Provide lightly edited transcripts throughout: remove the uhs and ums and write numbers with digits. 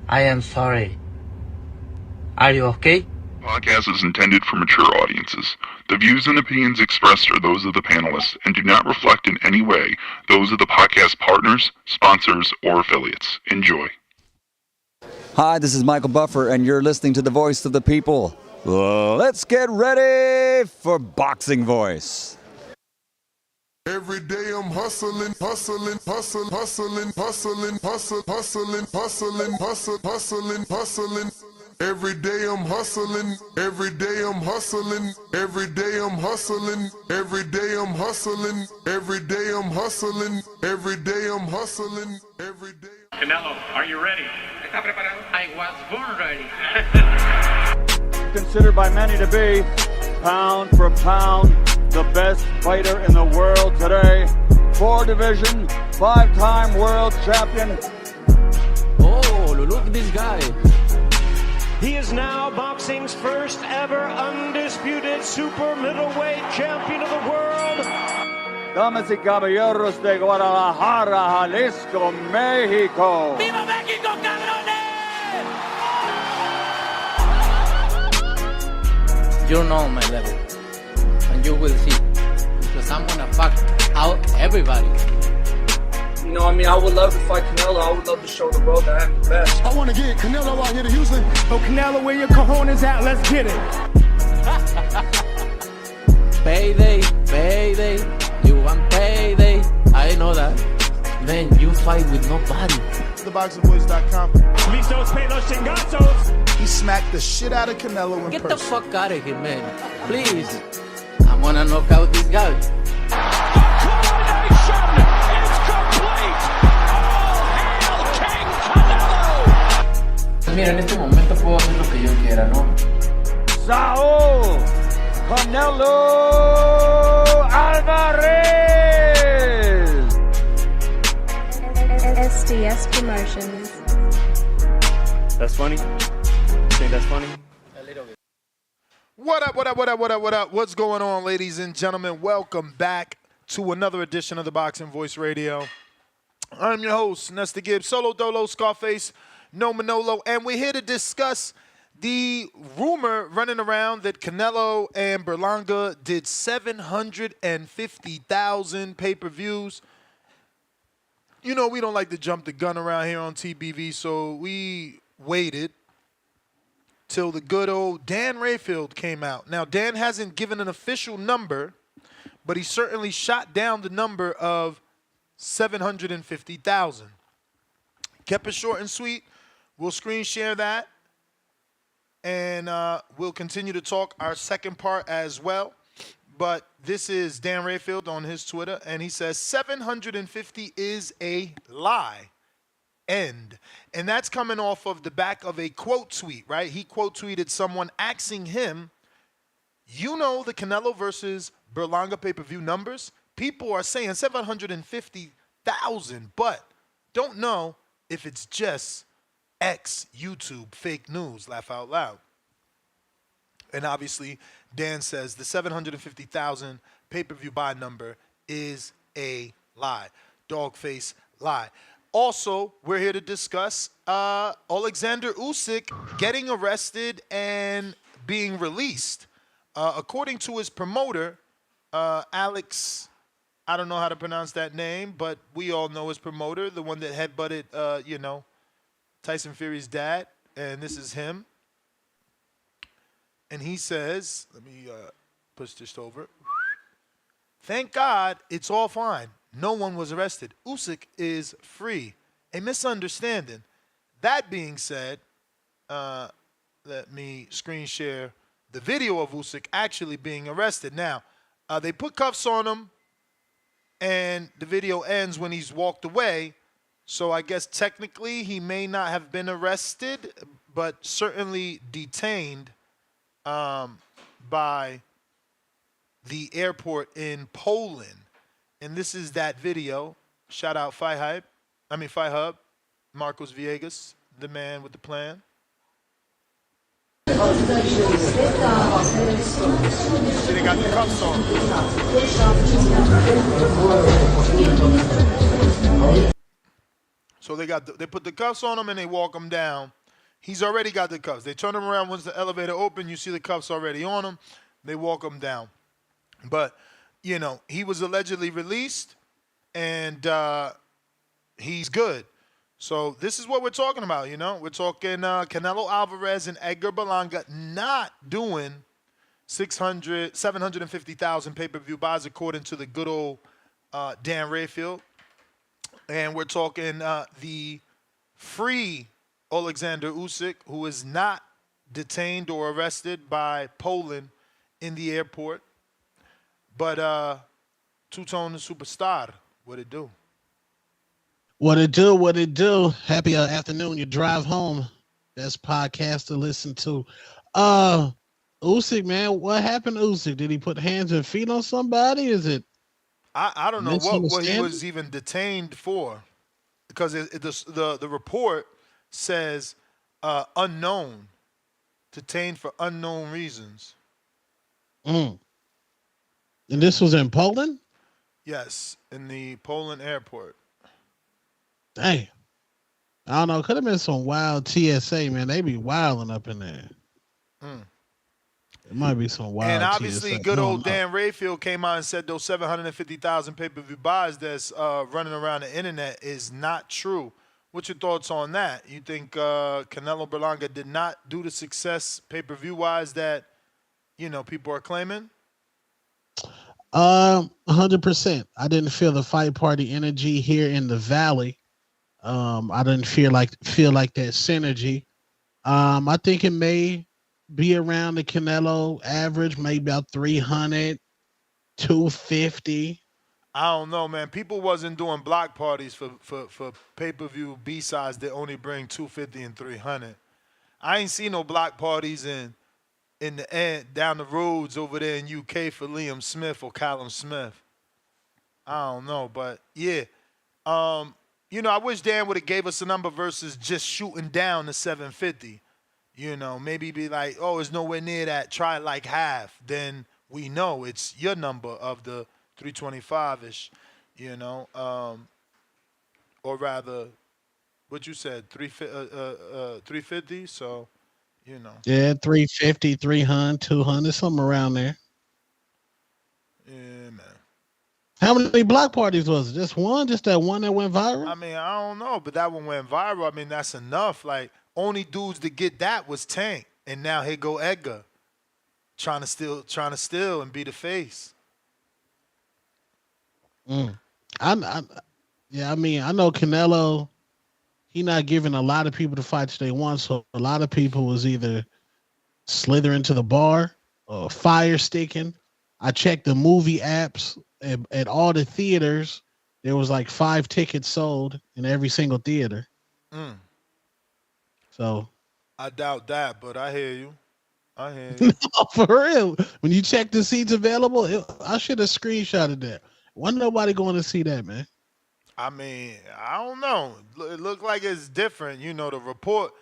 I am sorry. Are you okay? Podcast is intended for mature audiences. The views and opinions expressed are those of the panelists and do not reflect in any way those of the podcast partners, sponsors, or affiliates. Enjoy. Hi, this is Michael Buffer, and you're listening to the Voice of the People. Let's get ready for Boxing Voice. Every day I'm hustling. Every day I'm hustling. Every day I'm hustling. Every day I'm hustling. Every day I'm hustling. Every day I'm hustling. Every day I'm hustling. Every day. Canelo, are you ready? ¿Está preparado? I was born ready. Considered by many to be, pound for pound, the best fighter in the world today. 4-division, 5-time world champion. Oh, look at this guy. He is now boxing's first ever undisputed super middleweight champion of the world. Damas y caballeros de Guadalajara, Jalisco, Mexico. ¡Viva México, cabrones! You know my level, and you will see, because I'm gonna fuck out everybody. You know, I mean, I would love to fight Canelo. I would love to show the world that I'm the best. I want to get Canelo out here to Houston. Oh, Canelo, where your cojones at? Let's get it. Payday, payday, you want payday. I know that. Man, you fight with nobody. TheBoxingVoice.com. Listos, pelos, chingazos. He smacked the shit out of Canelo in Get person. the fuck out of here, man. Please. I wanna knock out this guy. Mira, en este momento puedo hacer lo que yo quiera, ¿no? Saul Canelo Alvarez. SDS Promotions. That's funny? You think that's funny? A little bit. What up? What's going on, ladies and gentlemen? Welcome back to another edition of the Boxing Voice Radio. I'm your host, Nesta Gibbs, Solo Dolo, Scarface, No Manolo, and we're here to discuss the rumor running around that Canelo and Berlanga did 750,000 pay-per-views. You know, we don't like to jump the gun around here on TBV, so we waited till the good old Dan Rayfield came out. Now, Dan hasn't given an official number, but he certainly shot down the number of 750,000. Kept it short and sweet. We'll screen share that, and we'll continue to talk our second part as well. But this is Dan Rayfield on his Twitter, and he says 750 is a lie. End. And that's coming off of the back of a quote tweet, right? He quote tweeted someone asking him, you know the Canelo versus Berlanga pay-per-view numbers? People are saying 750,000, but don't know if it's just X YouTube fake news, laugh out loud. And obviously, Dan says the 750,000 pay-per-view buy number is a lie. Dogface lie. Also, we're here to discuss Oleksandr Usyk getting arrested and being released. According to his promoter, Alex, I don't know how to pronounce that name, but we all know his promoter, the one that headbutted, Tyson Fury's dad, and this is him. And he says, let me push this over. Thank God it's all fine. No one was arrested. Usyk is free. A misunderstanding. That being said, let me screen share the video of Usyk actually being arrested. Now, they put cuffs on him, and the video ends when he's walked away. So I guess technically he may not have been arrested, but certainly detained by the airport in Poland. And this is that video. Shout out Fight Hub, Marcos Villegas, the man with the plan. They got the cuffs on. So they put the cuffs on him and they walk him down. He's already got the cuffs. They turn him around once the elevator open. You see the cuffs already on him. They walk him down. But, he was allegedly released, and he's good. So this is what we're talking about, We're talking Canelo Alvarez and Edgar Berlanga not doing 750,000 pay-per-view buys according to the good old Dan Rayfield. And we're talking the free Oleksandr Usyk, who is not detained or arrested by Poland in the airport. But Two-Tone the Superstar, what it do? What it do? Happy afternoon. You drive home. Best podcast to listen to. Usyk, man, what happened to Usyk? Did he put hands and feet on somebody? Is it? I don't know what he was even detained for, because the report says unknown, detained for unknown reasons. And this was in Poland? Yes, in the Poland airport. Dang. I don't know. Could have been some wild TSA, man. They be wilding up in there. It might be some wild. And obviously, TSA. good old Dan Rayfield came out and said those 750,000 pay-per-view buys that's running around the internet is not true. What's your thoughts on that? You think Canelo Berlanga did not do the success pay-per-view wise that people are claiming? 100%. I didn't feel the fight party energy here in the Valley. I didn't feel like that synergy. I think it may be around the Canelo average, maybe about 300, 250. I don't know, man. People wasn't doing block parties for pay-per-view B-sides that only bring 250 and 300. I ain't seen no block parties in the end down the roads over there in UK for Liam Smith or Callum Smith. I don't know, but yeah. I wish Dan would have gave us a number versus just shooting down the 750. Maybe be like, oh, it's nowhere near that. Try like half. Then we know it's your number of the 325-ish, or rather, what you said, 350. So, Yeah, 350, 300, 200, something around there. Yeah, man. How many block parties was it? Just one? Just that one that went viral? I mean, I don't know, but that one went viral. I mean, that's enough. Like, only dudes to get that was Tank, and now here go Edgar, trying to steal and be the face. I know Canelo. He not giving a lot of people the fights they want, so a lot of people was either slithering to the bar or fire sticking. I checked the movie apps at all the theaters. There was like 5 tickets sold in every single theater. So I doubt that, but I hear you. For real. When you check the seats available, I should have screenshotted that. Wasn't nobody going to see that, man. I mean, I don't know. It looked like it's different. The report.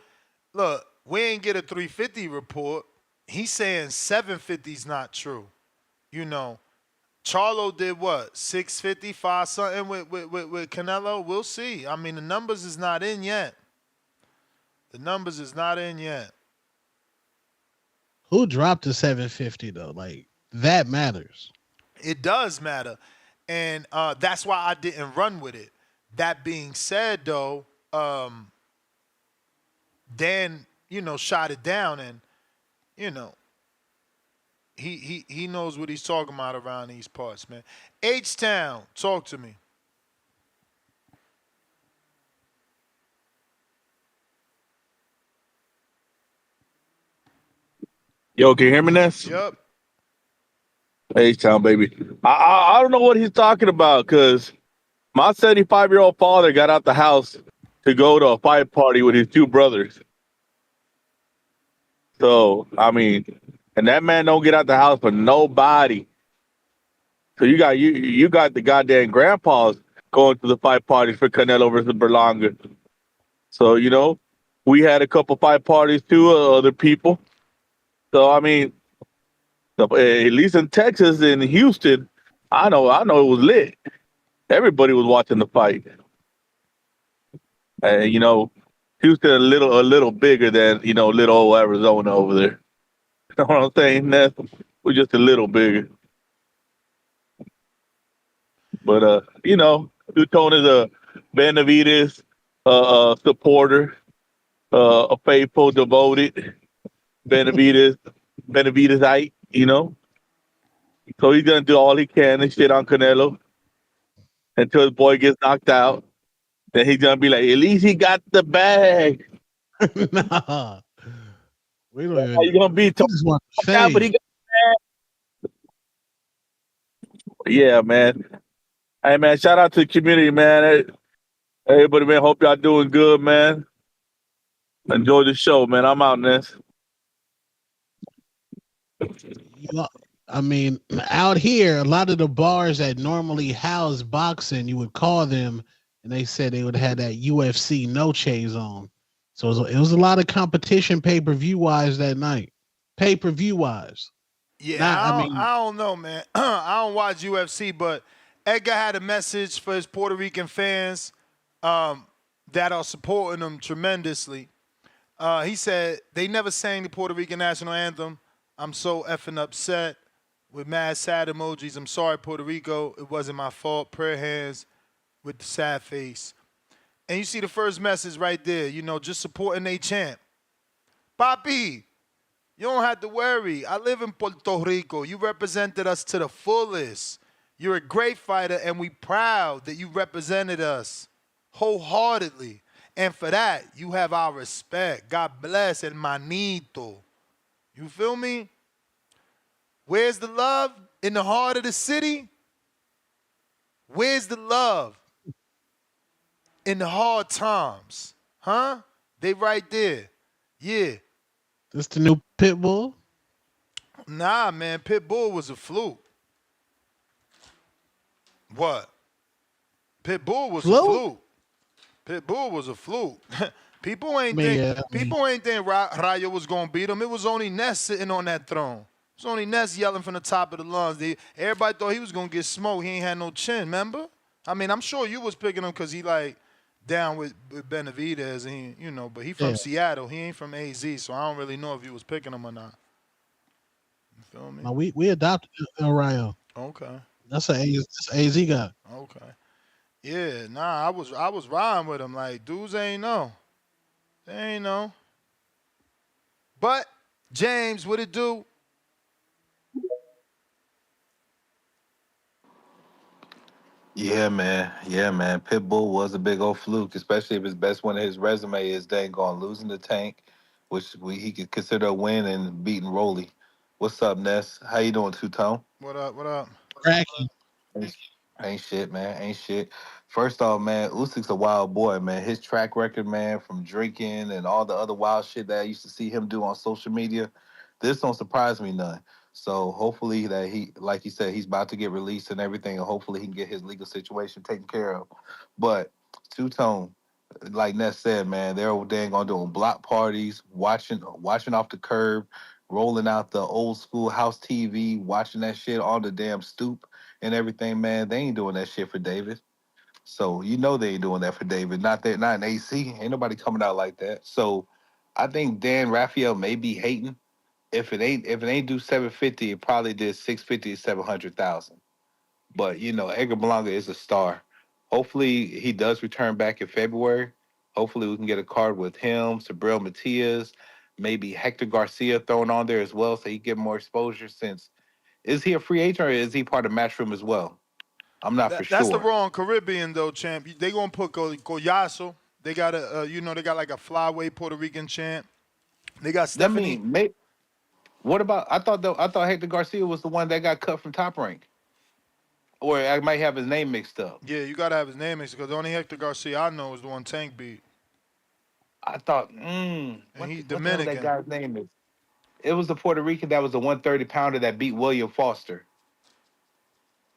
Look, we ain't get a 350 report. He's saying 750's not true. Charlo did what? 655 something with Canelo? We'll see. I mean, the numbers is not in yet. Who dropped the 750 though? Like, that matters. It does matter. And that's why I didn't run with it. That being said, though, Dan, shot it down, and he knows what he's talking about around these parts, man. H-Town, talk to me. Yo, can you hear me, Ness? Yep. H-Town, baby. I don't know what he's talking about, because my 75-year-old father got out the house to go to a fight party with his 2 brothers. So, I mean, and that man don't get out the house for nobody. So you got the goddamn grandpas going to the fight parties for Canelo versus Berlanga. So, we had a couple fight parties too, other people. So, I mean, at least in Texas and Houston, I know it was lit. Everybody was watching the fight. You know, Houston a little bigger than little old Arizona over there. You know what I'm saying? We're just a little bigger. But Newton is a Benavides supporter, a faithful, devoted Benavides Benavidesite. So he's gonna do all he can and shit on Canelo until his boy gets knocked out. Then he's gonna be like, at least he got the bag. Nah, we don't How even. you gonna be We just want the out, but he fame. got the bag. Yeah, man. Hey man, shout out to the community, man. Hey, everybody, man. Hope y'all doing good, man. Enjoy the show, man. I'm out, Ness. You know, I mean, out here, a lot of the bars that normally house boxing, you would call them, and they said they would have that UFC no chains on. So it was a lot of competition pay per view wise that night. Pay per view wise. Yeah, Not, I mean, I don't know, man. I don't watch UFC, but Edgar had a message for his Puerto Rican fans that are supporting him tremendously. He said they never sang the Puerto Rican national anthem. I'm so effing upset with mad sad emojis. I'm sorry, Puerto Rico. It wasn't my fault. Prayer hands with the sad face. And you see the first message right there, just supporting a champ. Papi, you don't have to worry. I live in Puerto Rico. You represented us to the fullest. You're a great fighter, and we proud that you represented us wholeheartedly. And for that, you have our respect. God bless, hermanito. You feel me? Where's the love? In the heart of the city? Where's the love? In the hard times. Huh? They right there. Yeah. this the new Pitbull. Nah, man. Pitbull was a fluke. What? Pitbull was a fluke. Pitbull was a fluke. People ain't think Rayo was gonna beat him. It was only Ness sitting on that throne. It was only Ness yelling from the top of the lungs. Everybody thought he was gonna get smoked. He ain't had no chin, remember? I mean, I'm sure you was picking him because he like down with Benavidez, and but he from Seattle. He ain't from AZ, so I don't really know if you was picking him or not. You feel me? No, we adopted El Rayo. Okay. That's an AZ guy. Okay. Yeah, nah, I was riding with him. Like, dudes ain't know. They ain't know. But, James, what it do? Yeah, man. Yeah, man. Pitbull was a big old fluke, especially if his best one of his resume is dang gone losing the tank, which he could consider a win and beating Rolly. What's up, Ness? How you doing, Two Tone? What up, what up? Cracking. Ain't shit, man. Ain't shit. First off, man, Usyk's a wild boy, man. His track record, man, from drinking and all the other wild shit that I used to see him do on social media, this don't surprise me none. So hopefully that he, like he said, he's about to get released and everything, and hopefully he can get his legal situation taken care of. But Two Tone, like Ness said, man, they're dang on doing block parties, watching off the curb, rolling out the old school house TV, watching that shit on the damn stoop and everything, man. They ain't doing that shit for David. So they ain't doing that for David. Not in AC. Ain't nobody coming out like that. So I think Dan Raphael may be hating. If it ain't do 750, it probably did 650 to 700,000. But Edgar Berlanga is a star. Hopefully he does return back in February. Hopefully we can get a card with him, Sabril Matias, maybe Hector Garcia thrown on there as well, so he get more exposure. Since is he a free agent or is he part of Matchroom as well? I'm not for That's the sure. wrong Caribbean though, champ. They gonna put Collazo. They got they got like a flyweight Puerto Rican champ. They got Stephanie. What about? I thought Hector Garcia was the one that got cut from Top Rank, or I might have his name mixed up. Yeah, you gotta have his name because the only Hector Garcia I know is the one Tank beat. I thought, and he's what the hell that Dominican. guy's name is? It was the Puerto Rican that was the 130 pounder that beat William Foster.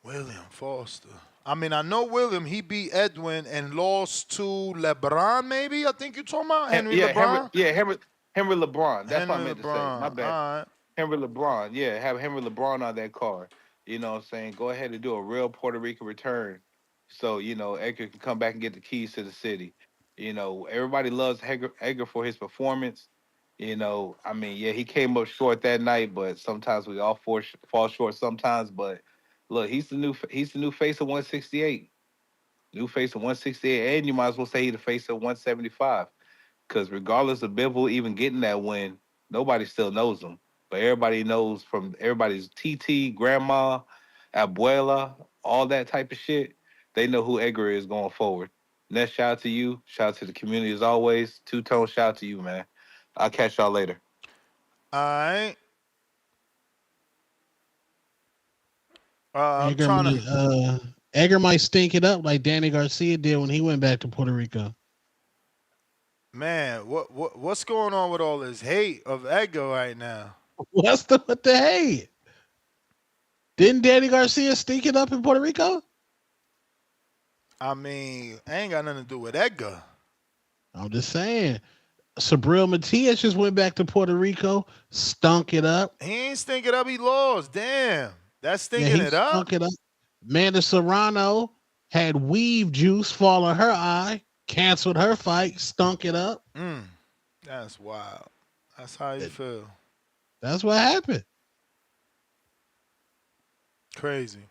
William Foster. I mean, I know William. He beat Edwin and lost to LeBron. Maybe I think you're talking about Henry LeBron. Henry LeBron. That's what I meant to say. My bad. All right. Henry LeBron. Yeah, have Henry LeBron on that card. You know what I'm saying? Go ahead and do a real Puerto Rican return. So, Edgar can come back and get the keys to the city. You know, everybody loves Edgar for his performance. You know, I mean, yeah, he came up short that night, but sometimes we all fall short sometimes. But look, he's the new face of 168. New face of 168, and you might as well say he's the face of 175. Because regardless of Bivol even getting that win, nobody still knows him. But everybody knows from everybody's TT, grandma, abuela, all that type of shit. They know who Edgar is going forward. Ness, shout out to you. Shout out to the community as always. Two-Tone, shout out to you, man. I'll catch y'all later. All right. I'm Edgar trying to. Edgar might stink it up like Danny Garcia did when he went back to Puerto Rico. Man, what's going on with all this hate of Edgar right now? What's with the hate? Didn't Danny Garcia stink it up in Puerto Rico? I mean, ain't got nothing to do with Edgar. I'm just saying. Sabril Matias just went back to Puerto Rico, stunk it up. He ain't stinking up. He lost. Damn, that's stinking it up. Stunk it up. Amanda Serrano had weave juice fall on her eye, canceled her fight, stunk it up. That's wild. That's how you feel. That's what happened. Crazy.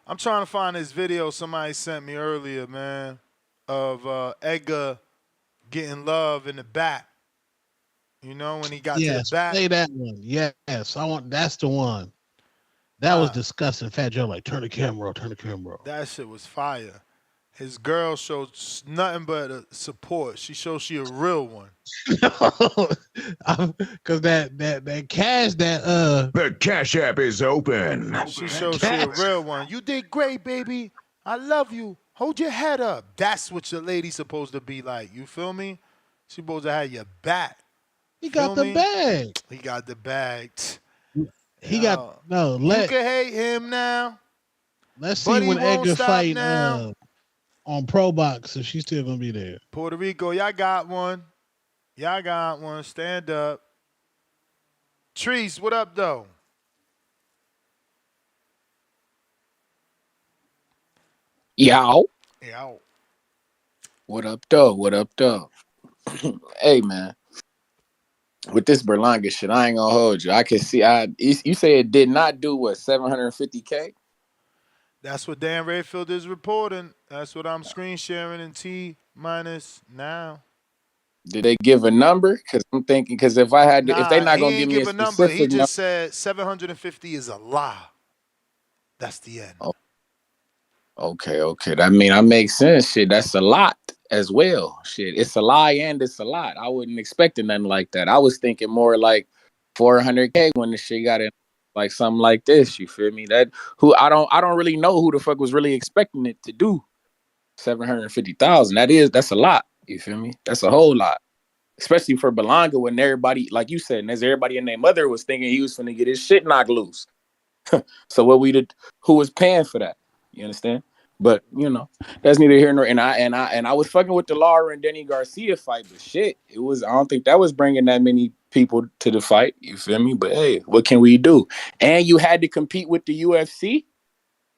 I'm trying to find this video somebody sent me earlier, man, of Edgar getting love in the back. You know, when he got to the back. Play that one. Yes, that's the one. That was disgusting. Fat Joe like, turn the camera off. That shit was fire. His girl showed nothing but support. She showed she a real one. Because that cash the Cash App is open. She showed she a real one. You did great, baby. I love you. Hold your head up. That's what your lady's supposed to be like. You feel me? She supposed to have your back. He got the bag. He got the bag. He got no. You can hate him now. Let's see when Edgar fight on Pro Box if she's still gonna be there. Puerto Rico, y'all got one. Y'all got one. Stand up. Treese, what up though? Yow. Yow. What up though? What up though? Hey man. With this Berlanga shit, I ain't gonna hold you. I can see. You say it did not do what 750K. That's what Dan Rayfield is reporting. That's what I'm screen sharing in T minus now. Did they give a number? Because I'm thinking, because if I had, if they not gonna give me a specific number, he just said 750 is a lie. That's the end. Oh. Okay. I mean, that makes sense. Shit, that's a lot as well. Shit, it's a lie and it's a lot. I wasn't expecting nothing like that. I was thinking more like 400K when the shit got in, like something like this. You feel me? That I don't really know who the fuck was really expecting it to do 750,000. That's a lot. You feel me? That's a whole lot, especially for Berlanga when everybody, like you said, and as everybody and their mother was thinking he was finna get his shit knocked loose. So who was paying for that? You understand? But you know, that's neither here nor. And I was fucking with the Lara and Denny Garcia fight, but shit, I don't think that was bringing that many people to the fight. You feel me? But hey, what can we do? And you had to compete with the UFC.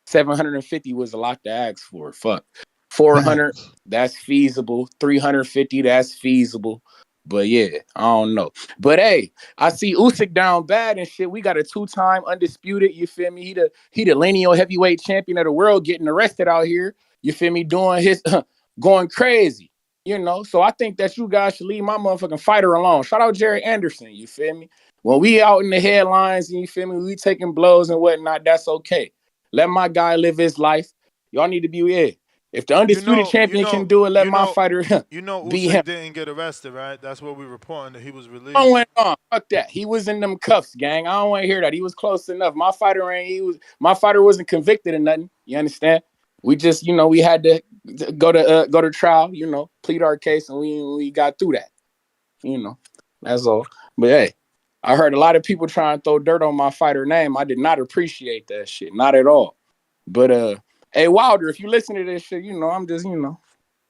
750 was a lot to ask for. Fuck. 400, that's feasible. 350, that's feasible. But yeah, I don't know. But hey, I see Usyk down bad and shit. We got a 2-time undisputed, you feel me? He the lineal heavyweight champion of the world getting arrested out here. You feel me? Doing his going crazy. You know, so I think that you guys should leave my motherfucking fighter alone. Shout out Jared Anderson, you feel me? When we out in the headlines and you feel me, we taking blows and whatnot, that's okay. Let my guy live his life. Y'all need to be here. If the undisputed champion can do it, let my fighter be Usyk him. Didn't get arrested, right? That's what we reporting, that he was released. I went on. Fuck that. He was in them cuffs, gang. I don't want to hear that. He was close enough. My fighter wasn't convicted of nothing. You understand? We just, you know, we had to go to trial, you know, plead our case, and we got through that. You know, that's all. But hey, I heard a lot of people trying to throw dirt on my fighter name. I did not appreciate that shit. Not at all. But hey, Wilder, if you listen to this shit, you know, I'm just, you know,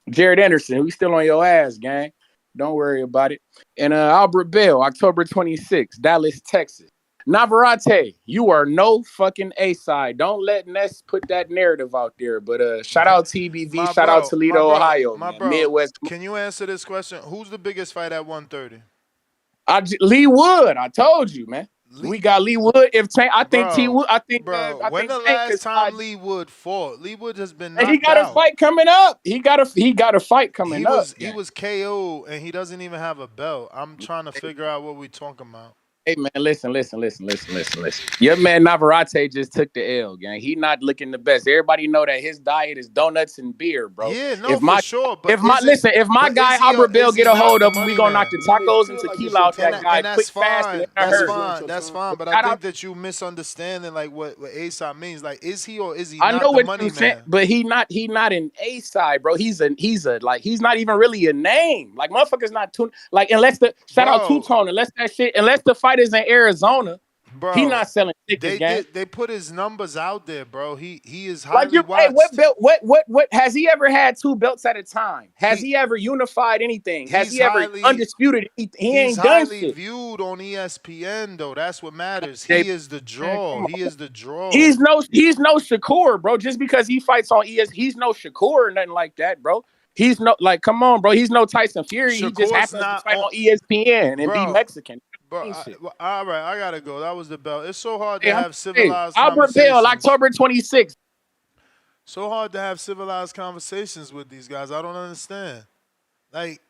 Jared Anderson, we still on your ass, gang. Don't worry about it. And Albert Bell, October 26th, Dallas, Texas. Navarrete, you are no fucking A-side. Don't let Ness put that narrative out there. But shout out TBV, shout out Toledo, Ohio, man. Midwest. Can you answer this question? Who's the biggest fight at 130? Lee Wood. I told you, man. We got Lee Wood. I think T Wood. I think. When the last time Lee Wood fought? Lee Wood has been knocked out. He got a fight coming up. He got a fight coming up. He was KO and he doesn't even have a belt. I'm trying to figure out what we talking about. Hey man, listen. Your man Navarrete just took the L, gang. He not looking the best. Everybody know that his diet is donuts and beer, bro. Yeah, no, for sure. But if my guy Albert Bell get a hold of him, we gonna knock the tacos and tequila out that guy quick, fast. That's fine. But I think that you misunderstanding like what ASAP means. Like, is he or is he I not know the what money you saying, man? but he not an A side, bro. He's not even really a name. Like motherfuckers not too like unless the shout out Two Tone, unless the fight is in Arizona. Bro, he not selling tickets. They put his numbers out there, bro. He is highly watched. Hey, what belt? What has he ever had 2 belts at a time? Has he ever unified anything? Has he ever undisputed? He ain't done shit. He's highly viewed on ESPN though. That's what matters. He is the draw. He is the draw. He's no Shakur, bro. Just because he fights on ES, he's no Shakur or nothing like that, bro. He's no come on, bro. He's no Tyson Fury. He just happens to fight on ESPN and be Mexican. Bro, all right, I gotta go. That was the belt. It's so hard to have civilized Albert conversations. Bell, October 26th. So hard to have civilized conversations with these guys. I don't understand. Like,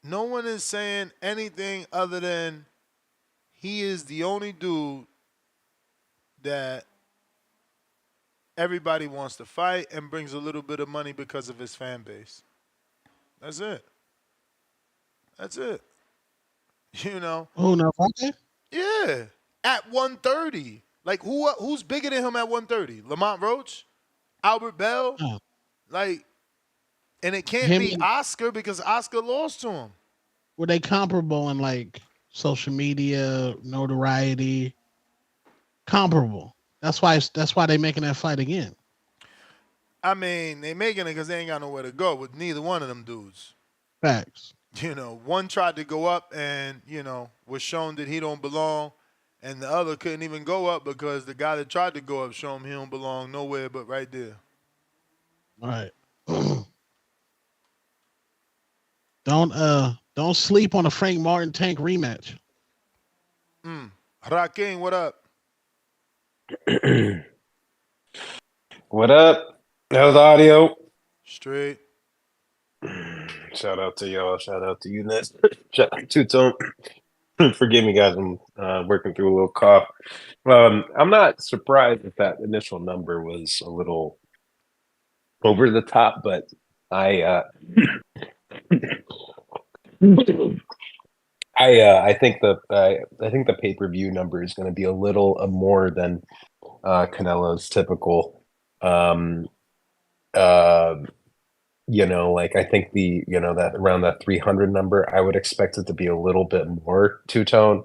no one is saying anything other than he is the only dude that everybody wants to fight and brings a little bit of money because of his fan base. That's it. That's it. You know. Oh no, yeah, at 130. Like who's bigger than him at 130? Lamont Roach, Albert Bell, like, and it can't be Oscar because Oscar lost to him. Were they comparable in like social media notoriety? Comparable. That's why they making that fight again. I mean, they making it because they ain't got nowhere to go with neither one of them dudes. Facts. You know, one tried to go up and, you know, was shown that he don't belong, and the other couldn't even go up because the guy that tried to go up showed him he don't belong nowhere but right there. All right. Don't sleep on a Frank Martin Tank rematch. Rakim, what up? What up? How's the audio? Straight. Shout out to y'all. Shout out to you, Ness. Shout out to Tone. Forgive me, guys. I'm working through a little cough. I'm not surprised that that initial number was a little over the top, but I think the pay-per-view number is going to be a little more than Canelo's typical. You know, like I think that around that 300 number, I would expect it to be a little bit more two-tone.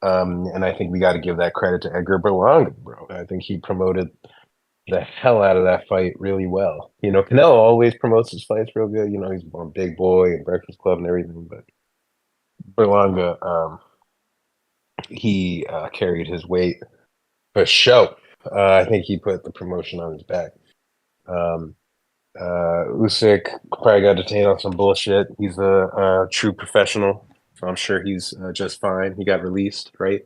And I think we got to give that credit to Edgar Berlanga, bro. I think he promoted the hell out of that fight really well. You know, Canelo always promotes his fights real good. You know, he's on Big Boy and Breakfast Club and everything, but Berlanga, he carried his weight for show. I think he put the promotion on his back. Usyk probably got detained on some bullshit. He's a true professional, so I'm sure he's just fine. He got released, right?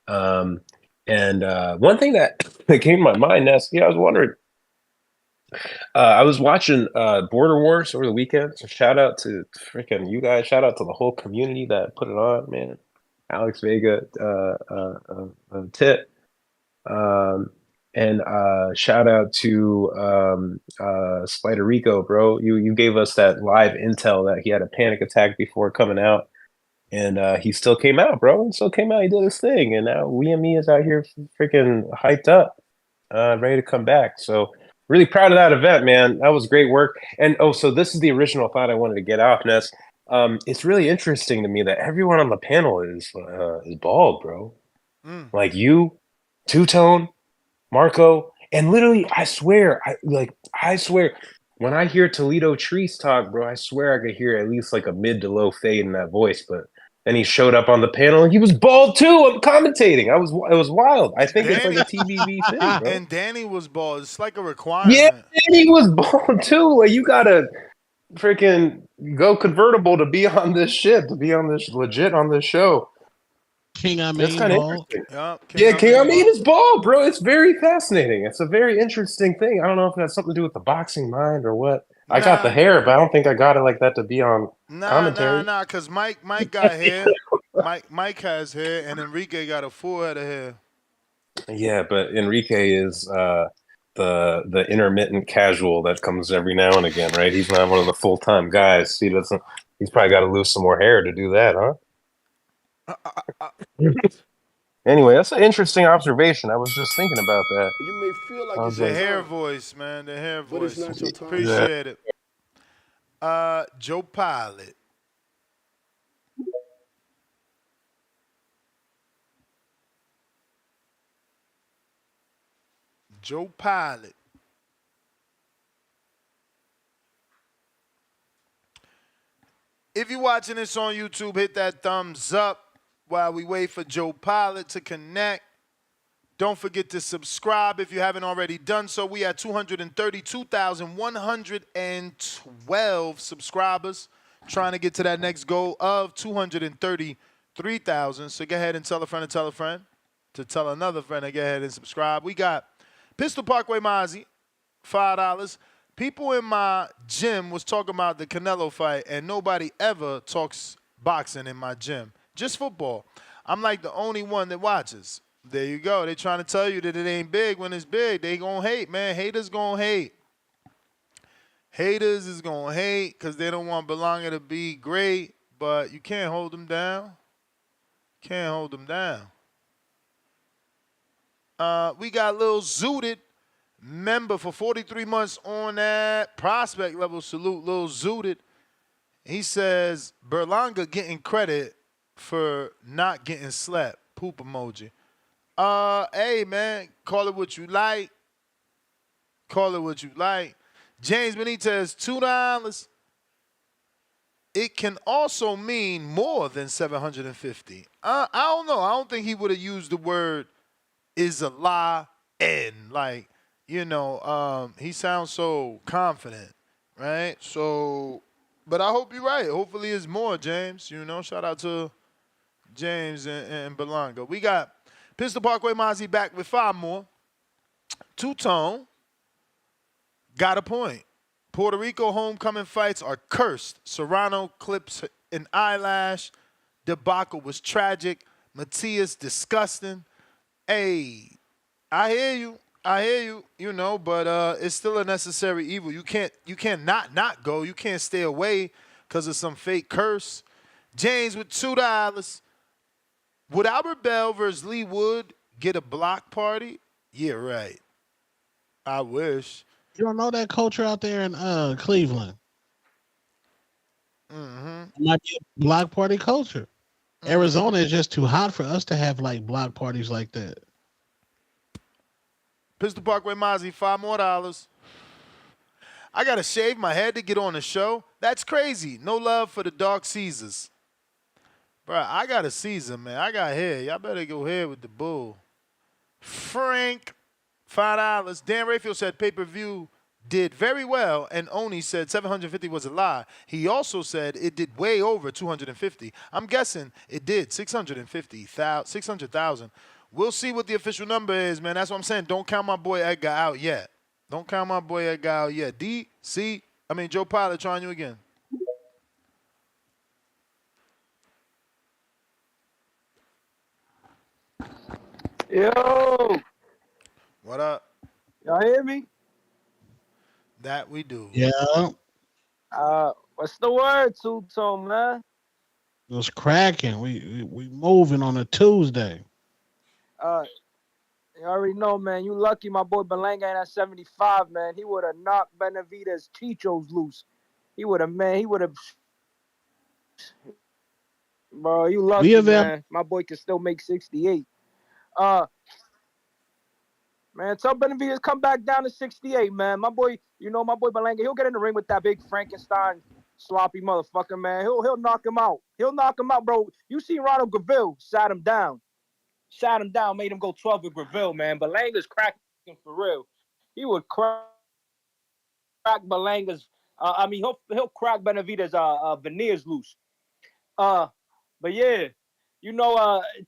And one thing that came to my mind, Ness, I was wondering. I was watching Border Wars over the weekend. So shout out to freaking you guys. Shout out to the whole community that put it on, man. Alex Vega, Tit. And shout out to Spider Rico, bro. You gave us that live intel that he had a panic attack before coming out, and he still came out, bro. He still came out. He did his thing, and now me is out here freaking hyped up, ready to come back. So really proud of that event, man. That was great work. And so this is the original thought I wanted to get off, Ness. It's really interesting to me that everyone on the panel is bald, bro. Like you, Two Tone, Marco, and literally, I swear, when I hear Toledo Trees talk, bro, I swear I could hear at least like a mid to low fade in that voice. But and he showed up on the panel and he was bald too. I'm commentating. It was wild. I think it's like a TBV thing, bro. And Danny was bald. It's like a Yeah, requirement. and he was bald too. Like, you gotta freaking go convertible to be on this shit, to be on this legit on this show. King I That's mean kind of bald. interesting. King I mean is bald, bro. It's very fascinating. It's a very interesting thing. I don't know if it has something to do with the boxing mind or what. I got the hair, but I don't think I got it like that to be on commentary. Nah, because Mike got hair. Mike has hair, and Enrique got a full head of hair. Yeah, but Enrique is the intermittent casual that comes every now and again, right? He's not one of the full-time guys. He's probably got to lose some more hair to do that, huh? Anyway, that's an interesting observation. I was just thinking about that. You may feel like it's The your hair time, voice, man. The hair but voice. it's not your time. Appreciate it. Joe Pilot. Joe Pilot. If you're watching this on YouTube, hit that thumbs up while we wait for Joe Pilot to connect. Don't forget to subscribe if you haven't already done so. We had 232,112 subscribers, trying to get to that next goal of 233,000. So go ahead and tell a friend to tell a friend to tell another friend to go ahead and subscribe. We got Pistol Parkway Mozzie, $5. People in my gym was talking about the Canelo fight, and nobody ever talks boxing in my gym, just football. I'm like the only one that watches. There you go. They trying to tell you that it ain't big when it's big. They gonna hate, man. Haters gonna hate. Haters is gonna hate because they don't want Berlanga to be great, but you can't hold them down. Can't hold them down. We got Lil Zooted, member for 43 months on that prospect level. Salute Lil Zooted. He says Berlanga getting credit for not getting slapped. Poop emoji. Hey, man, call it what you like. Call it what you like. James Benitez, $2. It can also mean more than 750. I don't know. I don't think he would have used the word is a lie and like, he sounds so confident, right? So, but I hope you're right. Hopefully it's more, James. Shout out to James and Berlanga. We got Pistol Parkway Mozzie back with 5 more. Two-Tone got a point. Puerto Rico homecoming fights are cursed. Serrano clips an eyelash. Debacle was tragic. Matias disgusting. Hey, I hear you. But it's still a necessary evil. You can't not go. You can't stay away because of some fake curse. James with $2. Would Albert Bell versus Lee Wood get a block party? Yeah, right. I wish. You don't know that culture out there in Cleveland. Mm-hmm. It might be a block party culture. Arizona is just too hot for us to have like block parties like that. Pistol Parkway Mozzie, $5 more. I gotta shave my head to get on the show. That's crazy. No love for the Dark Caesars. Bro, I got a Caesar, man. I got hair. Y'all better go ahead with the bull. Frank, $5. Dan Rayfield said pay-per-view did very well, and Oni said 750 was a lie. He also said it did way over 250. I'm guessing it did 600,000. We'll see what the official number is, man. That's what I'm saying. Don't count my boy Edgar out yet. Joe Pilot trying you again. Yo. What up? Y'all hear me? That we do. Yeah. What's the word, Two-Tone, man? It was cracking. We moving on a Tuesday. You already know, man. You lucky my boy Berlanga ain't at 75, man. He would have knocked Benavidez' Chichos loose. He would have. Bro, you lucky, man. My boy can still make 68. Man, tell Benavidez come back down to 68, man. My boy Berlanga, he'll get in the ring with that big Frankenstein Sloppy motherfucker, man. He'll knock him out. He'll knock him out, bro. You see Ronald Graville sat him down. Made him go 12 with Graville, man. Berlanga's cracking for real. He would crack Berlanga's. He'll crack Benavidez' veneers loose. But yeah,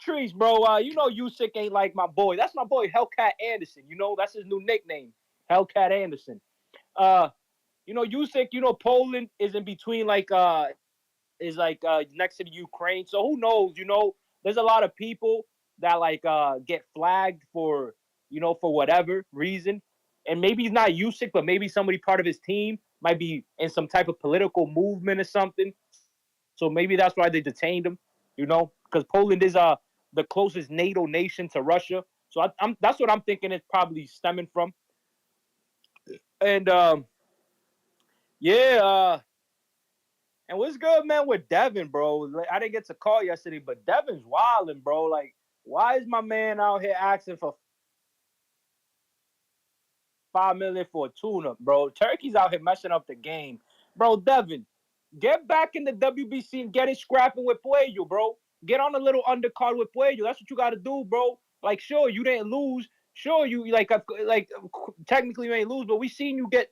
Trees, bro. Usyk ain't like my boy. That's my boy Hellcat Anderson. That's his new nickname, Hellcat Anderson. Usyk. Poland is in between next to the Ukraine. So who knows? There's a lot of people that get flagged for whatever reason, and maybe he's not Usyk, but maybe somebody part of his team might be in some type of political movement or something. So maybe that's why they detained him, because Poland is the closest NATO nation to Russia. So that's what I'm thinking it's probably stemming from. And and what's good, man, with Devin, bro? I didn't get to call yesterday, but Devin's wilding, bro. Like, why is my man out here asking for $5 million for a tune-up, bro? Turkey's out here messing up the game, bro. Devin, get back in the WBC and get it scrapping with Puello, bro. Get on a little undercard with Puello. That's what you got to do, bro. Like, sure, you didn't lose. Sure, you technically you ain't lose, but we seen you get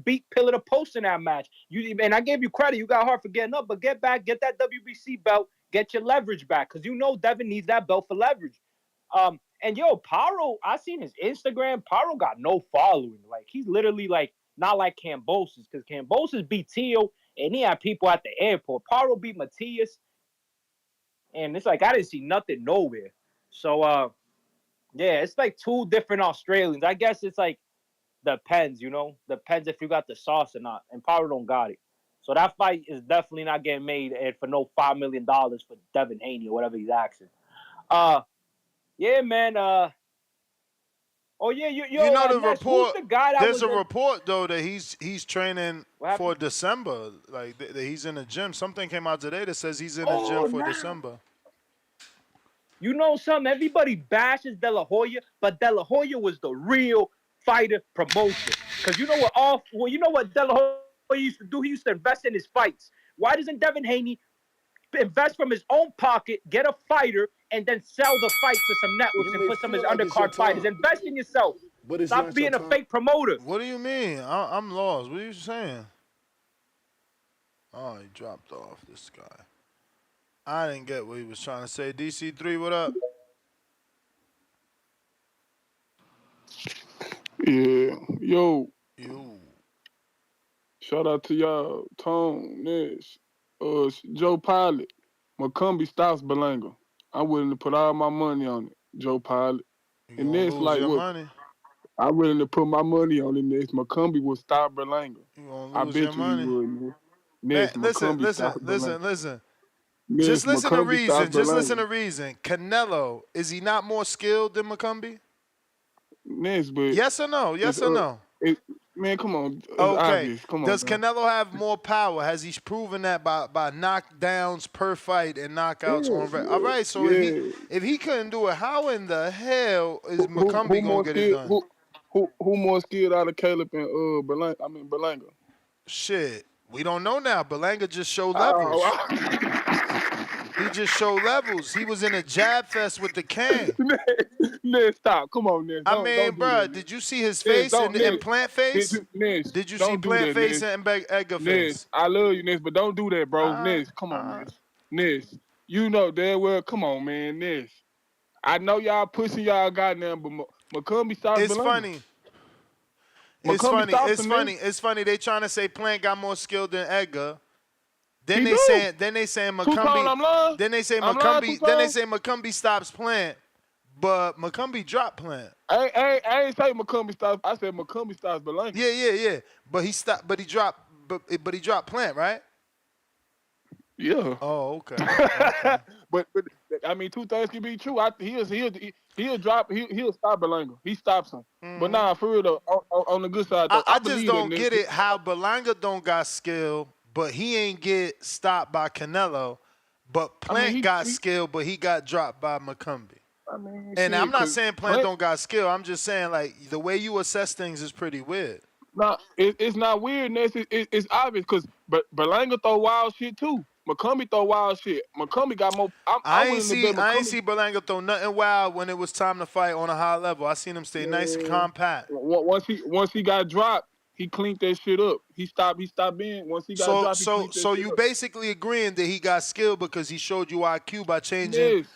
beat pillar to post in that match. And I gave you credit. You got hard for getting up, but get back, get that WBC belt, get your leverage back, because Devin needs that belt for leverage. And Paro, I seen his Instagram. Paro got no following. Like, he's literally not like Kambosos, because Kambosos beat Tio and he had people at the airport. Paro beat Matias, and it's like I didn't see nothing nowhere. So yeah, it's like two different Australians. I guess it's like depends, depends if you got the sauce or not. And Paro don't got it. So that fight is definitely not getting made for no $5 million for Devin Haney or whatever he's asking. Yeah, man. Oh yeah, the report. The guy that there's a report though that he's training for December. Like that he's in the gym. Something came out today that says he's in the gym for December. You know something? Everybody bashes De La Hoya, but De La Hoya was the real fighter promoter. Because you know what De La Hoya used to do? He used to invest in his fights. Why doesn't Devin Haney invest from his own pocket, get a fighter, and then sell the fight to some networks and put some of his undercard fighters? Invest in yourself. Stop being a fake promoter. What do you mean? I'm lost. What are you saying? Oh, he dropped off, this guy. I didn't get what he was trying to say. DC3, what up? Yeah. Yo. Yo. Shout out to y'all. Tone, Ness, Joe Pilot. Macombi stops Berlanga. I'm willing to put all my money on it, Joe Pilot. And Ness like what? Money? I'm willing to put my money on it, Ness. Macombi will stop Berlanga. You gonna lose your money? I bet you would, Ness. Listen. Ness, Just listen to reason. Just listen to reason. Canelo, is he not more skilled than Macombi? Ness, but yes or no? Yes or no? Man, come on. Okay. Come on, Does man. Canelo have more power? Has he proven that by knockdowns per fight and knockouts on? All right. So if he couldn't do it, how in the hell is Macombi gonna get it done? Who more skilled out of Caleb and Berlanga? Shit, we don't know now. Berlanga just showed levels. He just showed levels. He was in a jab fest with the can. Ness, stop. Come on, Ness. Don't bro, did you see his face and plant face? Did you see plant face and Edgar face? Ness, I love you, Ness, but don't do that, bro. Ness, come on, Ness. Ness, you know damn well. Come on, man, Ness. I know y'all pushing y'all goddamn, but Macombi stops. It's funny. It's funny. They trying to say Plant got more skill than Edgar. Then they saying Macombi. Then they say Macombi stops Plant, but Macombi dropped Plant. I ain't say Macombi stops. I said Macombi stops Berlanga. Yeah. But he stopped. But he dropped Plant, right? Yeah. Oh, okay. but I mean, two things can be true. He'll drop. He'll stop Berlanga. He stops him. But nah, for real though, on the good side, though, I just don't get it how Berlanga don't got skill, but he ain't get stopped by Canelo. But Plant got skill, but he got dropped by Macombi. I'm not saying Plant don't got skill. I'm just saying like the way you assess things is pretty weird. Nah, it's not weird, Ness. It's obvious because Berlanga throw wild shit too. McCombie throw wild shit. McCombie got more. I'm willing to bet I ain't McCombie. see Berlanga throw nothing wild when it was time to fight on a high level. I seen him stay nice and compact. Once he got dropped, he cleaned that shit up. He stopped being. Once he got dropped, he cleaned that So shit you up. basically agreeing that he got skill because he showed you IQ by changing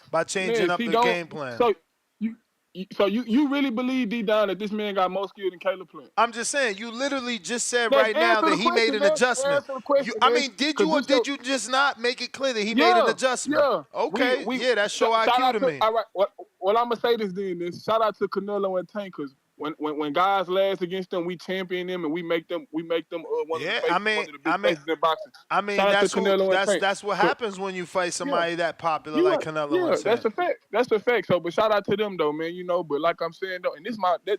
up He the don't. game plan. So you really believe deep down that this man got more skill than Caleb Plant? I'm just saying, you literally just said Ness, right now answer that the he made question, an Ness. adjustment. Answer the question, I Ness. mean, did you or did you just not make it clear that he made an adjustment? Yeah. Okay, yeah, that show shout IQ out to me. All right, well, I'm gonna say this then. Shout out to Canelo and Tank, because when guys last against them, we champion them and we make them one of the faces, one of the big faces in boxing. I mean, Shout out to Canelo and Tank. that's what happens when you fight somebody that popular like Canelo and Tank. That's a fact. That's a fact. So, but shout out to them though, man. But like I'm saying though, and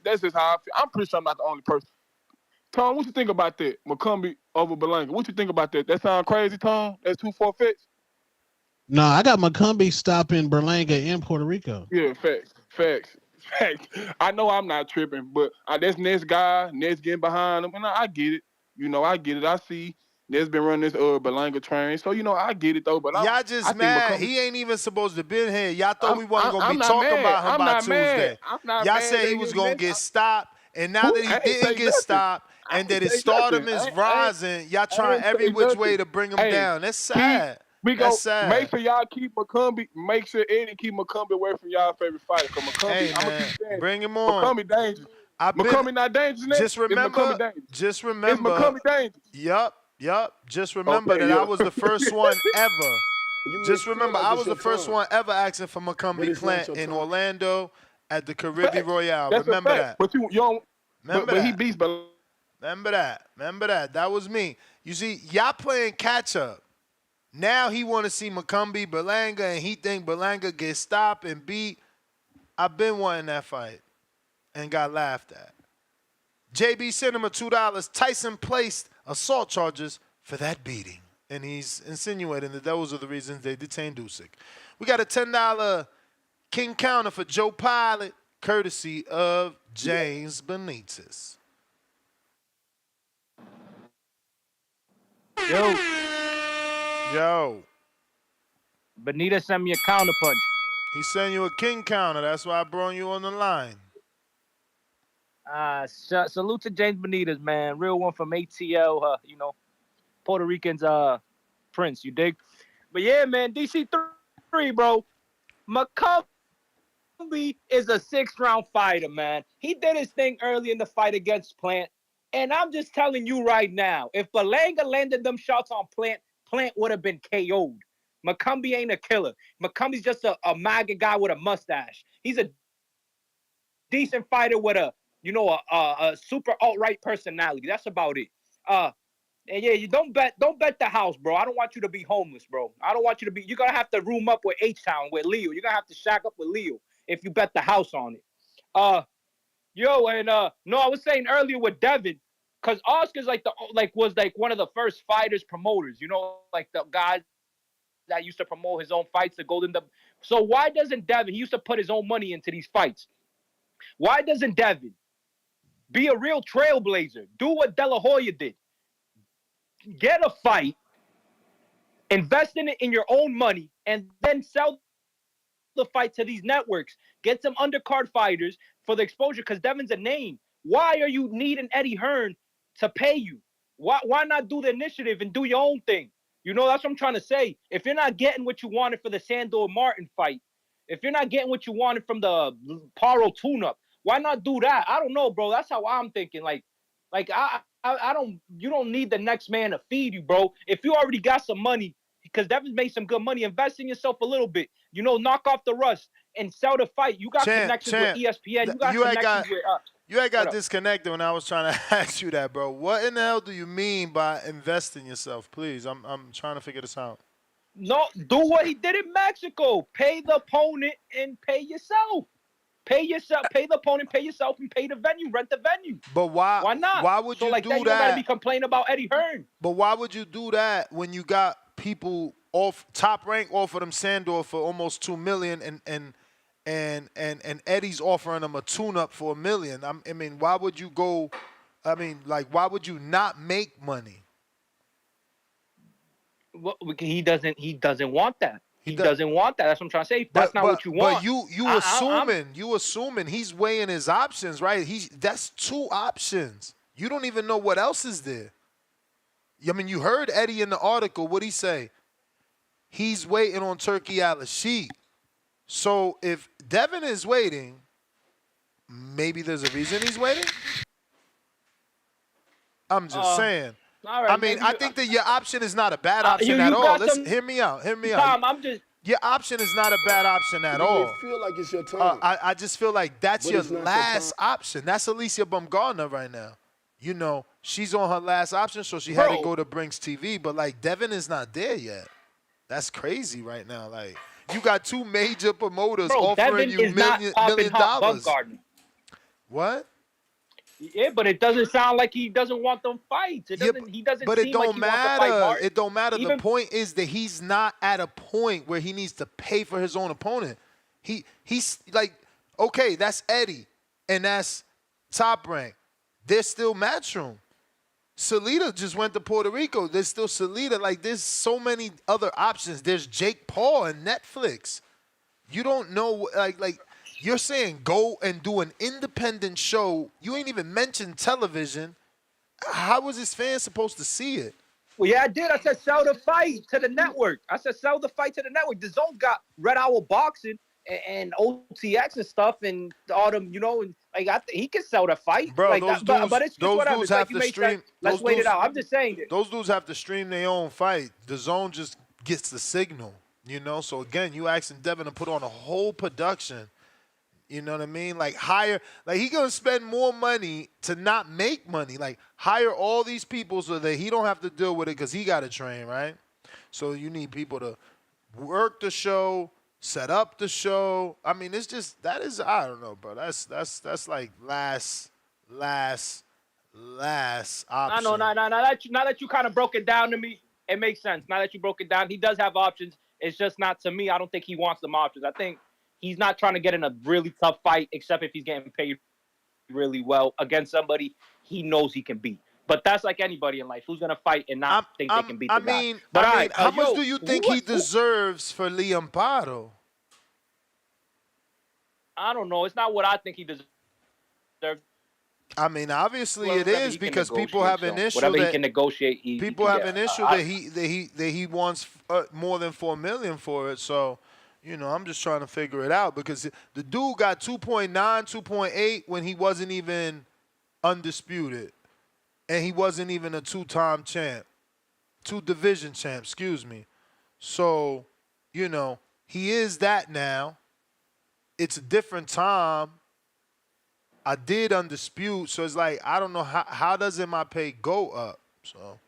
that's just how I feel. I'm pretty sure I'm not the only person. Tom, what you think about that? McCombie over Berlanga. What you think about that? That sound crazy, Tom? That's too far-fetched? No, I got McCombie stopping Berlanga in Puerto Rico. Yeah, facts. I know I'm not tripping, but that's Ness guy. Ness getting behind him, and I get it. I get it. I see Ness been running this Berlanga train, so I get it though. But y'all just mad. He ain't even supposed to be here. Y'all thought we wasn't gonna be talking about him by Tuesday. Y'all said he was gonna get stopped, and now that he didn't get stopped, and that his stardom is rising, y'all trying every which way to bring him down. That's sad. That's sad. Make sure y'all keep McCombie. Make sure Eddie keep McCombie away from y'all favorite fighter. Cause McCombie, I'm gonna keep saying, bring him on. McCombie dangerous. McCombie not dangerous. Just remember. It's McCombie dangerous. Yup. Just remember that I was the first one ever. Just remember, I was the first one ever asking for McCombie Plant in Orlando at the Caribbean Royale. Remember that. But you don't. But he beats Berlanga. Remember that. That was me. You see, y'all playing catch up. Now he want to see McCombie, Berlanga, and he think Berlanga get stopped and beat. I've been wanting that fight and got laughed at. JB sent him $2. Tyson placed assault charges for that beating. And he's insinuating that those are the reasons they detained Usyk. We got a $10 King counter for Joe Pilot, courtesy of James Benitez. Yo. Benitez sent me a counter punch. He sent you a king counter. That's why I brought you on the line. Salute to James Benitez, man. Real one from ATL, Puerto Rican's prince, you dig? But yeah, man, DC3, bro. McCombie is a 6th-round fighter, man. He did his thing early in the fight against Plant. And I'm just telling you right now, if Berlanga landed them shots on Plant, Plant would have been KO'd. McCombie ain't a killer. McCombie's just a MAGA guy with a mustache. He's a decent fighter with a super alt-right personality. That's about it. And yeah, you don't bet the house, bro. I don't want you to be homeless, bro. I don't want you to be. You're gonna have to room up with H-Town, with Leo. You're gonna have to shack up with Leo if you bet the house on it. I was saying earlier with Devin, because Oscar's was one of the first fighters promoters. Like the guys that used to promote his own fights, the Golden. So why doesn't Devin? He used to put his own money into these fights. Why doesn't Devin be a real trailblazer? Do what De La Hoya did. Get a fight, invest in it in your own money, and then sell the fight to these networks. Get some undercard fighters for the exposure, because Devin's a name. Why are you needing Eddie Hearn to pay you? Why not do the initiative and do your own thing? That's what I'm trying to say. If you're not getting what you wanted for the Sandor Martin fight, if you're not getting what you wanted from the Paro tune-up, why not do that? I don't know, bro. That's how I'm thinking. You don't need the next man to feed you, bro. If you already got some money, because Devin's made some good money, invest in yourself a little bit. Knock off the rust and sell the fight. You got connections with ESPN. You had got disconnected when I was trying to ask you that, bro. What in the hell do you mean by invest in yourself? Please, I'm trying to figure this out. No, do what he did in Mexico. Pay the opponent and pay yourself. Pay the opponent, pay yourself, and pay the venue. Rent the venue. But why? Why not? Why would you do that? You gotta be complaining about Eddie Hearn. But why would you do that when you got people off top rank offer them Sandor for almost $2 million and Eddie's offering them a tune-up for $1 million? I mean, why would you go I mean, like, why would you not make money? Well, he doesn't want that. He does- doesn't want that. That's what I'm trying to say. If that's not what you want. But you assuming he's weighing his options, right? That's 2 options. You don't even know what else is there. I mean, you heard Eddie in the article. What'd he say? He's waiting on Turkey Al-Rashid. So if Devin is waiting, maybe there's a reason he's waiting. I'm just saying. All right, I mean, I think that your option is not a bad option you at all. got Listen, some- hear me out. Tom, I'm just. Your option is not a bad option at You all. may feel like it's your time. I just feel like that's But your it's not your last option. That's Alicia Baumgartner right now. You know, she's on her last option, so she had to go to Brinks TV. But, like, Devin is not there yet. That's crazy right now. Like, you got 2 major promoters offering Devin you is not $1 popping million. hot Baumgartner. What? Yeah, but it doesn't sound like he doesn't want them fights. He doesn't But seem it like don't he wants to fight matter. Martin. It don't matter. Even- The point is that he's not at a point where he needs to pay for his own opponent. He's like, okay, that's Eddie, and that's Top Rank. There's still Matchroom. Salita just went to Puerto Rico. There's still Salita. Like, there's so many other options. There's Jake Paul and Netflix. You don't know, like you're saying go and do an independent show. You ain't even mentioned television. How was his fans supposed to see it? Well, yeah, I did. I said sell the fight to the network. I said sell the fight to the network. The Zone got Red Hour Boxing and OTX and stuff and all them, you know, and like he can sell the fight. Bro, like those that, dudes, but it's just those whatever. dudes It's have like you to may stream. say, let's wait it out. I'm just saying that. Those dudes have to stream their own fight. The Zone just gets the signal, you know. So again, you asking Devin to put on a whole production. You know what I mean? Like hire, like he gonna spend more money to not make money. Like hire all these people so that he don't have to deal with it because he got to train, right? So you need people to work the show, set up the show. I mean, it's just that is I don't know, bro. That's like last option. I know. Now that you kind of broke it down to me, it makes sense. Now that you broke it down, he does have options. It's just not to me. I don't think he wants them options. I think he's not trying to get in a really tough fight, except if he's getting paid really well against somebody he knows he can beat. But that's like anybody in life. Who's gonna fight and not think they can beat the guy? But how much do you think he deserves for Liam Pardo? I don't know. It's not what I think he deserves. I mean, obviously it Whatever is he can because people negotiate, have an so issue whatever that he can negotiate. people have an issue that he wants more than $4 million for it. So, you know, I'm just trying to figure it out because the dude got 2.9, 2.8 when he wasn't even undisputed, and he wasn't even a 2-time champ, 2-division champ. Excuse me. So, you know, he is that now. It's a different time. I did undispute, so it's like I don't know how does my pay go up? So,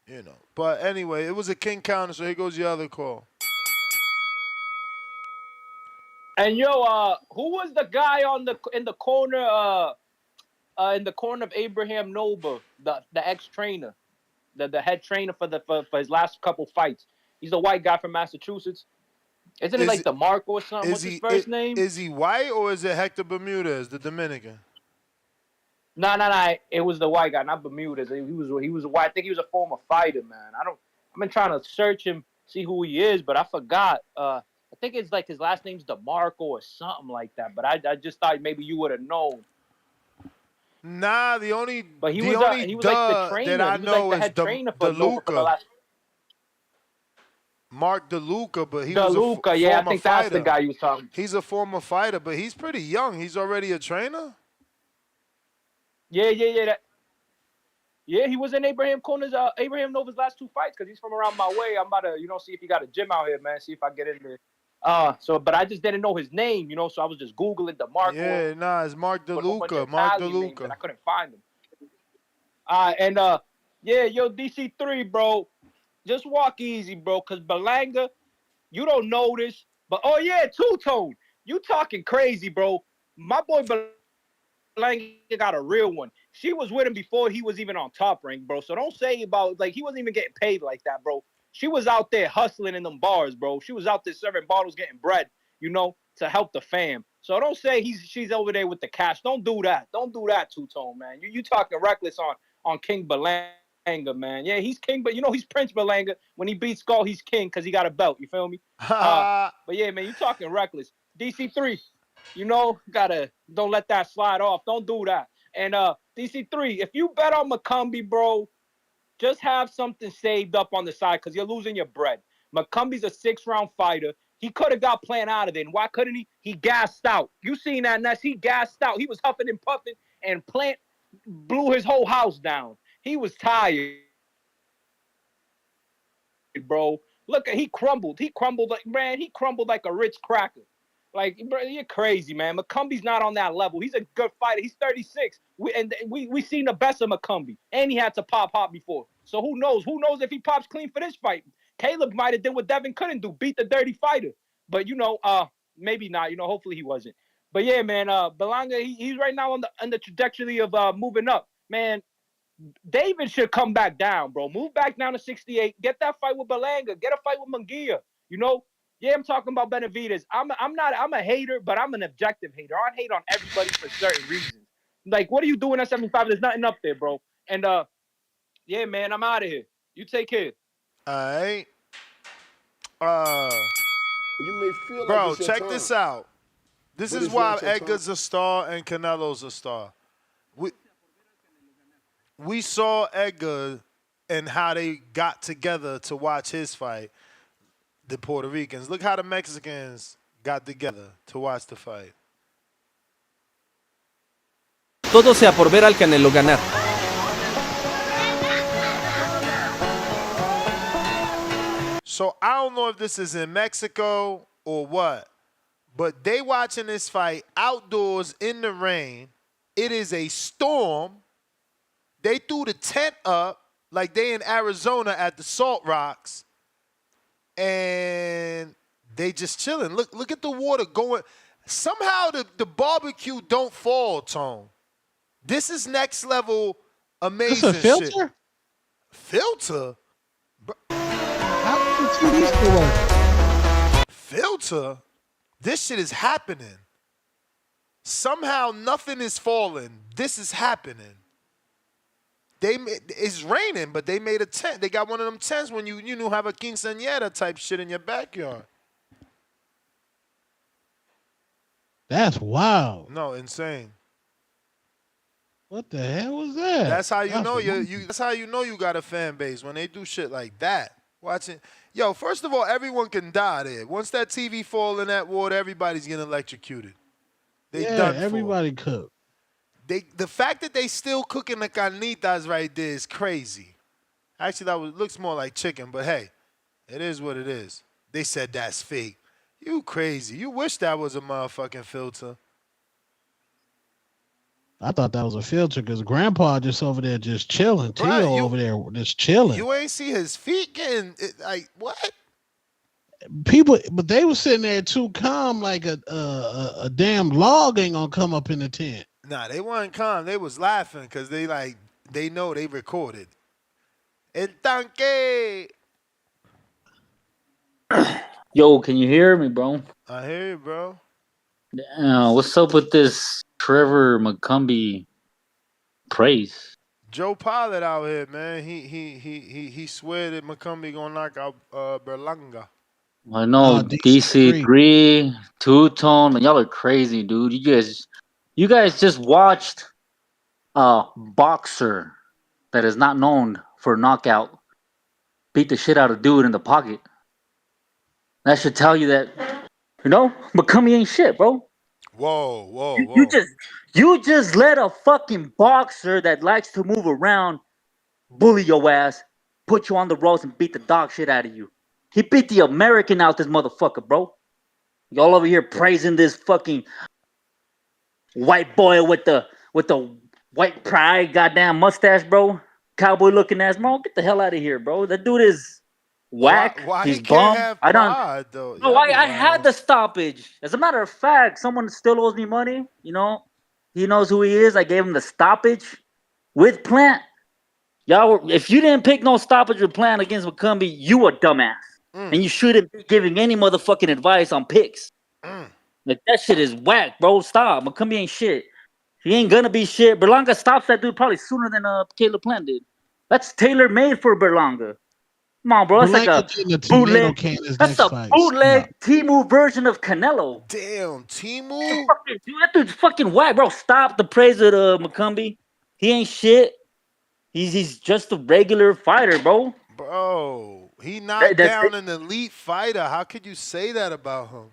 you know. But anyway, it was a king counter, so here goes your other call. And who was the guy in the corner of Abraham Nova, the ex-trainer, the head trainer for his last couple fights? He's a white guy from Massachusetts. Isn't it like DeMarco or something? What's his first name? Is he white or is it Hector Bermudez, the Dominican? No. It was the white guy, not Bermudez. He was a white. I think he was a former fighter, man. I've been trying to search him, see who he is, but I forgot. I think it's like his last name's DeMarco or something like that. But I just thought maybe you would have known. Nah, he was like the trainer. that I know is DeLuca. Mark DeLuca, but he was a former I think fighter. that's the guy you was talking. He's a former fighter, but he's pretty young. He's already a trainer? Yeah. He was in Abraham Nova's last 2 fights because he's from around my way. I'm about to, see if he got a gym out here, man. See if I get in there. But I just didn't know his name, so I was just Googling DeMarco. Yeah, nah, it's Mark DeLuca. Mark DeLuca. And I couldn't find him. DC3, bro. Just walk easy, bro, because Berlanga, you don't know this. But, Two-Tone. You talking crazy, bro. My boy Berlanga got a real one. She was with him before he was even on Top Rank, bro. So don't say about, he wasn't even getting paid like that, bro. She was out there hustling in them bars, bro. She was out there serving bottles, getting bread, to help the fam. So don't say she's over there with the cash. Don't do that. Don't do that, Two-Tone, man. You talking reckless on King Berlanga, man. Yeah, he's king, but he's Prince Berlanga. When he beats Skull, he's king because he got a belt. You feel me? But yeah, man, you talking reckless. DC3, don't let that slide off. Don't do that. And DC3, if you bet on McCombie, bro, just have something saved up on the side because you're losing your bread. McCombie's a 6-round fighter. He could have got Plant out of it. And why couldn't he? He gassed out. You seen that, Ness? He gassed out. He was huffing and puffing, and Plant blew his whole house down. He was tired, bro. Look, he crumbled. He crumbled like a Ritz cracker. Like, bro, you're crazy, man. McCombie's not on that level. He's a good fighter. He's 36. We seen the best of McCombie. And he had to pop before. So who knows? Who knows if he pops clean for this fight? Caleb might have done what Devin couldn't do, beat the dirty fighter. But, maybe not. Hopefully he wasn't. But, yeah, man, Berlanga, he's right now on the trajectory of moving up. Man, David should come back down, bro. Move back down to 68. Get that fight with Berlanga. Get a fight with Munguia. Yeah, I'm talking about Benavidez. I'm a hater, but I'm an objective hater. I hate on everybody for certain reasons. Like, what are you doing at 75? There's nothing up there, bro. And yeah, man, I'm out of here. You take care. All right. You may feel bro, like check this out. This is why Edgar's a star and Canelo's a star. We saw Edgar and how they got together to watch his fight. The Puerto Ricans. Look how the Mexicans got together to watch the fight. Todo sea por ver al Canelo ganar. So I don't know if this is in Mexico or what, but they watching this fight outdoors in the rain. It is a storm. They threw the tent up like they in Arizona at the Salt Rocks. And they just chilling. Look at the water going. Somehow the barbecue don't fall, Tone. This is next level amazing shit. This a filter? Filter? How did you see these work? Filter? This shit is happening. Somehow nothing is falling. This is happening. It's raining, but they made a tent. They got one of them tents when you have a quinceañera type shit in your backyard. That's wild. No, insane. What the hell was that? That's how you know that's how you know you got a fan base when they do shit like that. Watching, first of all, everyone can die there. Once that TV fall in that water, everybody's getting electrocuted. Everybody cooked. The fact that they still cooking the carnitas right there is crazy. Actually, looks more like chicken, but hey, it is what it is. They said that's fake. You crazy. You wish that was a motherfucking filter. I thought that was a filter because Grandpa just over there just chilling. Tio over there just chilling. You ain't see his feet getting like what? People, but they were sitting there too calm, like a damn log ain't gonna come up in the tent. Nah, they weren't calm. They was laughing because they know they recorded. El tanque. Yo, can you hear me, bro? I hear you, bro. What's up with this Trevor McCombie praise? Joe Pilot out here, man. He swear that McCombie gonna knock out Berlanga. I know DC3, Two-Tone, y'all are crazy, dude. You guys just watched a boxer that is not known for knockout beat the shit out of dude in the pocket. That should tell you that, McCombie ain't shit, bro. Whoa. You just let a fucking boxer that likes to move around bully your ass, put you on the ropes, and beat the dog shit out of you. He beat the American out this motherfucker, bro. Y'all over here praising this fucking white boy with the white pride goddamn mustache, bro. Cowboy looking ass, bro. Get the hell out of here, bro. That dude is whack. Why He's he bum. can't have pride, though? No, I had the stoppage. As a matter of fact, someone still owes me money. He knows who he is. I gave him the stoppage with Plant. If you didn't pick no stoppage with Plant against McCombie, you a dumbass. And you shouldn't be giving any motherfucking advice on picks. Like that shit is whack, bro. Stop. McCombie ain't shit. He ain't gonna be shit. Berlanga stops that dude probably sooner than Caleb Plant did. That's tailor made for Berlanga. Come on, bro. That's like Berlanga a getting a tomato bootleg. can his That's next a fight. bootleg Stop. Timu version of Canelo. Damn, Timu. Dude, that dude's fucking whack, bro. Stop the praise of McCombie. He ain't shit. He's just a regular fighter, bro. Bro, he knocked That's down it. an elite fighter. How could you say that about him?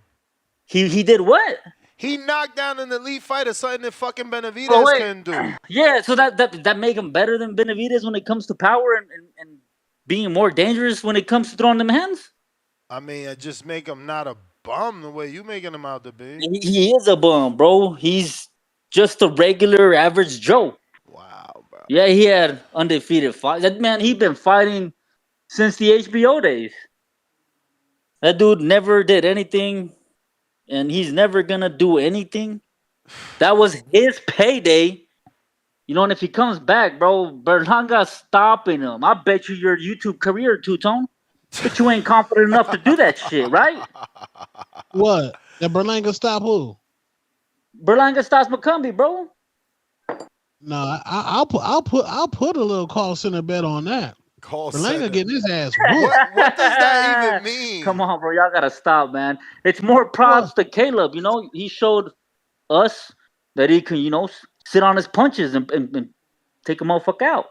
He did what? He knocked down an elite fighter, something that fucking Oh Benavidez wait, couldn't do. yeah. So that make him better than Benavidez when it comes to power and being more dangerous when it comes to throwing them hands. I mean, I just make him not a bum the way you making him out to be. He is a bum, bro. He's just a regular average Joe. Wow, bro. Yeah, he had undefeated fight. That man, he been fighting since the HBO days. That dude never did anything, and he's never gonna do anything. That was his payday. You know, and if he comes back, bro, Berlanga's stopping him. I bet you your YouTube career, Two-Tone. But you ain't confident enough to do that shit, right? What? That Berlanga stop who? Berlanga stops McCombie, bro. No, I'll put a little call center bet on that. Call Berlanga center. getting his ass whooped. What does that even mean? Come on, bro. Y'all gotta stop, man. It's more props to Caleb. You know, he showed us that he can, sit on his punches and take a motherfucker out.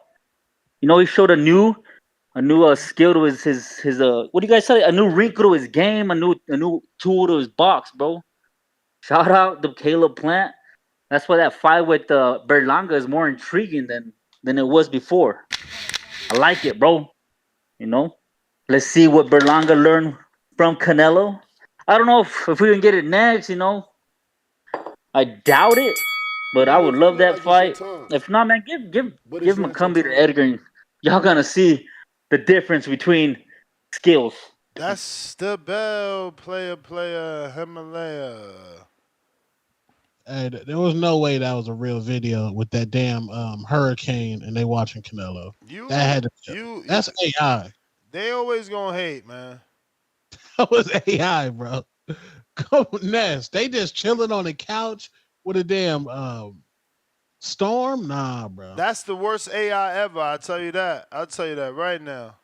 You know, he showed a new skill to his what do you guys say? A new wrinkle to his game, a new tool to his box, bro. Shout out to Caleb Plant. That's why that fight with Berlanga is more intriguing than it was before. I like it, bro. You know, let's see what Berlanga learned from Canelo. I don't know if we can get it next. You know, I doubt it, but I would love that fight. If not, man, give McCombie to Edgar. And y'all gonna see the difference between skills. That's the bell, player, Himalaya. Hey, there was no way that was a real video with that damn hurricane and they watching Canelo. That had to. That's AI. They always gonna hate, man. That was AI, bro. Go Ness. They just chilling on the couch with a damn storm. Nah, bro. That's the worst AI ever. I'll tell you that. I'll tell you that right now.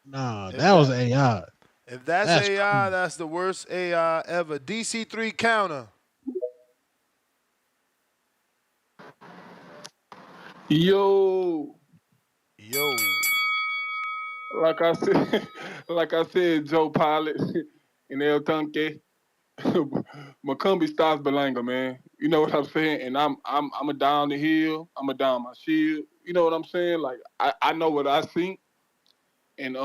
Nah, that was AI. If that's AI, crazy. That's the worst AI ever. DC3 counter. Yo. Like I said, Joe Pilot and El Tanque. McCombie stops Berlanga, man. You know what I'm saying? And I'm a down the hill. I'm a down my shield. You know what I'm saying? Like I know what I think. And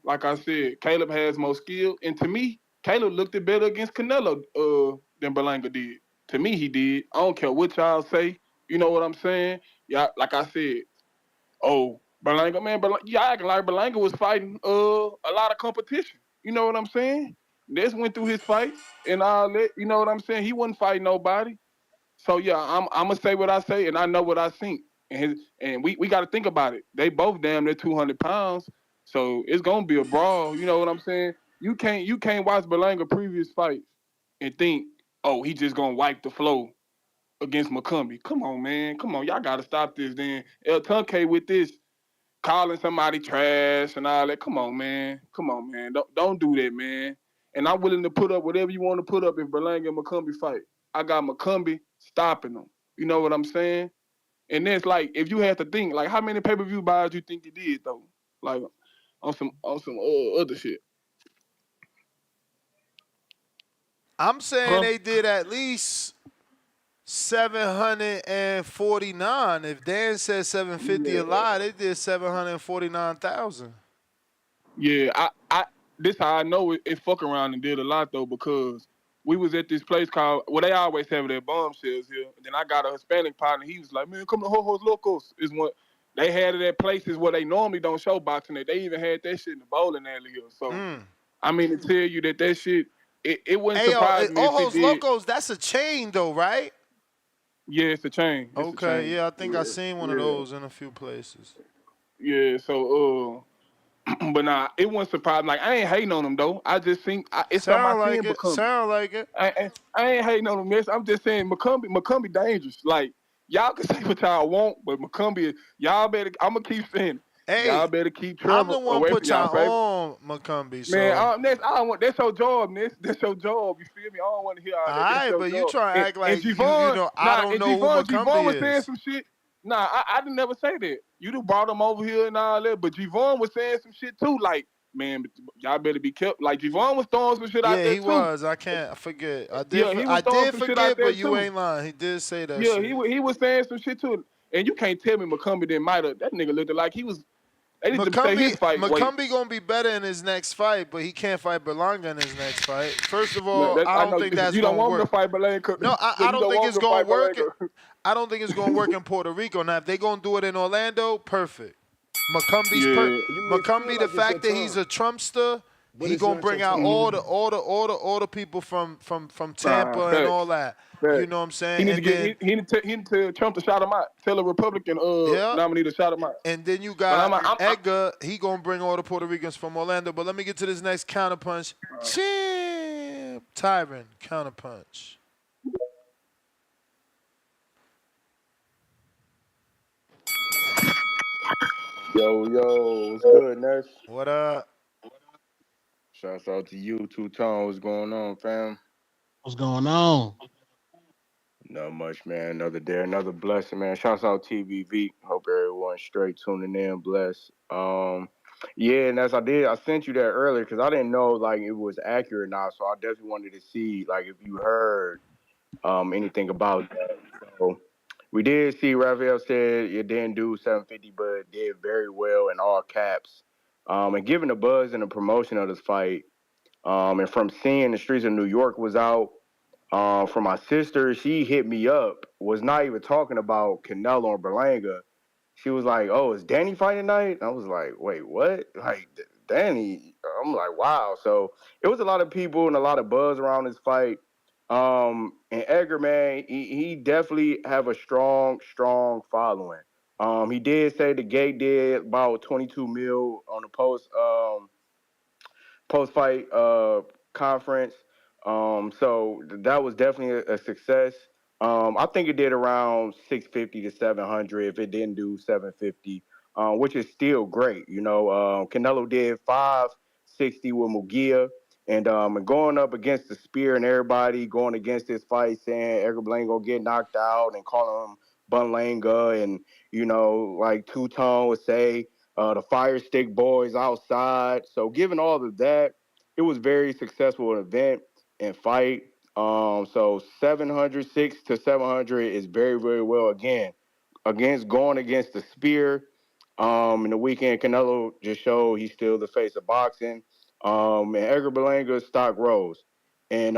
like I said, Caleb has more skill. And to me, Caleb looked it better against Canelo than Berlanga did. To me, he did. I don't care what y'all say. You know what I'm saying? Yeah, like I said, Berlanga, man, y'all acting like Berlanga was fighting a lot of competition. You know what I'm saying? This went through his fights and all that. You know what I'm saying? He wasn't fighting nobody. So yeah, I'm gonna say what I say, and I know what I think. And we got to think about it. They both damn near 200 pounds, so it's gonna be a brawl. You know what I'm saying? You can't watch Berlanga previous fights and think, oh, he just gonna wipe the flow against McCombie. Come on, man. Come on, y'all gotta stop this. Then El Tunke with this calling somebody trash and all that. Come on, man. Come on, man. Don't do that, man. And I'm willing to put up whatever you want to put up if Berlanga and McCombie fight. I got McCombie stopping them. You know what I'm saying? And then it's like, if you had to think, like, how many pay-per-view buys you think you did though? Like on some other shit. I'm saying they did at least 749. If Dan said 750 a lie, they did 749,000. Yeah, I this how I know it fuck around and did a lot though, because we was at this place called, well, they always have their bombshells here. And then I got a Hispanic partner. He was like, man, come to Ho-Ho's Locos. Is what they had it at places where they normally don't show boxing. They even had that shit in the bowling alley here. So I mean to tell you that shit, it wouldn't surprise me if Ojos it did. Locos, that's a chain though, right? Yeah, it's a chain. It's okay, a chain. yeah, I think I seen one of those in a few places. Yeah, so But nah, it wasn't surprising. Like, I ain't hating on him, though. I just think it's something I seen McCombie. Sound like it. I ain't hating on him, miss. I'm just saying McCombie dangerous. Like, y'all can say what y'all want, but McCombie, y'all better, I'm going to keep saying it. Hey, y'all better keep I'm Trevor the one away put from y'all, baby. y'all on McCombie. So. Man, that's your job, Ness. That's your job. You feel me? I don't want to hear all that. That's your but job. you try to act like Javon, you know I don't know who Javon McCombie was is. saying some shit. Nah, I didn't never say that. You done brought him over here and all that, but Javon was saying some shit too. Like, man, y'all better be careful. Like, Javon was throwing some shit out there too. Yeah, he was. I can't forget. I did. Yeah, he was throwing some shit out there but you too. ain't lying. He did say that. Yeah, shit. he was saying some shit too. And you can't tell me McCombie didn't might have. That nigga looked like he was. They need to say his fight weight. McCombie gonna be better in his next fight, but he can't fight Berlanga in his next fight. First of all, I don't think that's you don't gonna want him work. to fight Berlanga. No, I don't think it's gonna work. I don't think it's gonna work in Puerto Rico. Now, if they gonna do it in Orlando, perfect. McCombie, the fact that he's a Trumpster, he gonna bring out all the people from Tampa and all that. You know what I'm saying? He need to Trump to shout him out. Tell a Republican nominee to shout him out. And then you got Edgar. He gonna bring all the Puerto Ricans from Orlando. But let me get to this next counterpunch. Champ Tyron counterpunch. Yo, what's good, Ness? What up? Shouts out to you, Two-Tone. What's going on, fam? What's going on? Not much, man. Another day, another blessing, man. Shouts out TVV. Hope everyone's straight tuning in, blessed. Yeah, and as I sent you that earlier because I didn't know like it was accurate now, so I definitely wanted to see like if you heard anything about that. So we did see Rafael said it didn't do 750, but did very well in all caps. And given the buzz and the promotion of this fight, and from seeing the streets of New York was out. From my sister, she hit me up, was not even talking about Canelo or Berlanga. She was like, "Oh, is Danny fighting tonight?" I was like, "Wait, what?" Like Danny? I'm like, "Wow!" So it was a lot of people and a lot of buzz around this fight. And Edgar, man, he definitely have a strong following. He did say the gate did about 22 mil on the post fight conference. So that was definitely a success. I think it did around 650 to 700 if it didn't do 750, which is still great. You know, Canelo did 560 with Mugia. And going up against the spear and everybody going against this fight saying Edgar Berlanga gonna get knocked out and calling him Berlanga and, you know, like Two-Tone would say, the Fire Stick Boys outside. So given all of that, it was very successful event and fight. So 706 to 700 is very, very well again. Going against the spear. In the weekend, Canelo just showed he's still the face of boxing. And Edgar Berlanga's stock rose. And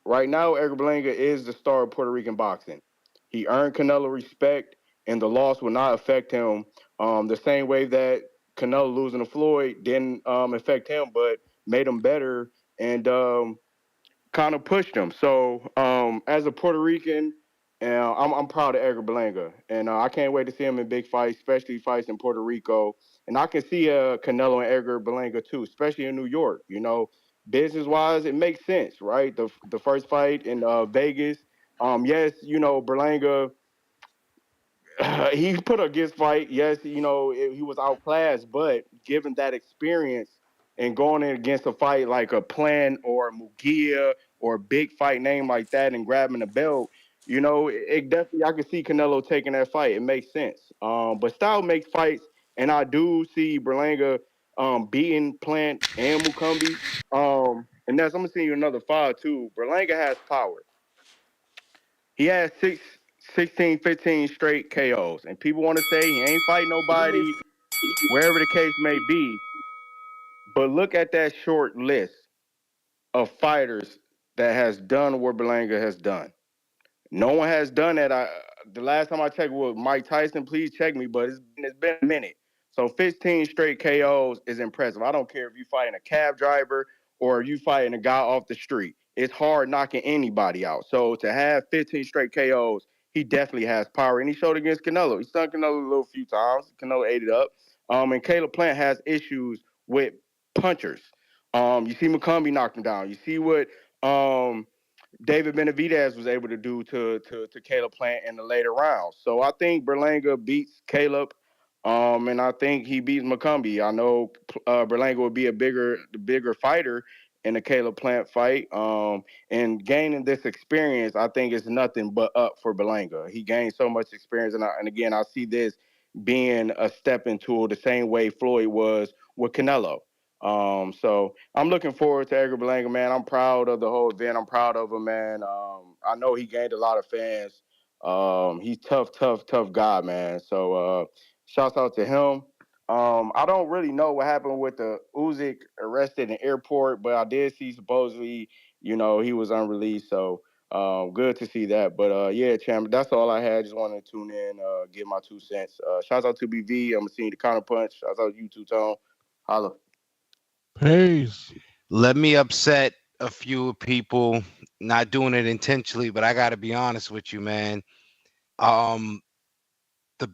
right now, Edgar Berlanga is the star of Puerto Rican boxing. He earned Canelo respect, and the loss will not affect him the same way that Canelo losing to Floyd didn't affect him, but made him better and kind of pushed him. So as a Puerto Rican, I'm proud of Edgar Berlanga, and I can't wait to see him in big fights, especially fights in Puerto Rico. And I can see Canelo and Edgar Berlanga too, especially in New York. You know, business-wise, it makes sense, right? The first fight in Vegas. Yes, you know, Berlanga he put a good fight. Yes, you know, he was outclassed, but given that experience and going in against a fight like a Plant or a Mugia or a big fight name like that and grabbing the belt, you know, it definitely, I can see Canelo taking that fight. It makes sense. But style makes fights, and I do see Berlanga beating Plant and Mukambi. And that's, I'm going to send you another five, too. Berlanga has power. He has 16, 15 straight KOs. And people want to say he ain't fight nobody, wherever the case may be. But look at that short list of fighters that has done what Berlanga has done. No one has done that. The last time I checked was Mike Tyson. Please check me, but it's been a minute. So 15 straight KOs is impressive. I don't care if you fighting a cab driver or you fighting a guy off the street. It's hard knocking anybody out. So to have 15 straight KOs, he definitely has power. And he showed against Canelo. He stunned Canelo a little few times. Canelo ate it up. And Caleb Plant has issues with punchers. You see McCombie knocked him down. You see what David Benavidez was able to do to Caleb Plant in the later rounds. So I think Berlanga beats Caleb, and I think he beats McCombie. I know Berlanga would be the bigger fighter in the Caleb Plant fight. And gaining this experience, I think is nothing but up for Berlanga. He gained so much experience, and again, I see this being a stepping tool the same way Floyd was with Canelo. So I'm looking forward to Edgar Berlanga, man. I'm proud of the whole event. I'm proud of him, man. I know he gained a lot of fans. He's tough guy, man. So shouts out to him. I don't really know what happened with the Usyk arrested in the airport, but I did see supposedly, he was unreleased. So good to see that. But yeah, champ, that's all I had. Just wanted to tune in, give my 2 cents. Shouts out to BV. I'm seeing the counter punch. Shouts out to you too, Tone. Holla. Peace. Let me upset a few people, not doing it intentionally, but I got to be honest with you, man. The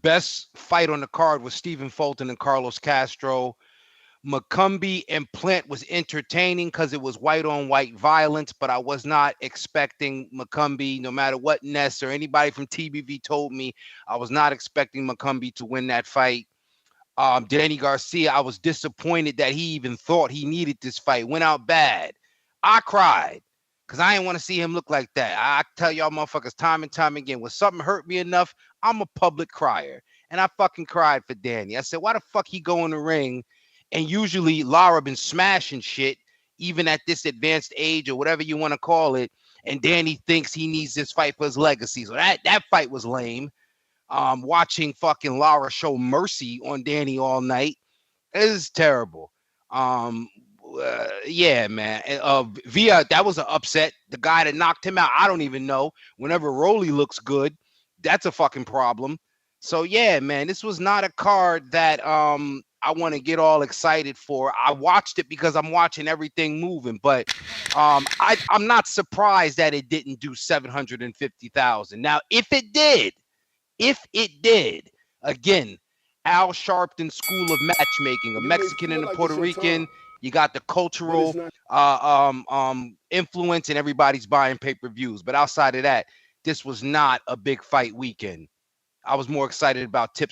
best fight on the card was Stephen Fulton and Carlos Castro. McCombie and Plant was entertaining because it was white on white violence, but I was not expecting McCombie, no matter what Ness or anybody from TBV told me, I was not expecting McCombie to win that fight. Danny Garcia, I was disappointed that he even thought he needed this fight. Went out bad. I cried because I didn't want to see him look like that. I tell y'all motherfuckers time and time again, when something hurt me enough, I'm a public crier. And I fucking cried for Danny. I said, why the fuck he go in the ring? And usually Lara been smashing shit, even at this advanced age or whatever you want to call it. And Danny thinks he needs this fight for his legacy. So that fight was lame. Watching fucking Lara show mercy on Danny all night is terrible. Yeah, man. Via, that was an upset. The guy that knocked him out, I don't even know. Whenever Rolly looks good, that's a fucking problem. So yeah, man, this was not a card that I want to get all excited for. I watched it because I'm watching everything moving, but I'm not surprised that it didn't do 750,000. Now, if it did, again, Al Sharpton School of Matchmaking, a Mexican and a Puerto Rican. You got the cultural influence, and everybody's buying pay-per-views. But outside of that, this was not a big fight weekend. I was more excited about Tip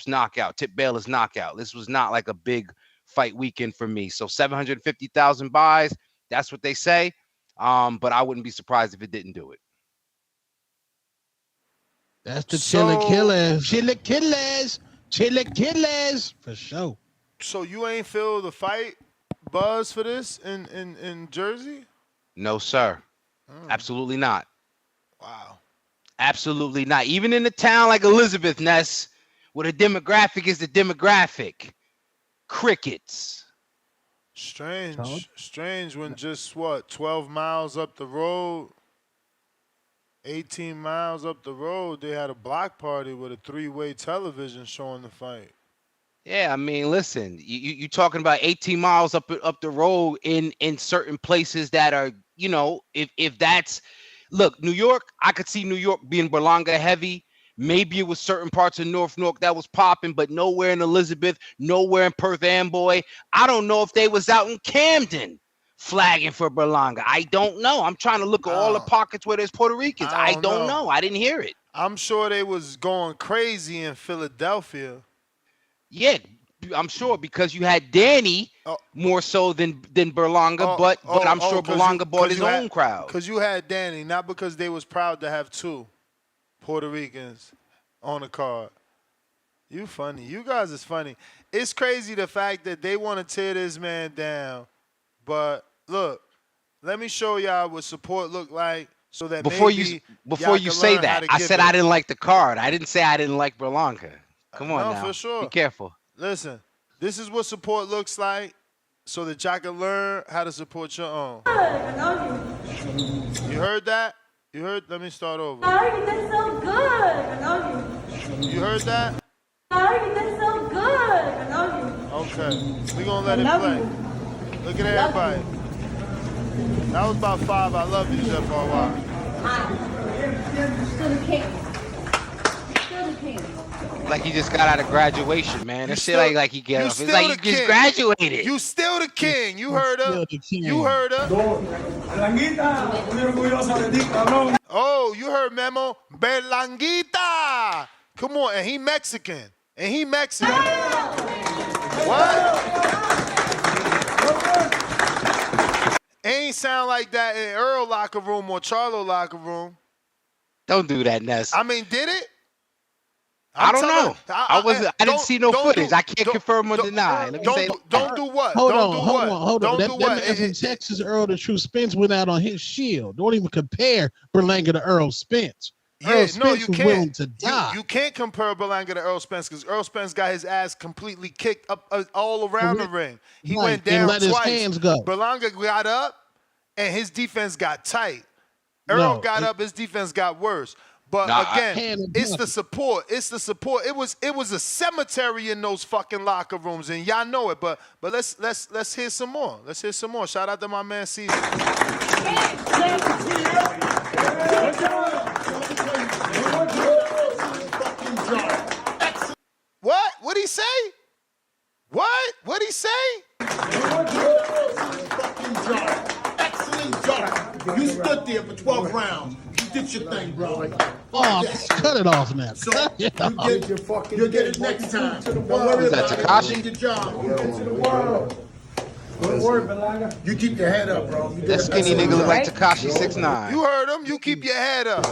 Baylor's knockout. This was not like a big fight weekend for me. So 750,000 buys, that's what they say. But I wouldn't be surprised if it didn't do it. That's the chili killers for sure. So you ain't feel the fight buzz for this in Jersey? No, sir. Absolutely not. Wow. Absolutely not. Even in a town like Elizabeth, Ness, where the demographic is the demographic. Crickets. Strange when just 12 miles up the road, 18 miles up the road, they had a block party with a 3-way television showing the fight. Yeah, I mean, listen, you talking about 18 miles up the road in certain places that are, if that's, look, New York, I could see New York being Berlanga heavy. Maybe it was certain parts of North Newark that was popping, but nowhere in Elizabeth, nowhere in Perth Amboy. I don't know if they was out in Camden flagging for Berlanga. I don't know. I'm trying to look at all the pockets where there's Puerto Ricans. I don't know. I didn't hear it. I'm sure they was going crazy in Philadelphia. Yeah, I'm sure because you had Danny more so than Berlanga, but I'm sure Berlanga bought his own crowd. Because you had Danny, not because they was proud to have 2 Puerto Ricans on the card. You funny. You guys is funny. It's crazy the fact that they want to tear this man down. But look, let me show y'all what support look like so that before you say that, I said I didn't like the card. I didn't say I didn't like Berlanga. Come on now. For sure. Be careful. Listen, this is what support looks like so that y'all can learn how to support your own. You heard that? You heard? Let me start over. You did so good. I love you. You heard that? You did so good. I love you. Okay. We're going to let it play. Look at everybody. That was about 5 I love yous FRY. Still the king. Still the Like he just got out of graduation, man. That shit still- like he get you off. It's still like the you just king. graduated. You still the king. You heard her. You heard her. Oh, you heard Memo. Berlanguita. Come on, and he Mexican. What? Ain't sound like that in Earl locker room or Charlo locker room. Don't do that, Ness. I mean, did it? I don't know. I didn't see no footage. I can't confirm or deny. Let me say Don't do what? Hold Don't on, do hold what? on, hold on. Don't do what? That man from Texas, Earl the True Spence, went out on his shield. Don't even compare Berlanga to Earl Spence. Earl Spence was willing to die. You can't compare Berlanga to Earl Spence because Earl Spence got his ass completely kicked up all around the ring. He went down and let twice. his hands go. Berlanga got up, and his defense got tight. Earl got up, his defense got worse. But again, it's the support. It's the support. It was a cemetery in those fucking locker rooms, and y'all know it. But let's hear some more. Let's hear some more. Shout out to my man Caesar. What? What'd he say? What? What'd he say? Excellent job. You stood there for 12 rounds. You did your thing, bro. Oh, cut it off now. So you'll get it next time. Don't worry Is that about it. Tekashi? You did your job. You get to the world. Good work, Berlanga. You keep your head up, bro. that skinny nigga look like Tekashi 6'9". You heard him. You keep your head up.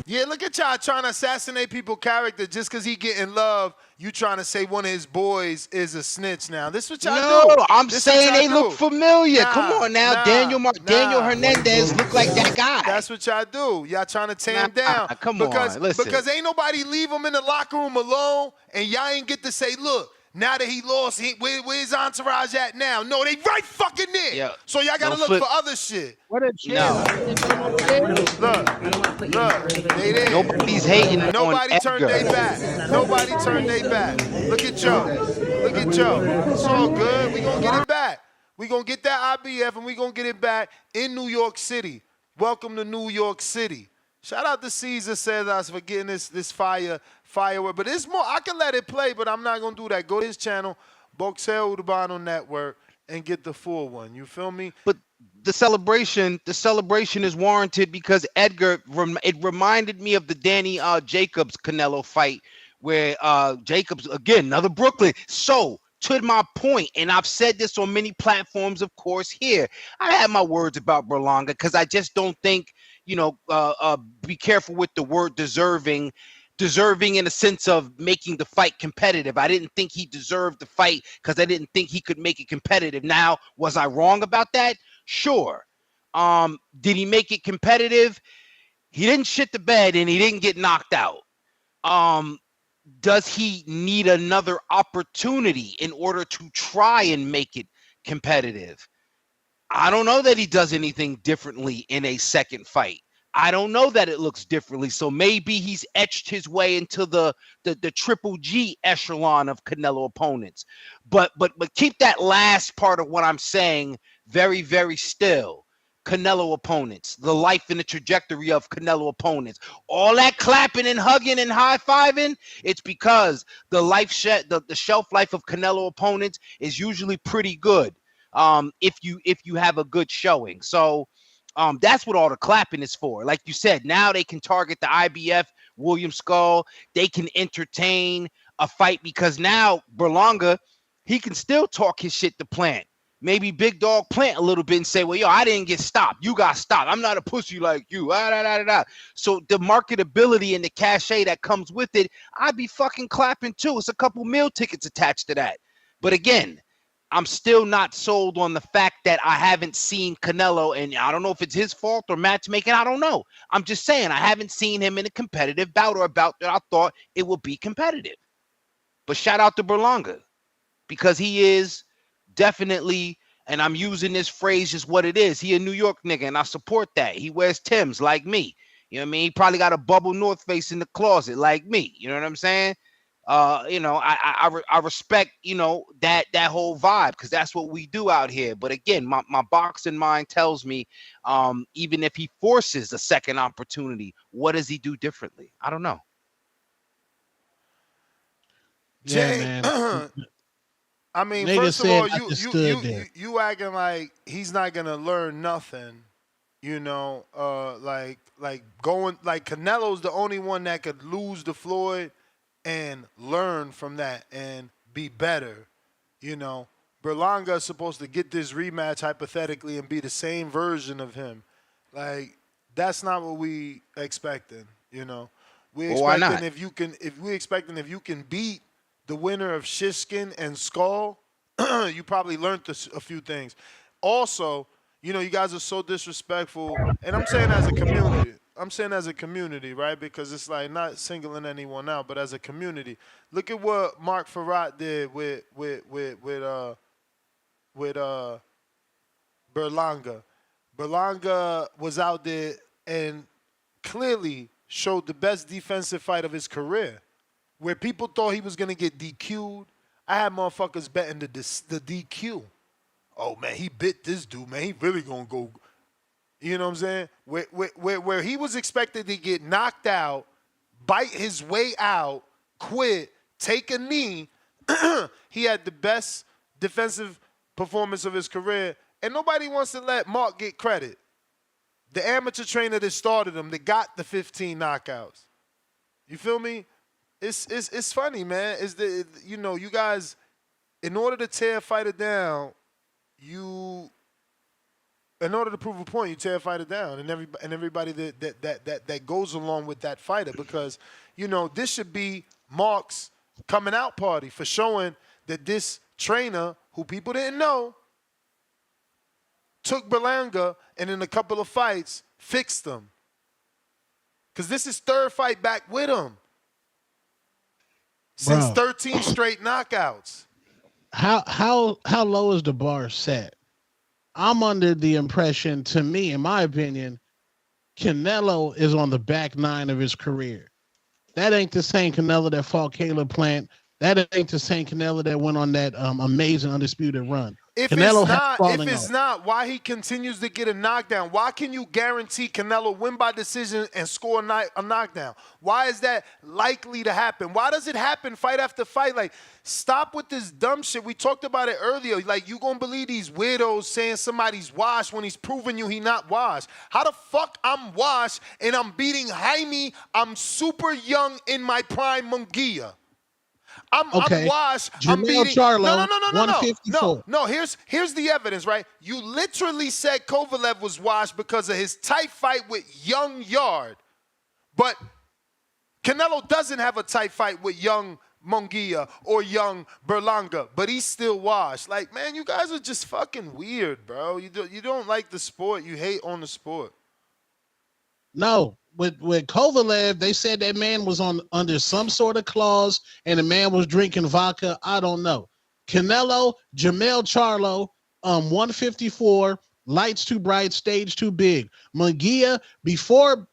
Yeah, look at y'all trying to assassinate people's character just because he getting love. You trying to say one of his boys is a snitch now. This what y'all do. No, I'm This saying what y'all they look do. familiar. Nah, Come on now, nah, Daniel Hernandez look like that guy. That's what y'all do. Y'all trying to tear him down. Come on, listen. Because ain't nobody leave him in the locker room alone, and y'all ain't get to say, look, now that he lost, where's Entourage at now? No, they right fucking there. Yeah. So y'all got to look for other shit. What a Look, they there. Nobody's hating Nobody on turned Edgar. their back. Nobody turned their back. Look at Joe. Look at Joe. It's all good. We gonna get it back. We gonna get that IBF and we gonna get it back in New York City. Welcome to New York City. Shout out to Caesar Cesars for getting this firework. But it's more. I can let it play, but I'm not gonna do that. Go to his channel, Boxeo Urbano Network, and get the full one. You feel me? But the celebration is warranted because Edgar, it reminded me of the Danny Jacobs Canelo fight where Jacobs, again, another Brooklyn. So to my point, and I've said this on many platforms, of course, here, I have my words about Berlanga because I just don't think, be careful with the word deserving in a sense of making the fight competitive. I didn't think he deserved the fight because I didn't think he could make it competitive. Now, was I wrong about that? Sure. Did he make it competitive? He didn't shit the bed and he didn't get knocked out. Does he need another opportunity in order to try and make it competitive? I don't know that he does anything differently in a second fight. I don't know that it looks differently. So maybe he's etched his way into the triple G echelon of Canelo opponents. But keep that last part of what I'm saying very, very still. Canelo opponents, the life and the trajectory of Canelo opponents. All that clapping and hugging and high-fiving, it's because the shelf life of Canelo opponents is usually pretty good. If you have a good showing. So that's what all the clapping is for. Like you said, now they can target the IBF, William Skull. They can entertain a fight because now Berlanga, he can still talk his shit to Plant. Maybe Big Dog Plant a little bit and say, well, yo, I didn't get stopped. You got stopped. I'm not a pussy like you. So the marketability and the cachet that comes with it, I'd be fucking clapping too. It's a couple meal tickets attached to that. But again, I'm still not sold on the fact that I haven't seen Canelo, and I don't know if it's his fault or matchmaking. I don't know. I'm just saying I haven't seen him in a competitive bout or a bout that I thought it would be competitive. But shout out to Berlanga because he is definitely, and I'm using this phrase just what it is. He a New York nigga, and I support that. He wears Timbs like me. You know what I mean? He probably got a bubble North Face in the closet like me. You know what I'm saying? I respect, that whole vibe because that's what we do out here. But again, my boxing mind tells me, even if he forces a second opportunity, what does he do differently? I don't know. Yeah, Jay, man. I mean, Nigga first of said all, I just stood there. you acting like he's not gonna learn nothing. You know, like going like Canelo's the only one that could lose to Floyd and learn from that and be better. You know, Berlanga is supposed to get this rematch hypothetically and be the same version of him. Like that's not what we expecting. You know, we Well, why expecting not? if you can beat the winner of Shishkin and Skull, you probably learned a few things. Also, you know, you guys are so disrespectful, and I'm saying as a community. I'm saying as a community, right? Because it's like not singling anyone out, but as a community. Look at what Mark Farrat did with Berlanga. Berlanga was out there and clearly showed the best defensive fight of his career. Where people thought he was gonna get DQ'd, I had motherfuckers betting the DQ. Oh man, he bit this dude, man. He really gonna go. You know what I'm saying? Where he was expected to get knocked out, bite his way out, quit, take a knee. He had the best defensive performance of his career, and nobody wants to let Mark get credit. The amateur trainer that started him, that got the 15 knockouts. You feel me? It's funny, man. You guys, in order to tear a fighter down, in order to prove a point, you tear a fighter down, and everybody that goes along with that fighter, because this should be Mark's coming out party for showing that this trainer, who people didn't know, took Berlanga and in a couple of fights fixed them. Because this is third fight back with him since 13 straight knockouts. How low is the bar set? I'm under the impression, to me, in my opinion, Canelo is on the back nine of his career. That ain't the same Canelo that fought Caleb Plant. That ain't the same Canelo that went on that amazing undisputed run. If it's not, why he continues to get a knockdown? Why can you guarantee Canelo win by decision and score a knockdown? Why is that likely to happen? Why does it happen fight after fight? Like, stop with this dumb shit. We talked about it earlier. Like, you gonna believe these weirdos saying somebody's washed when he's proving you he not washed? How the fuck I'm washed and I'm beating Jaime? I'm super young in my prime Munguia. I'm washed. I'm beating Charlo, No. Here's the evidence, right? You literally said Kovalev was washed because of his tight fight with young Yard. But Canelo doesn't have a tight fight with young Munguia or young Berlanga, but he's still washed. Like, man, you guys are just fucking weird, bro. You don't like the sport. You hate on the sport. No. With Kovalev, they said that man was under some sort of clause and the man was drinking vodka. I don't know. Canelo, Jamel Charlo, 154, lights too bright, stage too big. Munguia, before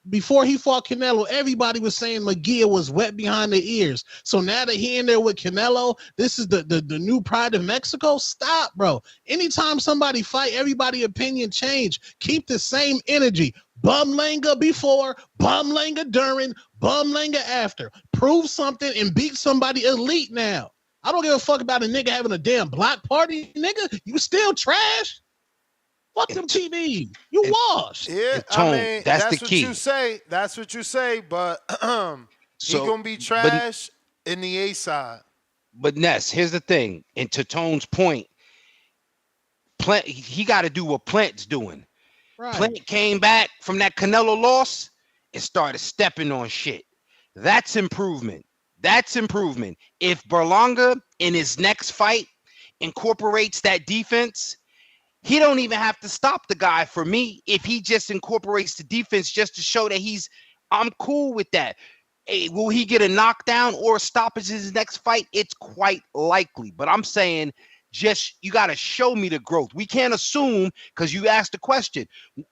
he fought Canelo, everybody was saying Munguia was wet behind the ears. So now that he in there with Canelo, this is the new pride of Mexico. Stop, bro. Anytime somebody fight, everybody opinion change. Keep the same energy. Bumlanga before, Bumlanga during, Bumlanga after. Prove something and beat somebody elite now. I don't give a fuck about a nigga having a damn block party, nigga. You still trash. Fuck them TV. You washed. Yeah, Tone, I mean, that's the what key. you say. That's what you say, but he gonna be trash in the A side. But Ness, here's the thing. And to Tone's point, Plant, he got to do what Plant's doing. Right. Plant came back from that Canelo loss and started stepping on shit. That's improvement. That's improvement. If Berlanga in his next fight incorporates that defense, he don't even have to stop the guy for me. If he just incorporates the defense just to show that I'm cool with that. Hey, will he get a knockdown or a stoppage in his next fight? It's quite likely. But I'm saying you got to show me the growth. We can't assume, because you asked the question.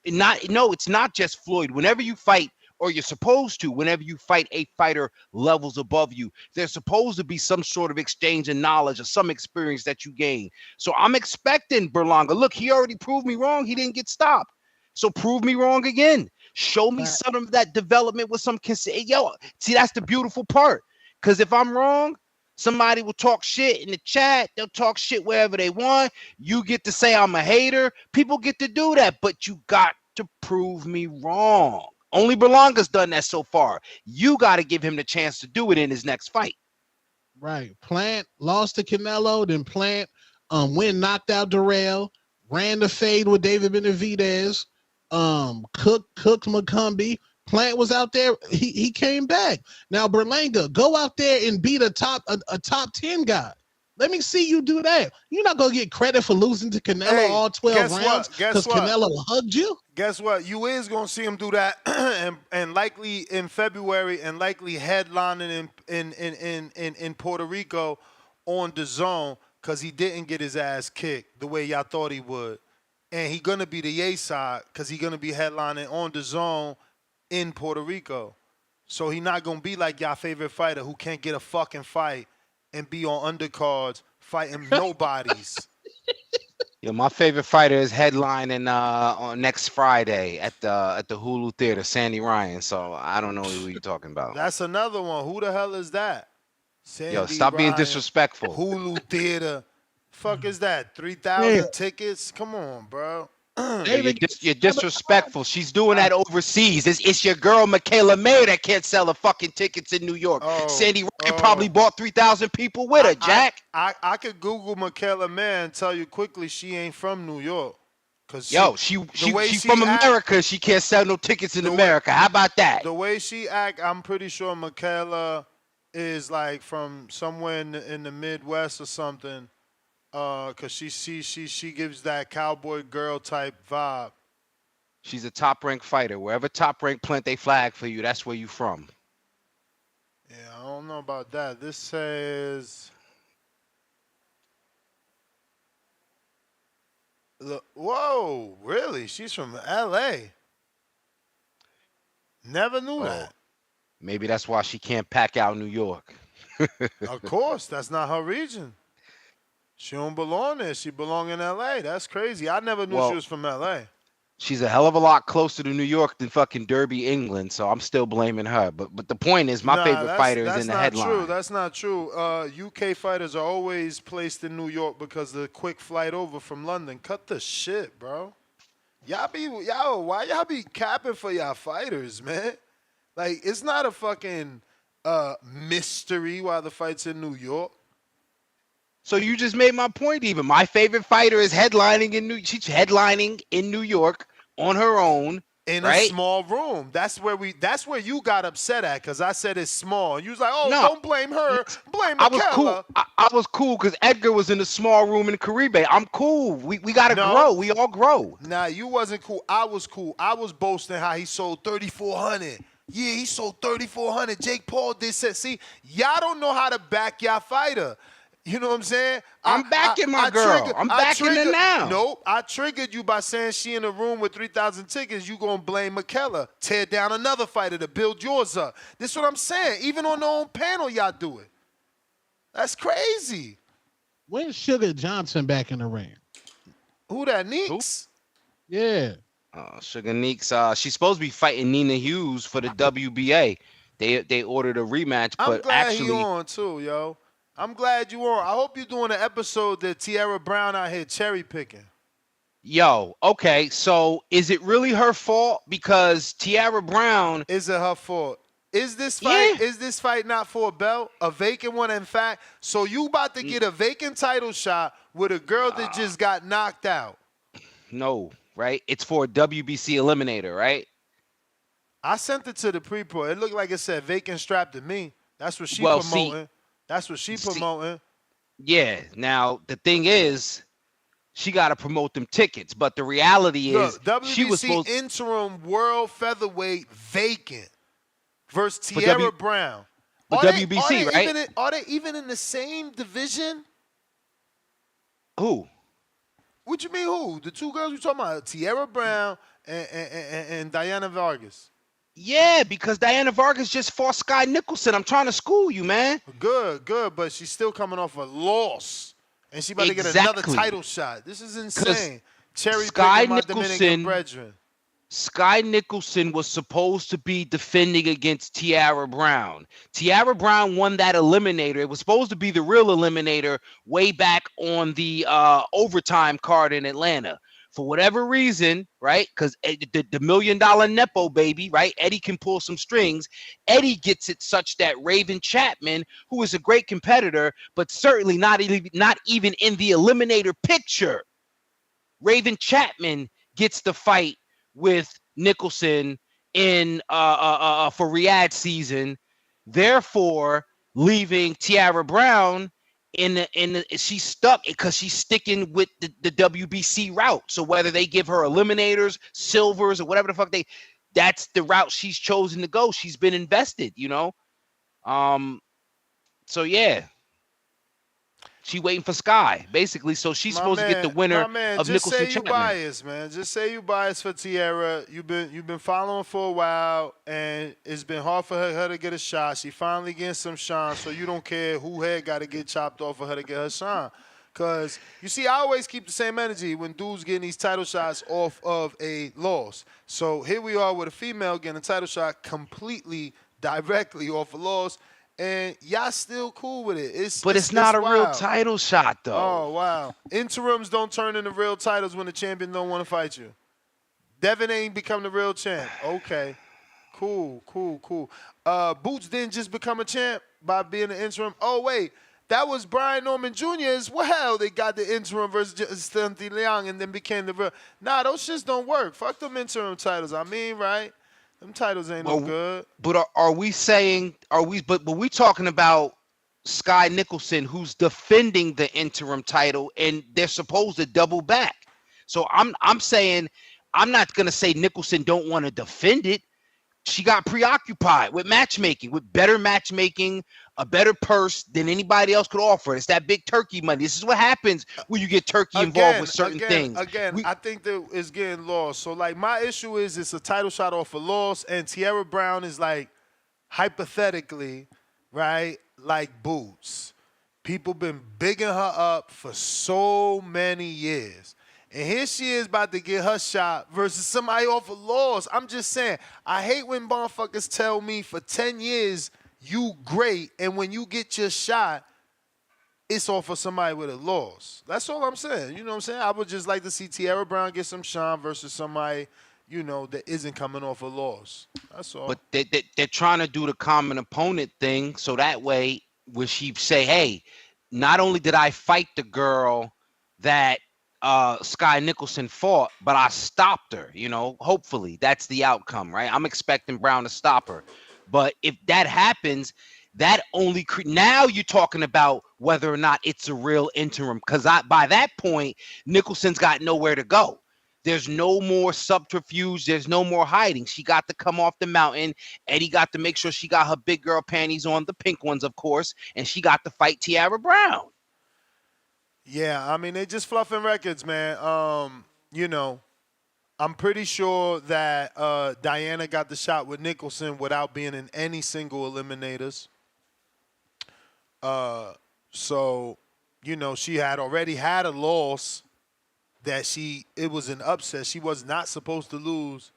No, it's not just Floyd. Whenever you fight, or you're supposed to, whenever you fight a fighter levels above you, there's supposed to be some sort of exchange of knowledge or some experience that you gain. So I'm expecting Berlanga. Look, he already proved me wrong. He didn't get stopped. So prove me wrong again. Show me some of that development with some see, that's the beautiful part. Because if I'm wrong, Somebody will talk shit in the chat. They'll talk shit wherever they want. You get to say I'm a hater. People get to do that, but you got to prove me wrong. Only Berlanga's done that so far. You got to give him the chance to do it in his next fight. Right. Plant lost to Canelo, then Plant went knocked out Darrell, ran the fade with David Benavidez, cooked McCumbee. Plant was out there. He came back. Now Berlanga, go out there and beat a top 10 guy. Let me see you do that. You're not gonna get credit for losing to Canelo all 12 rounds because Canelo hugged you. Guess what? You is gonna see him do that, and likely in February, and likely headlining in Puerto Rico on the zone because he didn't get his ass kicked the way y'all thought he would, and he gonna be the Ye side because he gonna be headlining on the zone in Puerto Rico. So he not gonna be like y'all favorite fighter who can't get a fucking fight and be on undercards fighting nobodies. Yo, my favorite fighter is headlining on next Friday at the Hulu Theater, Sandy Ryan. So I don't know who you're talking about. That's another one. Who the hell is that? Sandy Yo, stop being Ryan, disrespectful. Hulu Theater. Fuck is that? 3,000 tickets? Come on, bro. You're disrespectful. She's doing that overseas. It's your girl Michaela May that can't sell the fucking tickets in New York. Sandy Ryan probably bought 3,000 people with her, Jack. I could Google Michaela May and tell you quickly she ain't from New York. She's from America. She can't sell no tickets in America. How about that? The way she act, I'm pretty sure Michaela is like from somewhere in the Midwest or something. Cause she gives that cowboy girl type vibe. She's a top ranked fighter. Wherever top ranked plant they flag for you, that's where you from. Yeah, I don't know about that. This says, look, whoa, really? She's from L.A. Never knew that. Maybe that's why she can't pack out New York. Of course, that's not her region. She don't belong there. She belong in L.A. That's crazy. I never knew she was from L.A. She's a hell of a lot closer to New York than fucking Derby, England. So I'm still blaming her. But the point is, my favorite fighter is in the headline. That's not true. UK fighters are always placed in New York because of the quick flight over from London. Cut the shit, bro. Why y'all be capping for y'all fighters, man? Like, it's not a fucking mystery why the fight's in New York. So you just made my point. Even my favorite fighter is headlining in New York on her own in a small room. That's where you got upset at because I said it's small. You was like, don't blame her, blame Michaela. I was cool because Edgar was in a small room in Caribe. I'm cool. We gotta grow. We all grow. Nah, you wasn't cool. I was cool. I was boasting how he sold 3,400. Yeah, he sold 3,400. Jake Paul did say, see, y'all don't know how to back y'all fighter. You know what I'm saying? I'm backing my girl. I'm backing her now. Nope. I triggered you by saying she in a room with 3,000 tickets. You going to blame Michaela. Tear down another fighter to build yours up. This is what I'm saying. Even on their own panel, y'all do it. That's crazy. When's Sugar Johnson back in the ring? Who that, Neeks? Yeah. Sugar Neeks. She's supposed to be fighting Nina Hughes for the WBA. They ordered a rematch, but I'm glad actually he on too, yo. I'm glad you on. I hope you're doing an episode that Tierra Brown out here cherry picking. Yo, okay, so is it really her fault? Because Tierra Brown... Is it her fault? Is this fight not for a belt? A vacant one, in fact? So you about to get a vacant title shot with a girl that just got knocked out? No, right? It's for a WBC eliminator, right? I sent it to the pre-pro. It looked like it said vacant strap to me. That's what she promoting. That's what she promoting. Yeah. Now, the thing is, she got to promote them tickets. But the reality is, WBC she was supposed interim world featherweight vacant versus Tierra Brown. For WBC, right? Are they even in the same division? Who? What you mean who? The two girls we talking about, Tierra Brown and Diana Vargas. Yeah, because Diana Vargas just fought Sky Nicholson. I'm trying to school you, man. Good, but she's still coming off a loss. And she about to get another title shot. This is insane. Cherry Sky picking my Dominican brethren. Sky Nicholson was supposed to be defending against Tiara Brown. Tiara Brown won that eliminator. It was supposed to be the real eliminator way back on the overtime card in Atlanta. For whatever reason, right? Because the $1 million Nepo baby, right? Eddie can pull some strings. Eddie gets it such that Raven Chapman, who is a great competitor, but certainly not even in the eliminator picture, Raven Chapman gets the fight with Nicholson in for Riyadh season, therefore leaving Tiara Brown she's stuck because she's sticking with the WBC route. So whether they give her eliminators, silvers, or whatever the fuck that's the route she's chosen to go. She's been invested, you know. So yeah. She waiting for Sky, basically. So she's supposed to get the winner of just Nicholson say you Chapman. biased, man. Just say you biased for Tiara. You've been following for a while, and it's been hard for her to get a shot. She finally getting some shine, so you don't care who head got to get chopped off for her to get her shine. Because, you see, I always keep the same energy when dudes getting these title shots off of a loss. So here we are with a female getting a title shot completely, directly off a loss. And y'all still cool with it. It's not a real title shot, though. Oh, wow. Interims don't turn into real titles when the champion don't want to fight you. Devin ain't become the real champ. Okay. Cool. Boots didn't just become a champ by being an interim. Oh, wait. That was Brian Norman Jr. as well. They got the interim versus Stanley Leong and then became the real. Nah, those shits don't work. Fuck them interim titles. I mean, right? Them titles ain't no good. But are we saying, but we talking about Sky Nicholson, who's defending the interim title, and they're supposed to double back. So I'm saying, I'm not gonna say Nicholson don't want to defend it. She got preoccupied with matchmaking, with better matchmaking, a better purse than anybody else could offer. It's that big turkey money. This is what happens when you get turkey involved with certain things. I think that it's getting lost. So, like, my issue is it's a title shot off a loss, and Tiara Brown is, like, hypothetically, right, like Boots. People been bigging her up for so many years. And here she is about to get her shot versus somebody off a loss. I'm just saying, I hate when motherfuckers tell me for 10 years you great, and when you get your shot, it's off of somebody with a loss. That's all I'm saying. You know what I'm saying? I would just like to see Tiara Brown get some shine versus somebody, you know, that isn't coming off a loss. That's all. But they're trying to do the common opponent thing, so that way when she say, hey, not only did I fight the girl that Sky Nicholson fought, but I stopped her, you know, hopefully that's the outcome, right? I'm expecting Brown to stop her. But if that happens, that only now you're talking about whether or not it's a real interim, because by that point, Nicholson's got nowhere to go. There's no more subterfuge. There's no more hiding. She got to come off the mountain. Eddie got to make sure she got her big girl panties on, the pink ones, of course, and she got to fight Tiara Brown. Yeah, I mean, they just fluffing records, man. You know, I'm pretty sure that Diana got the shot with Nicholson without being in any single eliminators. So, you know, she had already had a loss that it was an upset. She was not supposed to lose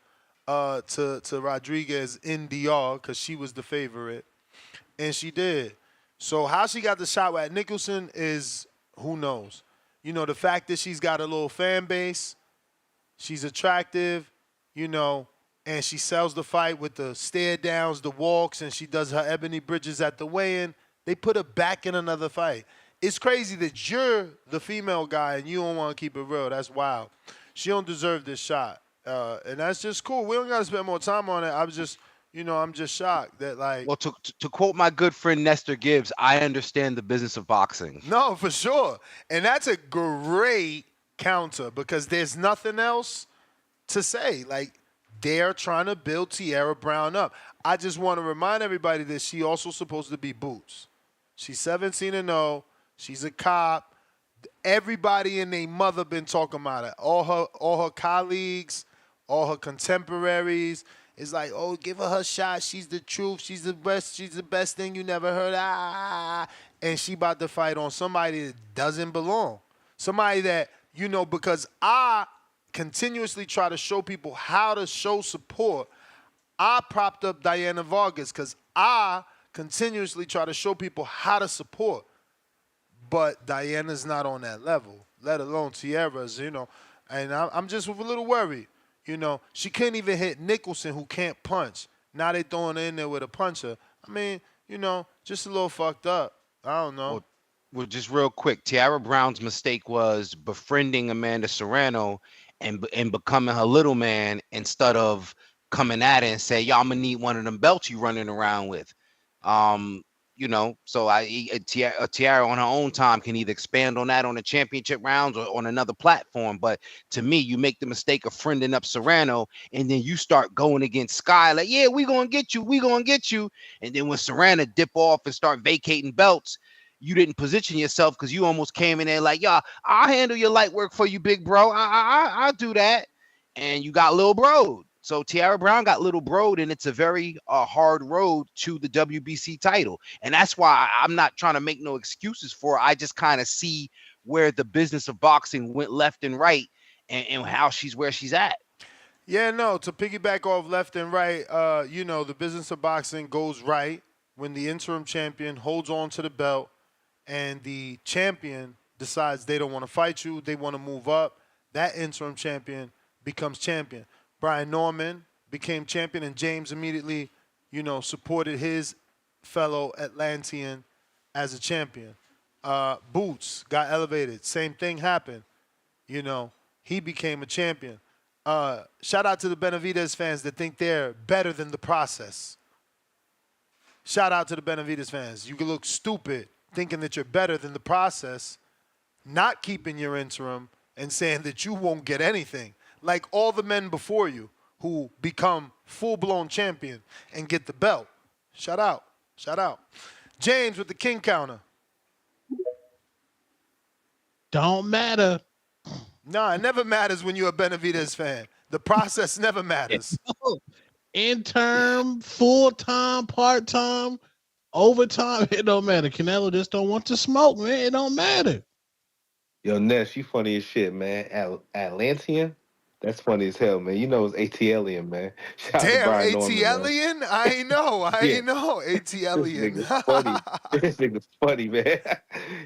to Rodriguez in DR because she was the favorite, and she did. So how she got the shot at Nicholson is who knows. You know, the fact that she's got a little fan base, she's attractive, you know, and she sells the fight with the stare downs, the walks, and she does her Ebony Bridges at the weigh-in. They put her back in another fight. It's crazy that you're the female guy and you don't want to keep it real. That's wild. She don't deserve this shot. And that's just cool. We don't got to spend more time on it. I'm just shocked that, like. Well, to quote my good friend Nestor Gibbs, I understand the business of boxing. No, for sure. And that's a great counter because there's nothing else to say. Like, they're trying to build Tiara Brown up. I just want to remind everybody that she also supposed to be Boots. She's 17-0. She's a cop. Everybody and their mother been talking about it. All her colleagues, all her contemporaries. It's like, oh, give her shot. She's the truth. She's the best. She's the best thing you never heard. And she about to fight on somebody that doesn't belong. Somebody that, you know, because I continuously try to show people how to show support, I propped up Diana Vargas because I continuously try to show people how to support. But Diana's not on that level, let alone Tierra's, And I'm just a little worried. She can't even hit Nicholson, who can't punch. Now they throwing her in there with a puncher. I mean, just a little fucked up. I don't know. Well, just real quick, Tiara Brown's mistake was befriending Amanda Serrano and becoming her little man instead of coming at her and say, "Yo, I'm gonna need one of them belts you running around with." So Tiara on her own time can either expand on that on the championship rounds or on another platform. But to me, you make the mistake of friending up Serrano and then you start going against Sky like, "Yeah, we gonna get you," and then when Serrano dip off and start vacating belts, you didn't position yourself because you almost came in there like, "Yeah, I'll handle your light work for you, big bro. I'll do that," and you got little bro. So Tiara Brown got little broed, and it's a very hard road to the WBC title. And that's why I'm not trying to make no excuses for her. I just kind of see where the business of boxing went left and right and how she's where she's at. Yeah, no, to piggyback off left and right, the business of boxing goes right when the interim champion holds on to the belt and the champion decides they don't want to fight you, they want to move up. That interim champion becomes champion. Brian Norman became champion, and James immediately, supported his fellow Atlantean as a champion. Boots got elevated. Same thing happened. He became a champion. Shout out to the Benavidez fans that think they're better than the process. Shout out to the Benavidez fans. You can look stupid thinking that you're better than the process, not keeping your interim, and saying that you won't get anything. Like all the men before you who become full-blown champion and get the belt. Shout out. Shout out. James with the king counter. Don't matter. Nah, it never matters when you're a Benavidez fan. The process never matters. Interim, full-time, part-time, overtime, it don't matter. Canelo just don't want to smoke, man. It don't matter. Yo, Ness, you funny as shit, man. Atlantean? That's funny as hell, man. You know it's ATLian, man. Shout out to Damn, Brian Norman, man. ATLian? I ain't know. Yeah. ATLian. This nigga's funny. This nigga's funny, man.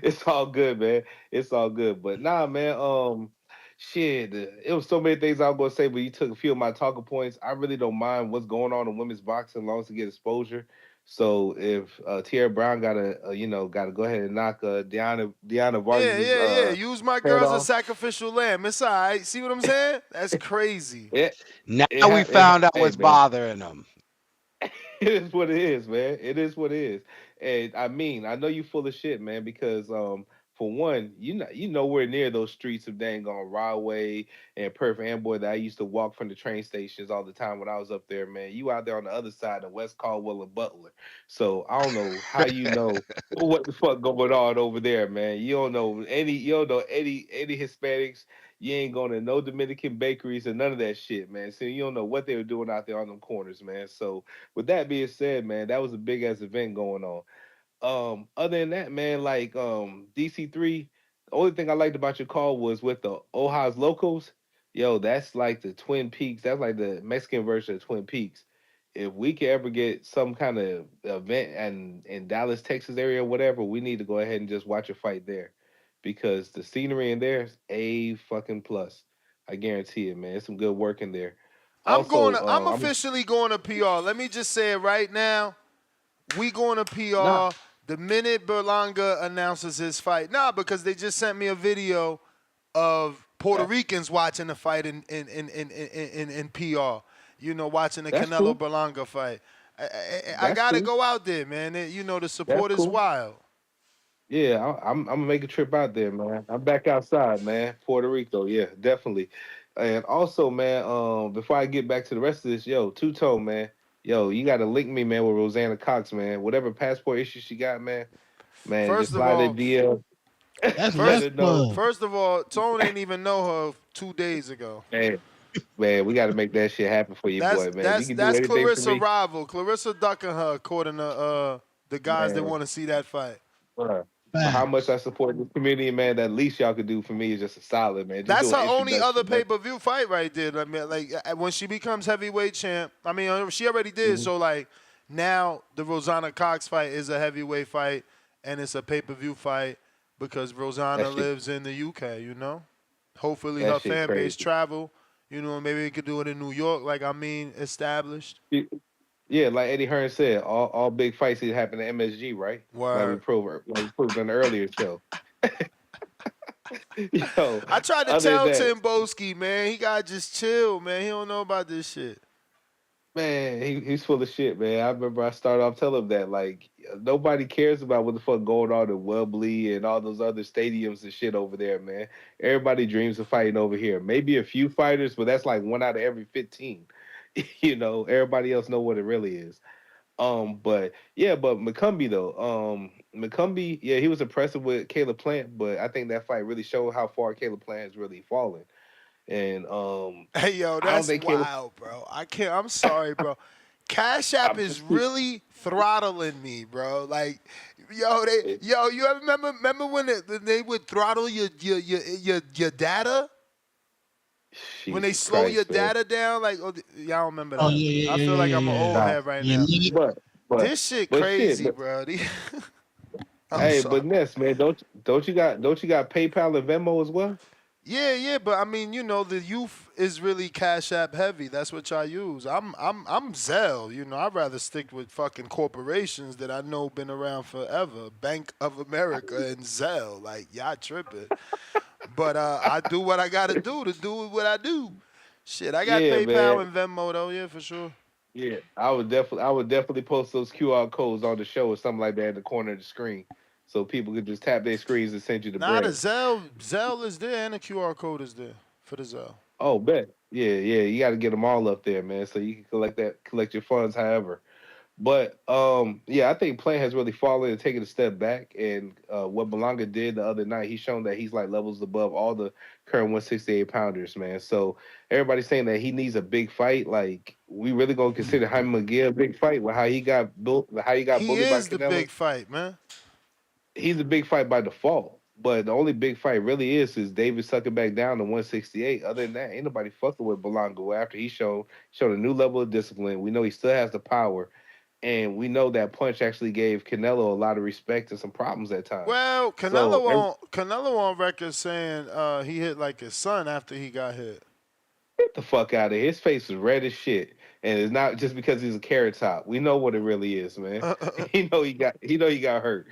It's all good, man. It's all good. But nah, man, shit, it was so many things I was gonna say, but you took a few of my talking points. I really don't mind what's going on in women's boxing as long as to get exposure. So if Tierra Brown gotta go ahead and knock Diana Vargas. Yeah. Use my girl as a sacrificial lamb. It's all right. See what I'm saying? That's crazy. Now we found out what's bothering them. It is what it is, man. It is what it is. And I mean, I know you full of shit, man, because for one, you nowhere near those streets of dang on Rahway and Perth Amboy that I used to walk from the train stations all the time when I was up there, man. You out there on the other side of West Caldwell and Butler. So I don't know how you know what the fuck going on over there, man. You don't know any Hispanics. You ain't going to no Dominican bakeries and none of that shit, man. So you don't know what they were doing out there on them corners, man. So with that being said, man, that was a big ass event going on. Other than that, man, like DC3, the only thing I liked about your call was with the Ojos Locos. Yo, that's like the Twin Peaks. That's like the Mexican version of Twin Peaks. If we could ever get some kind of event and in Dallas, Texas area or whatever, we need to go ahead and just watch a fight there. Because the scenery in there is A fucking plus. I guarantee it, man. It's some good work in there. I'm officially going to PR. Let me just say it right now. We going to PR the minute Berlanga announces his fight. Nah, because they just sent me a video of Puerto Ricans watching the fight in PR. Watching the Canelo Berlanga fight. I got to go out there, man. The support is wild. Yeah, I'm gonna make a trip out there, man. I'm back outside, man. Puerto Rico, yeah, definitely. And also, man, before I get back to the rest of this, Two-Tone, man. Yo, you gotta link me, man, with Rosanna Cox, man. Whatever passport issue she got, man. First just slide that DM. First of all, Tone ain't even know her 2 days ago. Man, we gotta make that shit happen for you, boy, man. That's Clarissa rival. Clarissa ducking her according to the guys that want to see that fight. for how much I support this community, man, that least y'all could do for me is just a solid, man. Just That's do her an only other introduction, man. pay-per-view fight right there. I mean, like when she becomes heavyweight champ. I mean, she already did. Mhm. So like now the Rosanna Cox fight is a heavyweight fight and it's a pay-per-view fight because Rosanna That shit, lives in the UK. You know, hopefully that her shit fan base crazy. travel. You know, maybe we could do it in New York. Like I mean, established. Yeah, like Eddie Hearn said, all big fights that happen at MSG, right? Word. Like we proved in the earlier show. Yo, I tried to other than tell that, Tim Boski, man, he gotta just chill, man. He don't know about this shit. man, he's full of shit, man. I remember I started off telling him that like nobody cares about what the fuck going on in Wembley and all those other stadiums and shit over there, man. Everybody dreams of fighting over here. Maybe a few fighters, but that's like one out of every 15. You know, everybody else know what it really is. But yeah, but McCumbee though, McCumbee, yeah, he was impressive with Caleb Plant, but I think that fight really showed how far Caleb Plant has really fallen. And Hey yo, I don't that's think Caleb. wild, bro. I can't. I'm sorry, bro. Cash App I'm is just really throttling me, bro. Like, you ever remember when they would throttle your data when they Jesus slow your Christ, man. data down? Like, y'all remember Oh that? yeah, I yeah, feel yeah, like yeah, I'm an yeah, old yeah. Nah, head right You now. need it. but This shit but shit, crazy, but bro. I'm hey, sorry. but Ness, man, don't you got PayPal and Venmo as well? Yeah, but I mean, you know, the youth is really Cash App heavy. That's what y'all use. I'm Zelle. You know, I'd rather stick with fucking corporations that I know been around forever. Bank of America and Zelle. Like y'all tripping. But I do what I gotta do what I do. Shit, I got Yeah, PayPal man. and Venmo though. Yeah, for sure. Yeah, I would definitely post those QR codes on the show or something like that in the corner of the screen, so people could just tap their screens and send you the Nah, the bread. Zelle is there and the QR code is there for the Zelle. Oh, bet. Yeah. You got to get them all up there, man, so you can collect your funds, however. But yeah, I think Plant has really fallen and taken a step back. And what Berlanga did the other night, he's shown that he's like levels above all the current 168 pounders, man. So everybody's saying that he needs a big fight. Like, we really gonna consider Jaime McGill a big fight with how he got He bullied by is the Canelo? big fight, man. He's a big fight by default. But the only big fight really is David sucking back down to 168. Other than that, ain't nobody fucking with Berlanga after he showed a new level of discipline. We know he still has the power, and we know that punch actually gave Canelo a lot of respect and some problems at times. Well, So Canelo on record saying he hit like his son after he got hit. get the fuck out of here. His face is red as shit, and it's not just because he's a carrot top. We know what it really is, man. He know he got hurt,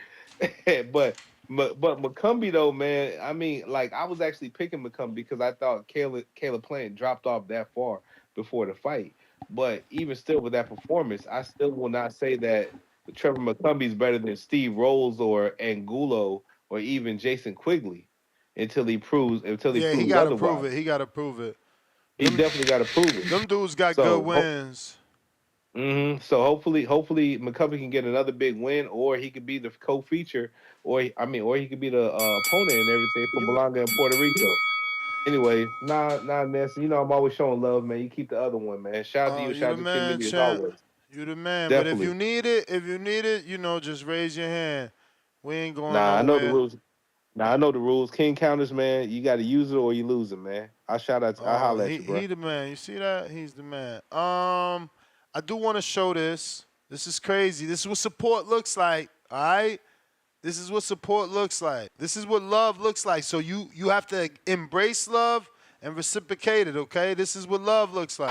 but but McCumbee though, man. I mean, like I was actually picking McCumbee because I thought Caleb Plant dropped off that far before the fight. But even still, with that performance, I still will not say that Trevor McCumbee is better than Steve Rolls or Angulo or even Jason Quigley until he Yeah, he proves got to prove otherwise. it. He got to prove it. He definitely got to prove it. Them dudes got good So, wins. so hopefully McCovey can get another big win, or he could be the co-feature, or he could be the opponent and everything for Berlanga in Puerto Rico. Anyway, nah, Ness. You know I'm always showing love, man. You keep the other one, man. Shout out to Oh, you. you Shout the out to man, community as champ. always. You the man. But Definitely. if you need it, you know, just raise your hand. We ain't going Nah, I know the nowhere. rules. Nah, I know the rules. King counters, man. You got to use it or you lose it, man. I Oh, holler at he you, bro. he the man. You see that? He's the man. I do want to show this. This is crazy. This is what support looks like. All right. This is what support looks like. This is what love looks like. So you have to embrace love and reciprocate it. Okay. This is what love looks like.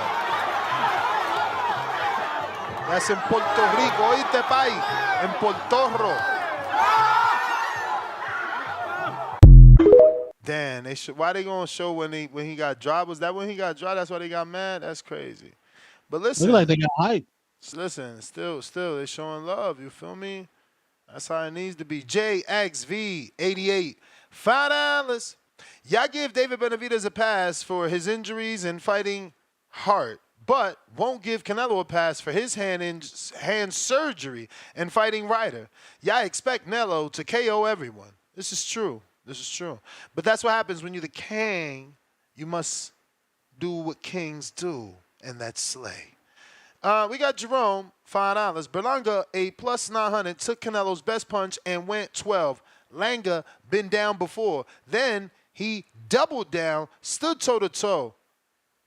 That's in Puerto Rico. Oíste, país. En Portorro. Damn, why they gonna show when he got dropped? Was that when he got dropped? That's why they got mad? That's crazy. But Look listen, like they got hype. listen, still they showing love, you feel me? That's how it needs to be. JXV88. $5. Y'all give David Benavidez a pass for his injuries and fighting hard, but won't give Canelo a pass for his hand surgery and fighting Ryder. Y'all expect Canelo to KO everyone. This is true. This is true. But that's what happens when you're the king. You must do what kings do, and that's slay. We got Jerome, $5. Berlanga, a plus 900, took Canelo's best punch and went 12. Langa been down before. Then he doubled down, stood toe-to-toe,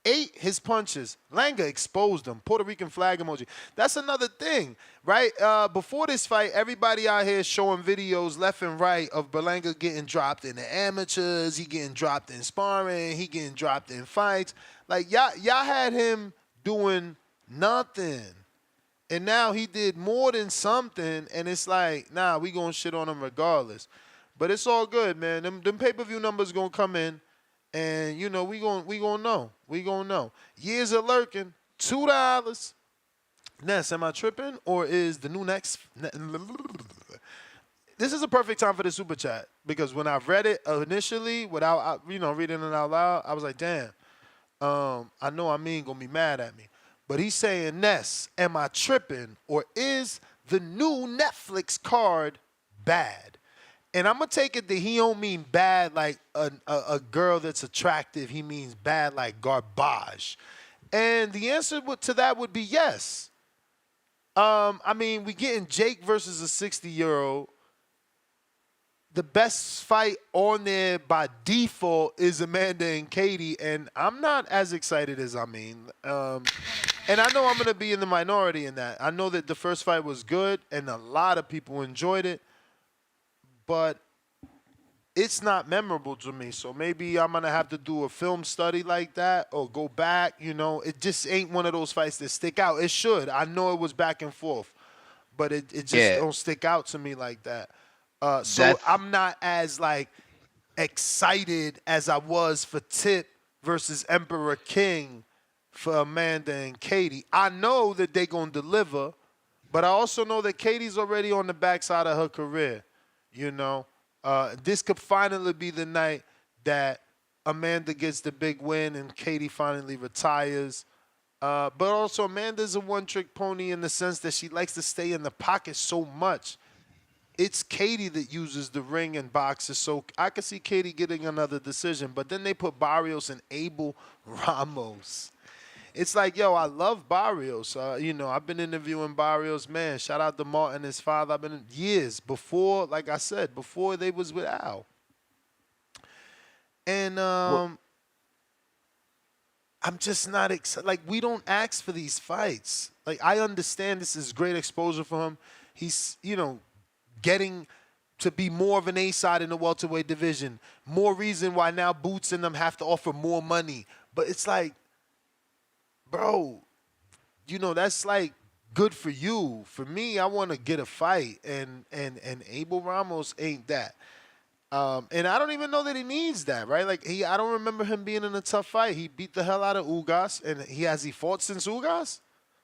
ate his punches. Langa exposed him. Puerto Rican flag emoji. That's another thing, right? Before this fight, everybody out here showing videos left and right of Berlanga getting dropped in the amateurs. He getting dropped in sparring. He getting dropped in fights. Like, y'all had him doing nothing. And now he did more than something, and it's like, nah, we gonna shit on him regardless. But it's all good, man. Them pay-per-view numbers gonna come in, and you know we gonna know. We gonna know. Years are lurking. $2. Ness, am I tripping, or is the new next? This is a perfect time for the super chat because when I read it initially without reading it out loud, I was like, damn. I know Amin gonna be mad at me. But he's saying, Ness, am I tripping, or is the new Netflix card bad? And I'm going to take it that he don't mean bad like a girl that's attractive. He means bad like garbage. And the answer to that would be yes. I mean, we getting Jake versus a 60-year-old. The best fight on there by default is Amanda and Katie, and I'm not as excited as I mean. And I know I'm going to be in the minority in that. I know that the first fight was good, and a lot of people enjoyed it, but it's not memorable to me. So maybe I'm going to have to do a film study like that or go back. You know, it just ain't one of those fights that stick out. It should. I know it was back and forth, but it just don't stick out to me like that. So I'm not as like excited as I was for Tip versus Emperor King for Amanda and Katie. I know that they're going to deliver, but I also know that Katie's already on the backside of her career. You know, this could finally be the night that Amanda gets the big win and Katie finally retires. But also Amanda's a one-trick pony in the sense that she likes to stay in the pocket so much. It's Katie that uses the ring and boxes, so I could see Katie getting another decision. But then they put Barrios and Abel Ramos. It's like, yo, I love Barrios. You know, I've been interviewing Barrios. Man, shout out to Martin and his father. I've been years before, like I said, before they was with Al. And I'm just not excited. Like, we don't ask for these fights. Like, I understand this is great exposure for him. He's, you know, getting to be more of an A-side in the welterweight division. More reason why now Boots and them have to offer more money. But it's like, bro, you know, that's like good for you. For me, I want to get a fight, and Abel Ramos ain't that. And I don't even know that he needs that, right? Like, I don't remember him being in a tough fight. He beat the hell out of Ugas, and he fought since Ugas?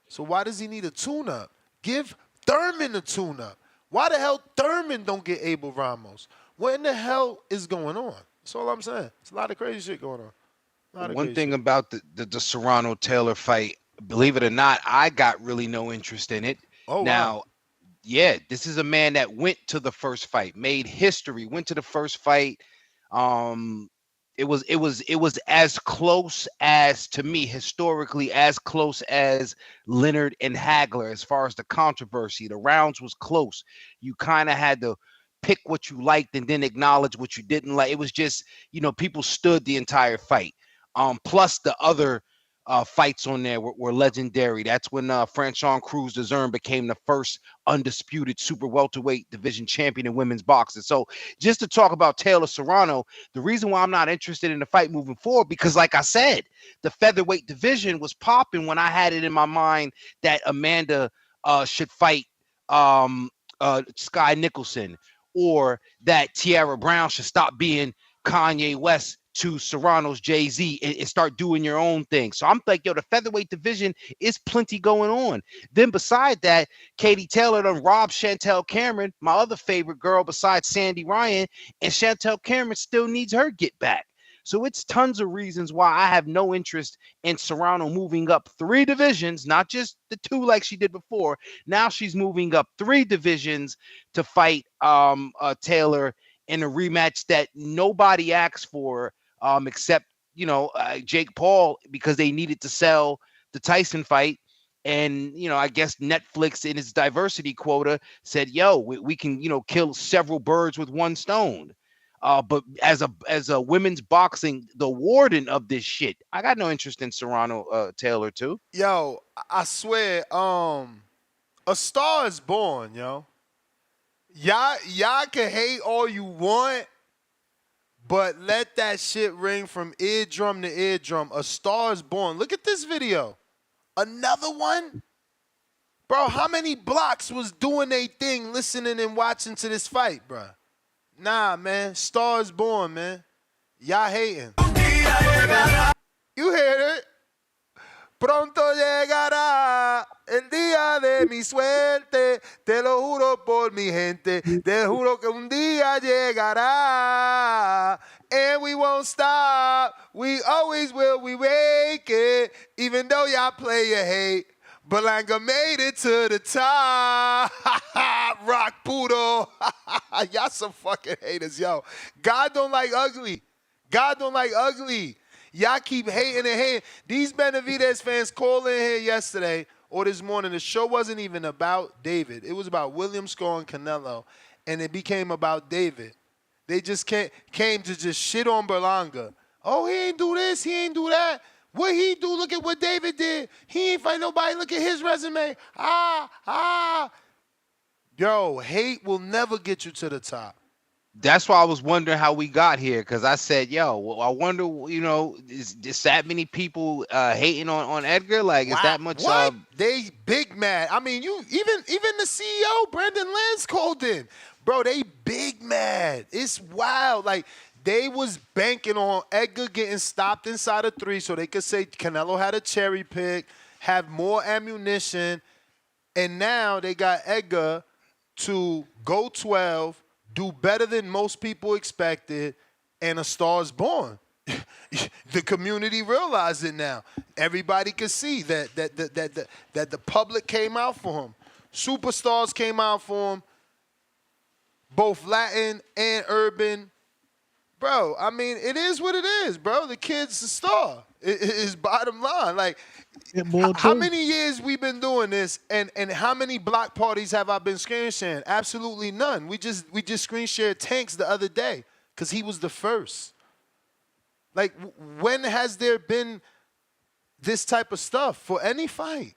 So why does he need a tune-up? Give Thurman a tune-up. Why the hell Thurman don't get Abel Ramos? What in the hell is going on? That's all I'm saying. It's a lot of crazy shit going on. One thing about the Serrano-Taylor fight, believe it or not, I got really no interest in it. Oh, now, wow. Yeah, this is a man that went to the first fight, made history, went to the first fight. It was as close as, to me, historically, as close as Leonard and Hagler as far as the controversy. The rounds was close. You kind of had to pick what you liked and then acknowledge what you didn't like. It was just, you know, people stood the entire fight. Plus the other fights on there were legendary. That's when Franchon Cruz de Zern became the first undisputed super welterweight division champion in women's boxing. So just to talk about Taylor Serrano, the reason why I'm not interested in the fight moving forward, because like I said, the featherweight division was popping when I had it in my mind that Amanda should fight Sky Nicholson, or that Tiara Brown should stop being Kanye West to Serrano's Jay-Z and start doing your own thing. So I'm like, yo, the featherweight division is plenty going on. Then beside that, Katie Taylor done robbed Chantel Cameron, my other favorite girl besides Sandy Ryan, and Chantel Cameron still needs her get back. So it's tons of reasons why I have no interest in Serrano moving up 3 divisions, not just the 2 like she did before. Now she's moving up 3 divisions to fight Taylor in a rematch that nobody asked for, except, you know, Jake Paul, because they needed to sell the Tyson fight. And I guess Netflix in its diversity quota said, "Yo, we can kill several birds with one stone." But as a women's boxing, the warden of this shit, I got no interest in Serrano Taylor too. Yo, I swear, A Star Is Born, yo. Y'all can hate all you want, but let that shit ring from eardrum to eardrum. A Star Is Born. Look at this video. Another one? Bro, how many blocks was doing they thing, listening and watching to this fight, bro? Nah, man. Star Is Born, man. Y'all hating. You hear it? Pronto llegará el día de mi suerte, te lo juro por mi gente, te juro que un día llegará, and we won't stop, we always will, we make it, even though y'all play your hate. Berlanga made it to the top. Rock Poodle. Y'all some fucking haters, yo. God don't like ugly. God don't like ugly. Y'all keep hating and hating. These Benavidez fans called in here yesterday or this morning. The show wasn't even about David. It was about William Score and Canelo, and it became about David. They just came to just shit on Berlanga. Oh, he ain't do this, he ain't do that. What he do? Look at what David did. He ain't fight nobody. Look at his resume. Yo, hate will never get you to the top. That's why I was wondering how we got here, because I said, yo, I wonder, is that many people hating on Edgar? Like, is that much? What? They big mad. I mean, even the CEO, Brandon Lance, called in. Bro, they big mad. It's wild. Like, they was banking on Edgar getting stopped inside of 3 so they could say Canelo had a cherry pick, have more ammunition, and now they got Edgar to go 12, do better than most people expected, and A Star Is Born. The community realized it now. Everybody can see that the public came out for him. Superstars came out for him, both Latin and urban. Bro, I mean, it is what it is, bro. The kid's a star. It's bottom line. Like, how many years we been doing this, and how many block parties have I been screen sharing? Absolutely none. We just screen shared Tanks the other day because he was the first. Like, when has there been this type of stuff for any fight?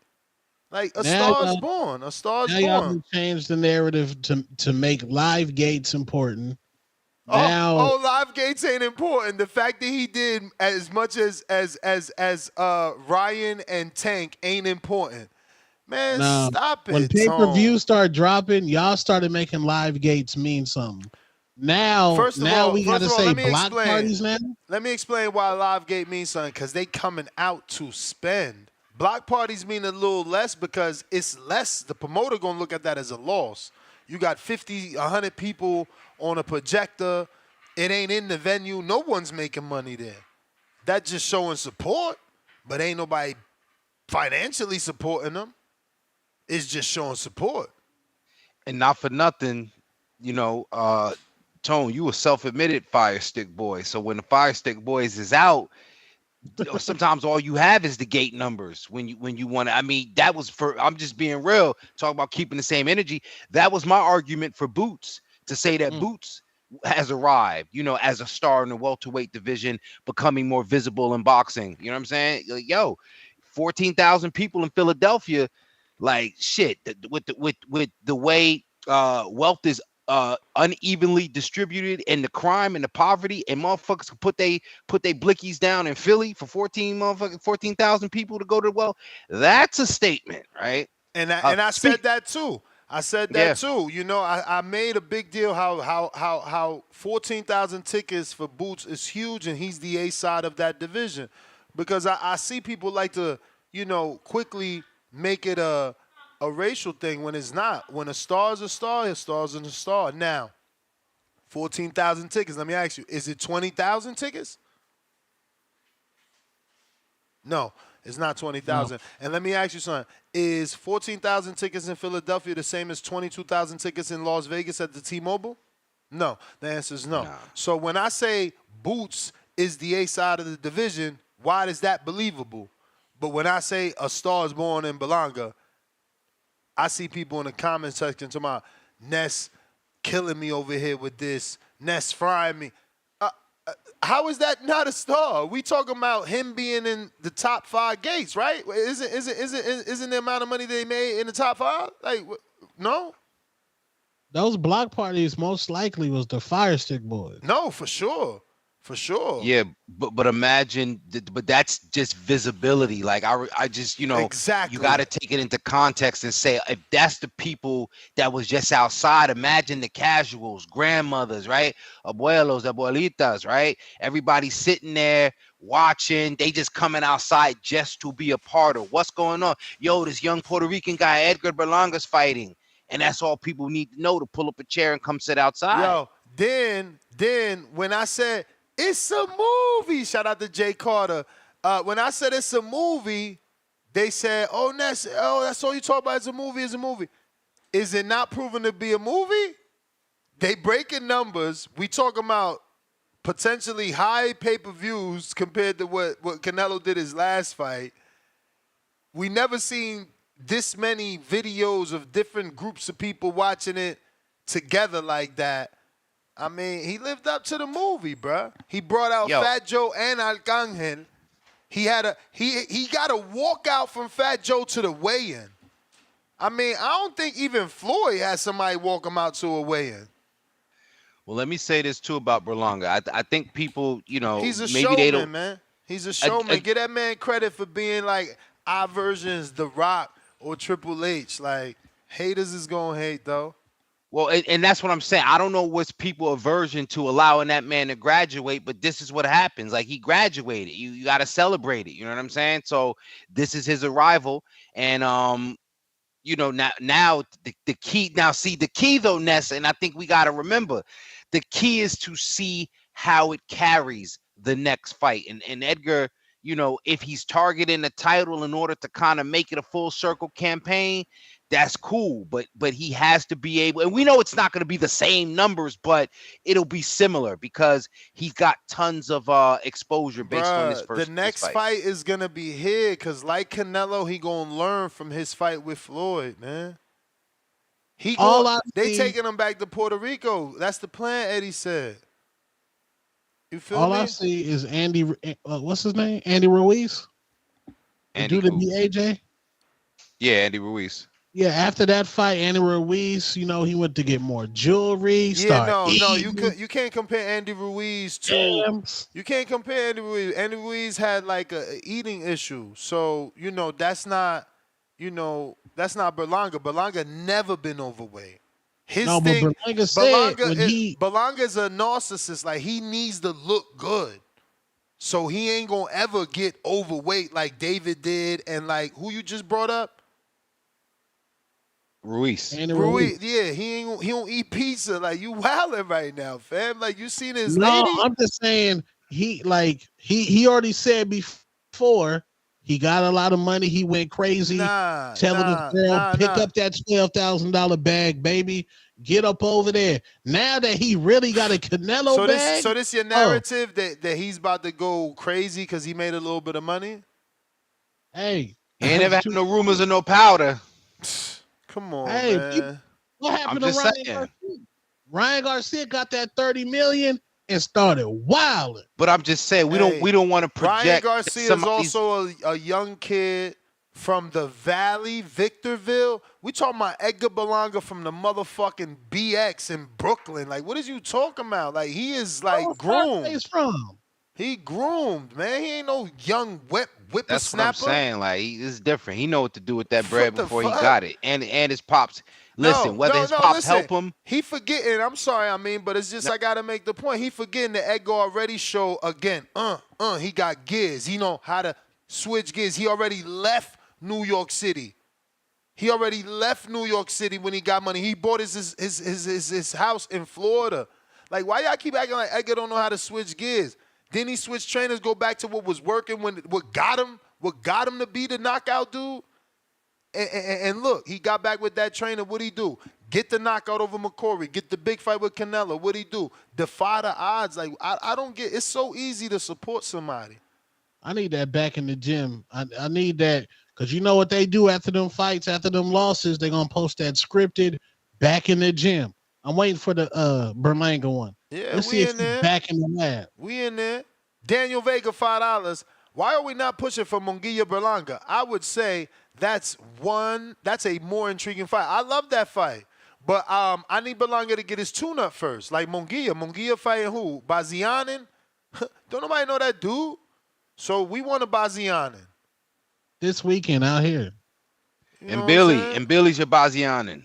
Like, A Star Is Born. A Star Is Born. Now y'all changed the narrative to make live gates important. Now, live gates ain't important. The fact that he did as much as Ryan and Tank ain't important. Man, stop it. When pay-per-view started dropping, y'all started making live gates mean something. Now, we got to say block parties now? Let me explain why live gate means something, because they coming out to spend. Block parties mean a little less because it's less. The promoter going to look at that as a loss. You got 50, 100 people on a projector. It ain't in the venue. No one's making money there. That's just showing support, but ain't nobody financially supporting them. It's just showing support. And not for nothing, Tone, you a self-admitted Fire Stick boy. So when the Fire Stick Boys is out, sometimes all you have is the gate numbers when you want to. I mean, that was I'm just being real, talking about keeping the same energy. That was my argument for Boots, to say that Boots has arrived, as a star in the welterweight division, becoming more visible in boxing. You know what I'm saying? Like, yo, 14,000 people in Philadelphia, like shit, with the way wealth is unevenly distributed, and the crime and the poverty, and motherfuckers can put they blickies down in Philly for 14,000 people to go to that's a statement, right? And I said that too. I said that too. I made a big deal how 14,000 tickets for Boots is huge, and he's the A side of that division, because I see people like to quickly make it a racial thing when it's not. When a star is a star, a star is a star. Now, 14,000 tickets. Let me ask you, is it 20,000 tickets? No, it's not 20,000. No. And let me ask you something. Is 14,000 tickets in Philadelphia the same as 22,000 tickets in Las Vegas at the T-Mobile? No. The answer is no. Nah. So when I say Boots is the A side of the division, why is that believable? But when I say a star is born in Berlanga, I see people in the comment section talking about Ness killing me over here with this, Ness frying me. How is that not a star? We talking about him being in the top 5 gates, right? Isn't the amount of money they made in the top 5? Like, no? Those block parties most likely was the Fire Stick Boys. No, for sure. For sure. Yeah, but imagine, but that's just visibility. Like I just, exactly. You got to take it into context and say, if that's the people that was just outside, imagine the casuals, grandmothers, right? Abuelos, abuelitas, right? Everybody sitting there watching. They just coming outside just to be a part of what's going on. Yo, this young Puerto Rican guy, Edgar Berlanga's fighting. And that's all people need to know, to pull up a chair and come sit outside. Yo, then when I said, it's a movie. Shout out to Jay Carter. When I said it's a movie, they said, oh, that's all you talk about. It's a movie. It's a movie. Is it not proven to be a movie? They breaking numbers. We talking about potentially high pay-per-views compared to what Canelo did his last fight. We never seen this many videos of different groups of people watching it together like that. I mean, he lived up to the movie, bruh. He brought out Fat Joe and Arcangel. He got a walkout from Fat Joe to the weigh-in. I mean, I don't think even Floyd had somebody walk him out to a weigh-in. Well, let me say this too about Berlanga. I think people, he's a maybe showman, they don't, man. He's a showman. Give that man credit for being like our versions, The Rock or Triple H. Like, haters is gonna hate though. Well, and that's what I'm saying. I don't know what's people aversion to allowing that man to graduate, but this is what happens. Like, he graduated. You got to celebrate it. You know what I'm saying? So this is his arrival, and now the key. Now, see, the key though, Ness, and I think we got to remember, the key is to see how it carries the next fight. And Edgar, if he's targeting the title in order to kind of make it a full circle campaign, that's cool, but he has to be able, and we know it's not going to be the same numbers, but it'll be similar because he's got tons of exposure based on this first. The next fight is going to be here because, like Canelo, he going to learn from his fight with Floyd, man. They taking him back to Puerto Rico. That's the plan, Eddie said. You feel me? All I see is Andy, what's his name? Andy Ruiz? Andy the BAJ? Yeah, Andy Ruiz. Yeah, after that fight, Andy Ruiz, he went to get more jewelry. Yeah, you can't compare Andy Ruiz to. You can't compare Andy Ruiz. Andy Ruiz had like a eating issue, so that's not Berlanga. Berlanga never been overweight. But Berlanga said Berlanga is a narcissist. Like, he needs to look good, so he ain't gonna ever get overweight like David did, and like who you just brought up. Ruiz, yeah, he don't eat pizza. Like, you wilding right now, fam. Like, you seen his No, lady? I'm just saying he already said before he got a lot of money. He went crazy, telling his girl, pick up that $12,000 bag, baby. Get up over there. Now that he really got a Canelo bag. So this your narrative that he's about to go crazy because he made a little bit of money? Hey, he ain't never had no rumors of no powder. Come on, man. What happened to Ryan Garcia? Ryan Garcia got that $30 million and started wilding. But I'm just saying, we don't want to project. Ryan Garcia is also a young kid from the Valley, Victorville. We talking about Edgar Berlanga from the motherfucking BX in Brooklyn. Like, what is you talking about? Like, he is like groomed. Where he's from? He groomed, man. He ain't no young whippersnapper. That's what I'm saying. Like, it's different. He know what to do with that bread before he got it. And his pops. Listen, whether his pops help him. He forgetting. I'm sorry, but it's just I gotta make the point. He forgetting that Edgar already showed again. He got gears. He know how to switch gears. He already left New York City. He already left New York City when he got money. He bought his house in Florida. Like, why y'all keep acting like Edgar don't know how to switch gears? Then he switched trainers, go back to what was working, what got him to be the knockout dude. And look, he got back with that trainer. What'd he do? Get the knockout over McCory. Get the big fight with Canelo. What'd he do? Defy the odds. Like, I don't get. It's so easy to support somebody. I need that back in the gym. I need that because you know what they do after them fights, after them losses, they're gonna post that scripted back in the gym. I'm waiting for the Berlanga one. Yeah, Let's see we if in he's there. back in the lab. We in there. Daniel Vega, $5. Why are we not pushing for Munguia Berlanga? I would say that's a more intriguing fight. I love that fight. But I need Berlanga to get his tune-up first. Like Munguia. Munguia fighting who? Bazianin? Don't nobody know that dude? So we want a Bazianin. This weekend out here. And Billy's your Bazianin.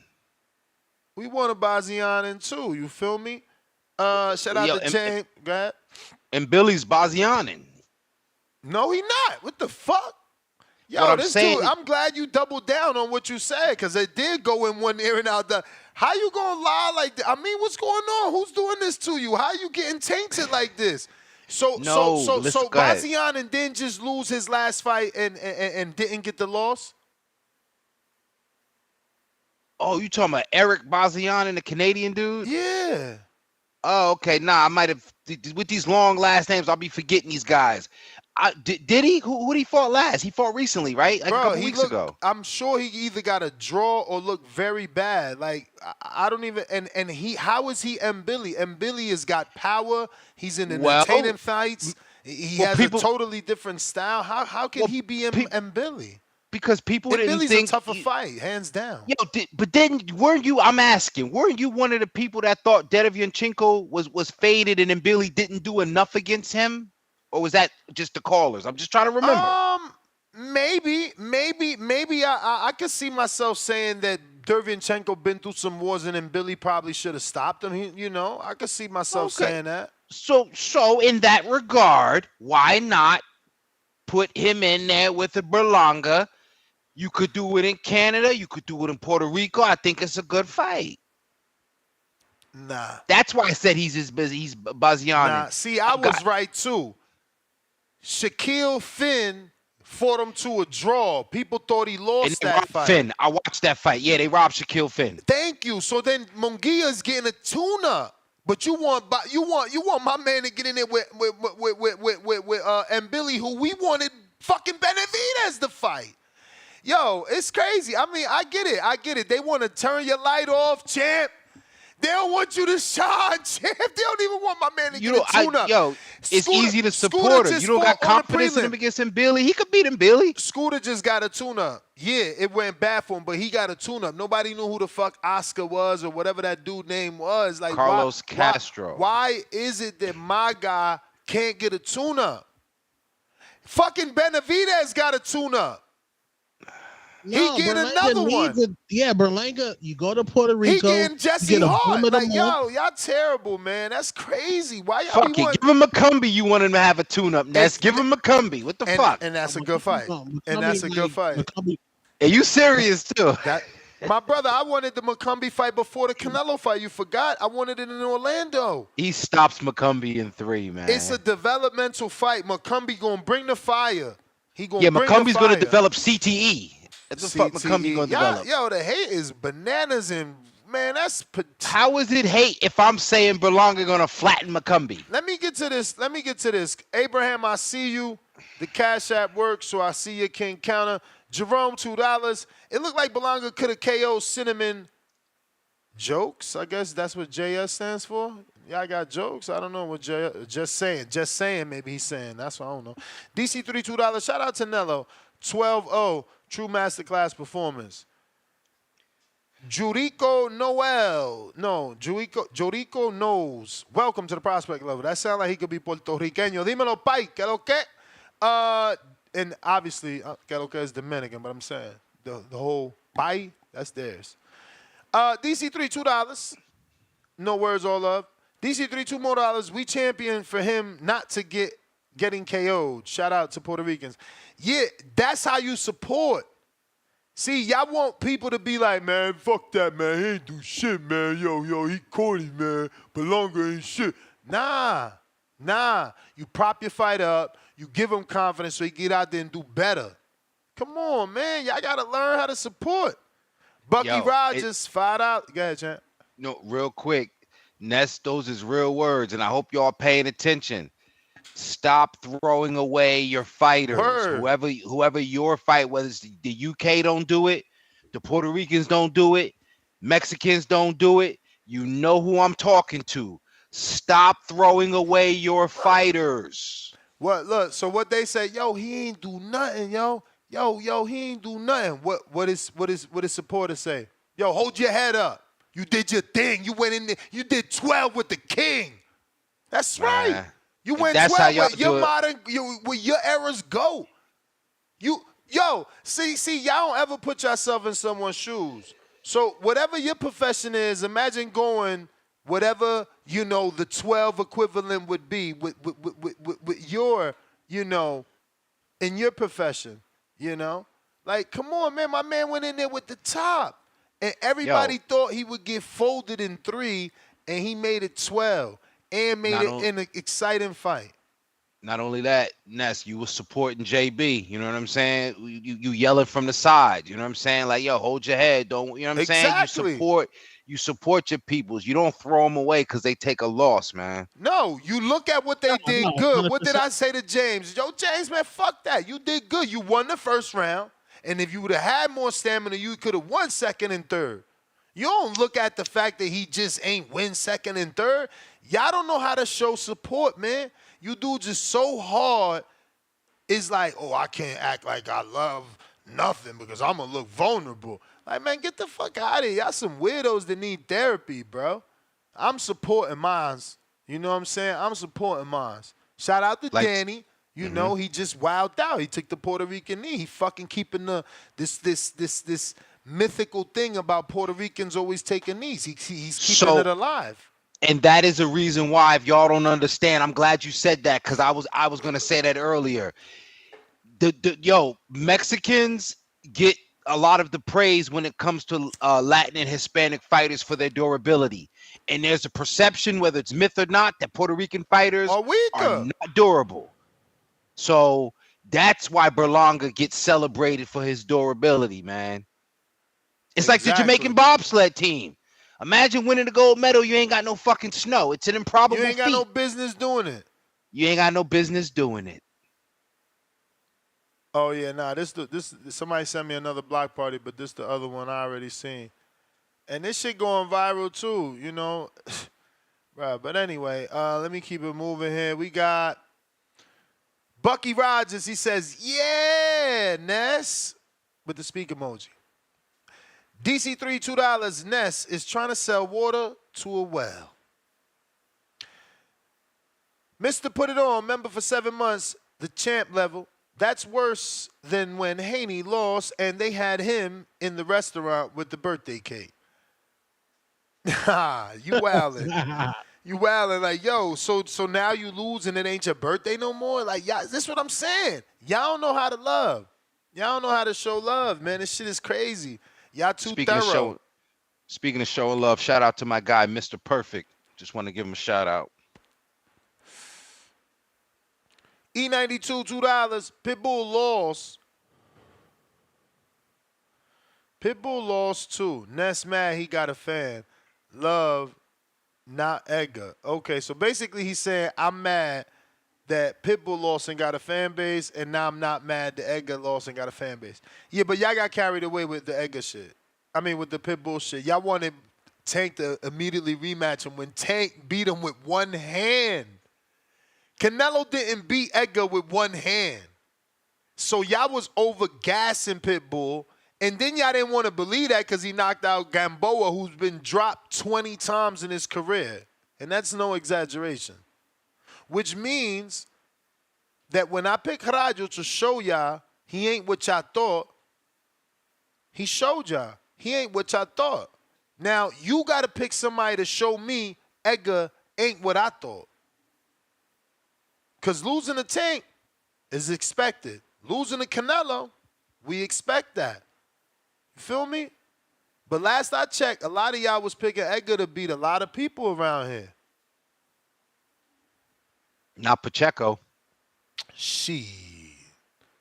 We want a Bazianin too. You feel me? Shout out to James. Go ahead. And Billy's Bazianin. No, he not. What the fuck? Yo, what I'm this saying, dude, I'm glad you doubled down on what you said because it did go in one ear and out the. How you gonna lie like that? I mean, what's going on? Who's doing this to you? How you getting tainted like this? So Bazianin didn't just lose his last fight and didn't get the loss? Oh, you talking about Eric Bazianin, the Canadian dude? Yeah. Oh, okay. Nah, I might have with these long last names. I'll be forgetting these guys. Did he? Who did he fought last? He fought recently, right? Like a couple weeks ago. I'm sure he either got a draw or looked very bad. Like I don't even. And he. How is he Billy? Billy has got power. He's in entertaining fights. He has a totally different style. How can he be Billy? Because people didn't Billy's think a tougher fight, hands down. Yo, but then weren't you? I'm asking, weren't you one of the people that thought Derevyanchenko was faded and then Billy didn't do enough against him, or was that just the callers? I'm just trying to remember. Maybe I could see myself saying that Derevyanchenko been through some wars and then Billy probably should have stopped him. I could see myself saying that. So in that regard, why not put him in there with a Berlanga? You could do it in Canada. You could do it in Puerto Rico. I think it's a good fight. Nah. That's why I said he's as busy. He's Bazianin. Nah. See, I was right too. Shaquille Finn fought him to a draw. People thought he lost that fight. Finn. I watched that fight. Yeah, they robbed Shaquille Finn. Thank you. So then Munguia's getting a tune-up. But you want my man to get in there with Billy, who we wanted fucking Benavidez to fight. Yo, it's crazy. I mean, I get it. They want to turn your light off, champ. They don't want you to shine, champ. They don't even want my man to get a tune-up. It's easy to support him. You don't got confidence in him against him, Billy. He could beat him, Billy. Scooter just got a tune-up. Yeah, it went bad for him, but he got a tune-up. Nobody knew who the fuck Oscar was or whatever that dude name was. Like Carlos Castro. Why is it that my guy can't get a tune-up? Fucking Benavidez got a tune-up. No, he get another one. Berlanga, you go to Puerto Rico. He getting Jesse Hart. Like, yo, y'all terrible, man. That's crazy. Why y'all fuck it. Give him McCumbee. You want him to have a tune-up, Ness. Give him McCumbee. What the fuck? And that's a good fight. Are you serious, too? My brother, I wanted the McCumbee fight before the Canelo fight. You forgot? I wanted it in Orlando. He stops McCumbee in 3, man. It's a developmental fight. McCumbee going to bring the fire. McCumbie's going to develop CTE. That's the fuck McCumbee going to develop. Yo, the hate is bananas and, man, that's... How is it hate if I'm saying Berlanga going to flatten McCumbee? Let me get to this. Abraham, I see you. The Cash App works, so I see you, King Counter. Jerome, $2. It looked like Berlanga could have KO'd Cinnamon Jokes. I guess that's what JS stands for. Yeah, I got jokes. I don't know what just saying. Maybe he's saying. That's what I don't know. DC3, $2. Shout out to Nello. 12-0. True masterclass performance. Jurico Noel. No, Jurico knows. Welcome to the prospect level. That sounds like he could be Puertorriqueño. Dímelo, pai. ¿Qué lo que? And obviously, ¿qué lo que is Dominican, but I'm saying the whole pai, that's theirs. DC3, $2. No words, all love. DC3, $2 more. We champion for him not to getting KO'd. Shout out to Puerto Ricans. Yeah, that's how you support. See, y'all want people to be like, man, fuck that, man. He ain't do shit, man. Yo, he corny, man. Berlanga ain't shit. Nah. You prop your fight up. You give him confidence so he get out there and do better. Come on, man. Y'all got to learn how to support. Bucky Rogers, $5. Go ahead, champ. No, real quick. Ness, those is real words, and I hope y'all paying attention. Stop throwing away your fighters. Word. Whoever your fight, whether it's the UK don't do it, the Puerto Ricans don't do it, Mexicans don't do it. You know who I'm talking to. Stop throwing away your fighters. What? Look. So what they say? Yo, he ain't do nothing. Yo, he ain't do nothing. What his supporters say? Yo, hold your head up. You did your thing. You went in there. You did 12 with the king. That's right. You And went that's how 12 y'all with your do it. modern, with your era's go. See, y'all don't ever put yourself in someone's shoes. So whatever your profession is, imagine going whatever, the 12 equivalent would be with your, in your profession, Like, come on, man. My man went in there with the top. And everybody thought he would get folded in 3, and he made it 12 and made it in an exciting fight. Not only that, Ness, you was supporting JB. You know what I'm saying? You yelling from the side. You know what I'm saying? Like, yo, hold your head. Don't, you know what I'm saying? You support your peoples. You don't throw them away because they take a loss, man. No, you look at what they did good. What did I say to James? Yo, James, man, fuck that. You did good. You won the first round. And if you would have had more stamina, you could have won second and third. You don't look at the fact that he just ain't win second and third. Y'all don't know how to show support, man. You do just so hard. It's like, oh, I can't act like I love nothing because I'm going to look vulnerable. Like, man, get the fuck out of here. Y'all some weirdos that need therapy, bro. I'm supporting mines. You know what I'm saying? I'm supporting mines. Shout out to Danny. You know, he just wilded out. He took the Puerto Rican knee. He fucking keeping this mythical thing about Puerto Ricans always taking knees. He's keeping it alive. And that is a reason why, if y'all don't understand, I'm glad you said that, because I was gonna say that earlier. Mexicans get a lot of the praise when it comes to Latin and Hispanic fighters for their durability. And there's a perception, whether it's myth or not, that Puerto Rican fighters are not durable. So that's why Berlanga gets celebrated for his durability, man. It's like the Jamaican bobsled team. Imagine winning the gold medal. You ain't got no fucking snow. It's an improbable feat. You ain't got no business doing it. You ain't got no business doing it. Oh yeah, nah. This somebody sent me another block party, but this the other one I already seen, and this shit going viral too. You know, right? But anyway, let me keep it moving here. We got Bucky Rogers. He says, "Yeah, Ness," with the speak emoji. DC3 $2. Ness is trying to sell water to a well. Mr. Put It On, member for 7 months, the champ level. That's worse than when Haney lost and they had him in the restaurant with the birthday cake. You wildin'. You wildin' like, yo, so now you lose and it ain't your birthday no more? Like, y'all, this is what I'm saying. Y'all don't know how to love. Y'all don't know how to show love, man. This shit is crazy. Y'all too thorough. Speaking of showing love, shout out to my guy, Mr. Perfect. Just want to give him a shout out. E92 $2. Pitbull lost. Pitbull lost too. Ness mad he got a fan. Love, not Edgar. Okay, so basically he's saying I'm mad that Pitbull lost and got a fan base, and now I'm not mad that Edgar lost and got a fan base. Yeah, but y'all got carried away with the Edgar shit. I mean, with the Pitbull shit. Y'all wanted Tank to immediately rematch him when Tank beat him with one hand. Canelo didn't beat Edgar with one hand. So y'all was over-gassing Pitbull, and then y'all didn't want to believe that because he knocked out Gamboa, who's been dropped 20 times in his career. And that's no exaggeration. Which means that when I pick Rayo to show y'all he ain't what y'all thought, he showed y'all he ain't what y'all thought. Now, you got to pick somebody to show me Edgar ain't what I thought. Because losing the Tank is expected. Losing the Canelo, we expect that. You feel me? But last I checked, a lot of y'all was picking Edgar to beat a lot of people around here. Not Pacheco. Shit.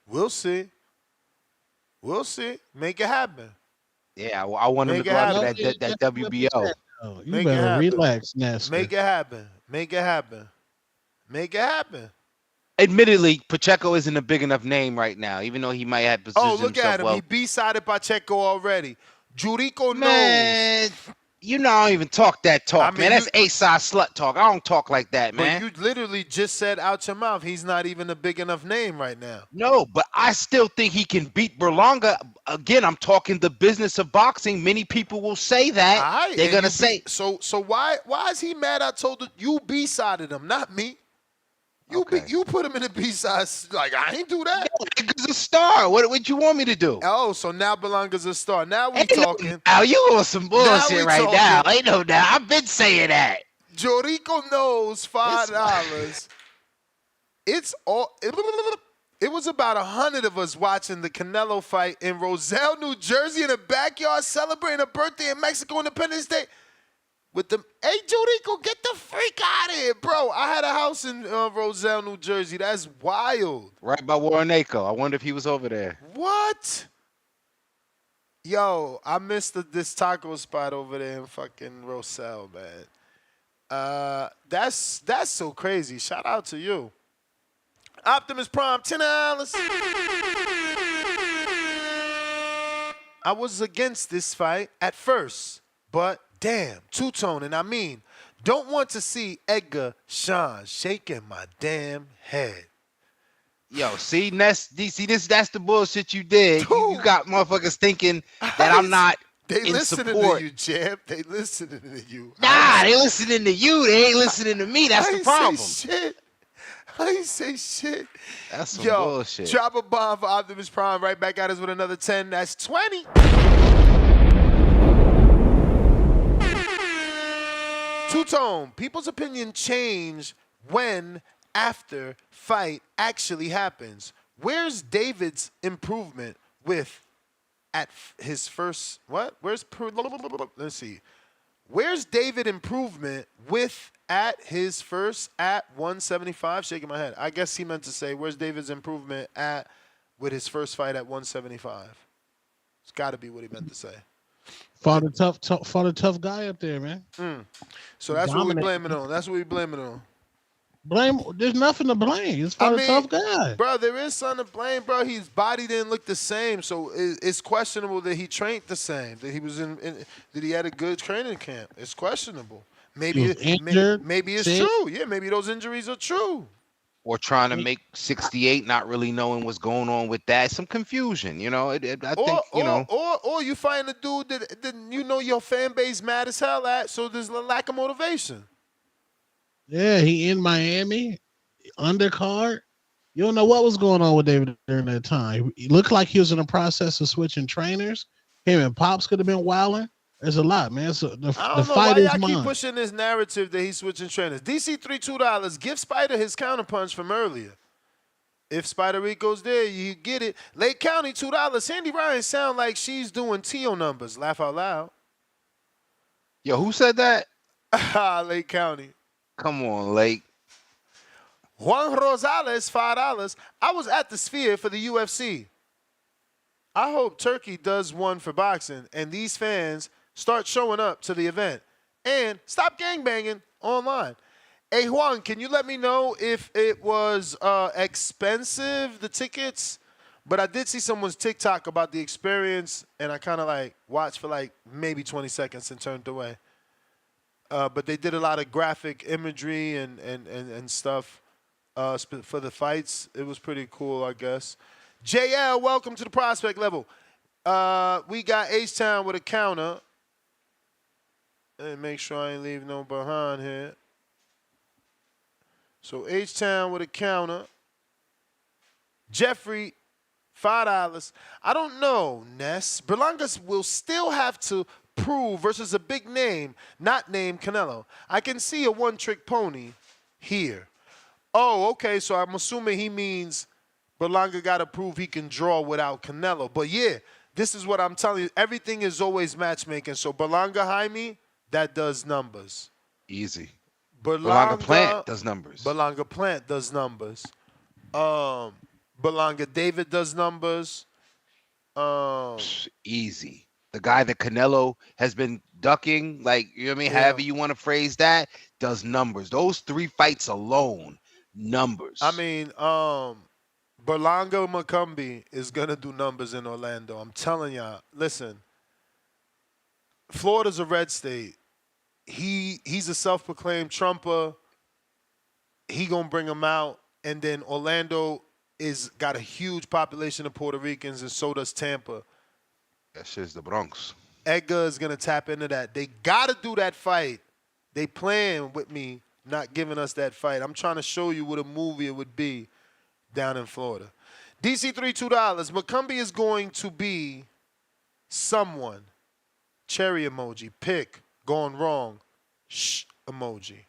We'll see. We'll see. Make it happen. Yeah, I want him to go after that WBO. You better relax, Ness. Make it happen. Make it happen. Make it happen. admittedly, Pacheco isn't a big enough name right now, even though he might have Oh, positioned look himself at him. He well. B-sided Pacheco already. Jurico knows. Man, you know I don't even talk that talk, I man. mean, That's you, A-side slut talk. I don't talk like that, but man. you literally just said out your mouth he's not even a big enough name right now. No, but I still think he can beat Berlanga. Again, I'm talking the business of boxing. Many people will say that. All right, They're and gonna you say, so why is he mad? I told you B-sided him, not me. You put him in the B-side. Like, I ain't do that. "Nigga's a star. What you want me to do?" Oh, so now Belanga's a star. Now we Ain't no talking. now you on some Now we bullshit right talking. now. Ain't no doubt. I've been saying that. Jorico knows $5. It's all. It was about 100 of us watching the Canelo fight in Roselle, New Jersey, in the backyard, celebrating a birthday in Mexico Independence Day. With the hey Jorico, get the freak out of here, bro! I had a house in Roselle, New Jersey. That's wild. Right by Warrenco. I wonder if he was over there. What? Yo, I missed this taco spot over there in fucking Roselle, man. That's so crazy. Shout out to you. Optimus Prime, $10. I was against this fight at first, but damn, two-tone, and I mean, don't want to see Edgar Sean shaking my damn head. Yo, see, that's the bullshit you did. You got motherfuckers thinking that I'm not They in listening support. to you, Champ. They listening to you. Nah, they listening to you. They ain't listening to me. That's I the ain't problem. Say shit. I ain't say shit. That's some Yo, bullshit. Drop a bomb for Optimus Prime. Right back at us with another 10. That's 20. Two-tone. People's opinion change when after fight actually happens. Where's David's improvement with at his first what? Let's see. Where's David improvement with at his first at 175? Shaking my head. I guess he meant to say where's David's improvement at with his first fight at 175. It's got to be what he meant to say. Fought a tough guy up there, man. So that's what we Dominant. blaming on. That's what we blaming on. There's nothing to blame. It's for a tough guy. Bro, there is something to blame, bro. His body didn't look the same, so it's questionable that he trained the same. That he was that he had a good training camp. It's questionable. Maybe He was injured, maybe it's sick. true. Yeah, maybe those injuries are true. Or trying to make 68, not really knowing what's going on with that. Some confusion, you know. I think, you know. Or you find a dude that you know your fan base mad as hell at, so there's a lack of motivation. Yeah, he in Miami, undercard. You don't know what was going on with David during that time. It looked like he was in the process of switching trainers. Him and Pops could have been wilding. There's a lot, man. So the I don't know fight why is y'all keep mine. pushing this narrative that he's switching trainers. DC3 $2. Give Spider his counterpunch from earlier. If Spider Rico's there, you get it. Lake County $2. Sandy Ryan sound like she's doing Tio numbers. Laugh out loud. Yo, who said that? Lake County. Come on, Lake. Juan Rosales, $5. I was at the Sphere for the UFC. I hope Turkey does one for boxing and these fans start showing up to the event. And stop gangbanging online. Hey, Juan, can you let me know if it was expensive, the tickets? But I did see someone's TikTok about the experience, and I kind of like watched for like maybe 20 seconds and turned away. But they did a lot of graphic imagery and stuff for the fights. It was pretty cool, I guess. JL, welcome to the prospect level. We got H-Town with a counter. And make sure I ain't leave no behind here. So H-Town with a counter. Jeffrey, $5. I don't know, Ness. Berlanga will still have to prove versus a big name, not named Canelo. I can see a one-trick pony here. Oh, okay, so I'm assuming he means Berlanga got to prove he can draw without Canelo. But yeah, this is what I'm telling you. Everything is always matchmaking. So Berlanga Jaime, that does numbers. Easy. Berlanga Plant does numbers. Berlanga Plant does numbers. Berlanga David does numbers. Easy. The guy that Canelo has been ducking, like, you know what I mean? Yeah. However you want to phrase that, does numbers. Those three fights alone numbers. I mean, Berlanga Macumbi is gonna do numbers in Orlando. I'm telling y'all. Listen, Florida's a red state. He's a self-proclaimed Trumper. He gonna bring him out, and then Orlando is got a huge population of Puerto Ricans, and so does Tampa. That shit's the Bronx. Edgar is gonna tap into that. They gotta do that fight. They playing with me, not giving us that fight. I'm trying to show you what a movie it would be down in Florida. DC3 $2. Macumbi is going to be someone. Cherry emoji. Pick. Gone wrong. Shh emoji.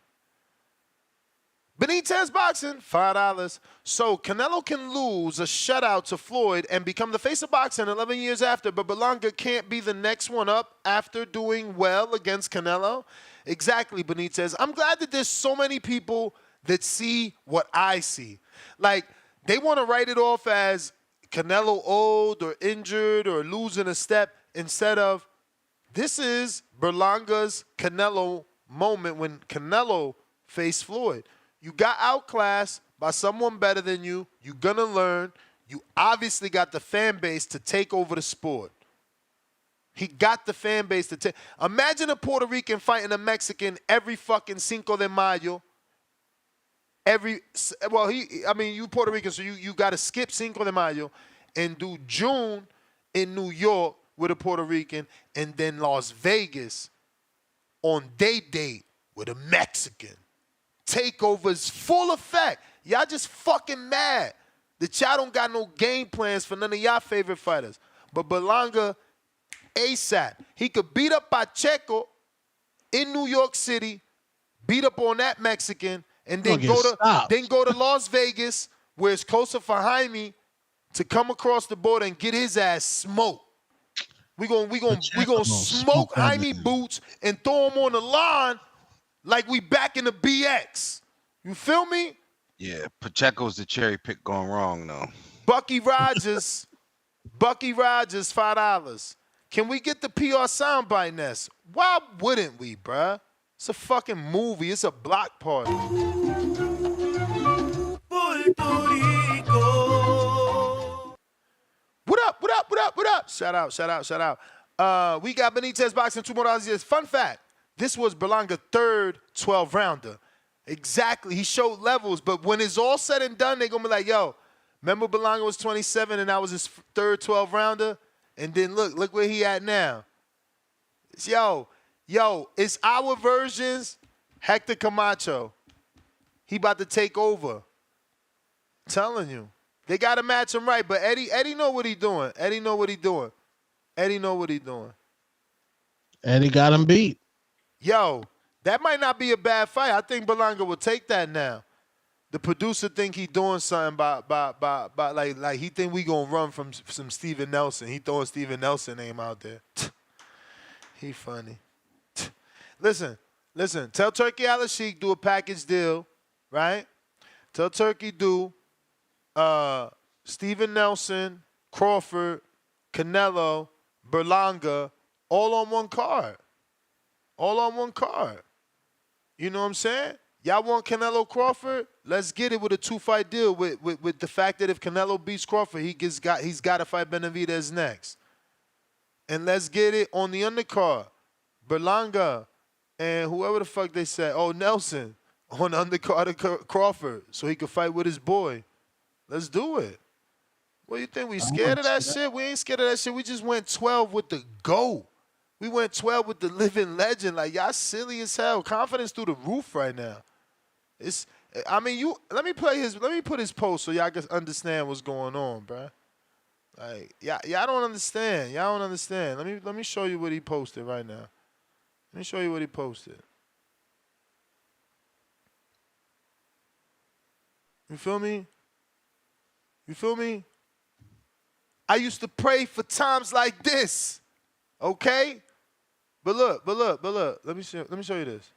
Benitez boxing, $5. So Canelo can lose a shutout to Floyd and become the face of boxing 11 years after, but Berlanga can't be the next one up after doing well against Canelo. Exactly, Benitez. I'm glad that there's so many people that see what I see. Like, they want to write it off as Canelo old or injured or losing a step instead of this is Berlanga's Canelo moment when Canelo faced Floyd. You got outclassed by someone better than you. You're going to learn. You obviously got the fan base to take over the sport. He got the fan base to take. Imagine a Puerto Rican fighting a Mexican every fucking Cinco de Mayo. You Puerto Rican, so you got to skip Cinco de Mayo and do June in New York with a Puerto Rican and then Las Vegas on day date with a Mexican. Takeovers full effect. Y'all just fucking mad that y'all don't got no game plans for none of y'all favorite fighters. But Berlanga, ASAP. He could beat up Pacheco in New York City, beat up on that Mexican, and then go to Las Vegas, where it's closer for Jaime to come across the border and get his ass smoked. We gonna smoke Jaime Boots and throw him on the line like we back in the BX. You feel me? Yeah, Pacheco's the cherry pick going wrong though. Bucky Rogers, $5. Can we get the PR soundbite, Ness? Why wouldn't we, bruh? It's a fucking movie. It's a block party. What up? Shout out. We got Benitez boxing, $2 more. Fun fact, this was Berlanga's third 12-rounder. Exactly. He showed levels, but when it's all said and done, they're going to be like, yo, remember Berlanga was 27 and that was his third 12-rounder? And then look where he at now. Yo, it's our versions. Hector Camacho. He about to take over. Telling you. They got to match him right, but Eddie know what he doing. Eddie got him beat. Yo, that might not be a bad fight. I think Berlanga will take that now. The producer think he doing something by like he think we gonna run from some Steven Nelson. He throwing Steven Nelson name out there. He funny. Listen. Tell Turkey Al-Sheikh do a package deal, right? Tell Turkey do Steven Nelson, Crawford, Canelo, Berlanga, all on one card. You know what I'm saying? Y'all want Canelo Crawford? Let's get it with a 2-fight deal with the fact that if Canelo beats Crawford, he's got to fight Benavidez next. And let's get it on the undercard. Berlanga and whoever the fuck they said. Oh, Nelson on the undercard of Crawford so he could fight with his boy. Let's do it. What do you think? We scared of that shit? We ain't scared of that shit. We just went 12 with the GOAT. We went 12 with the living legend. Like, y'all silly as hell. Confidence through the roof right now. Let me put his post so y'all can understand what's going on, bruh. Like, y'all don't understand. Let me show you what he posted right now. Let me show you what he posted. You feel me? I used to pray for times like this. Okay? But look. Let me show you this.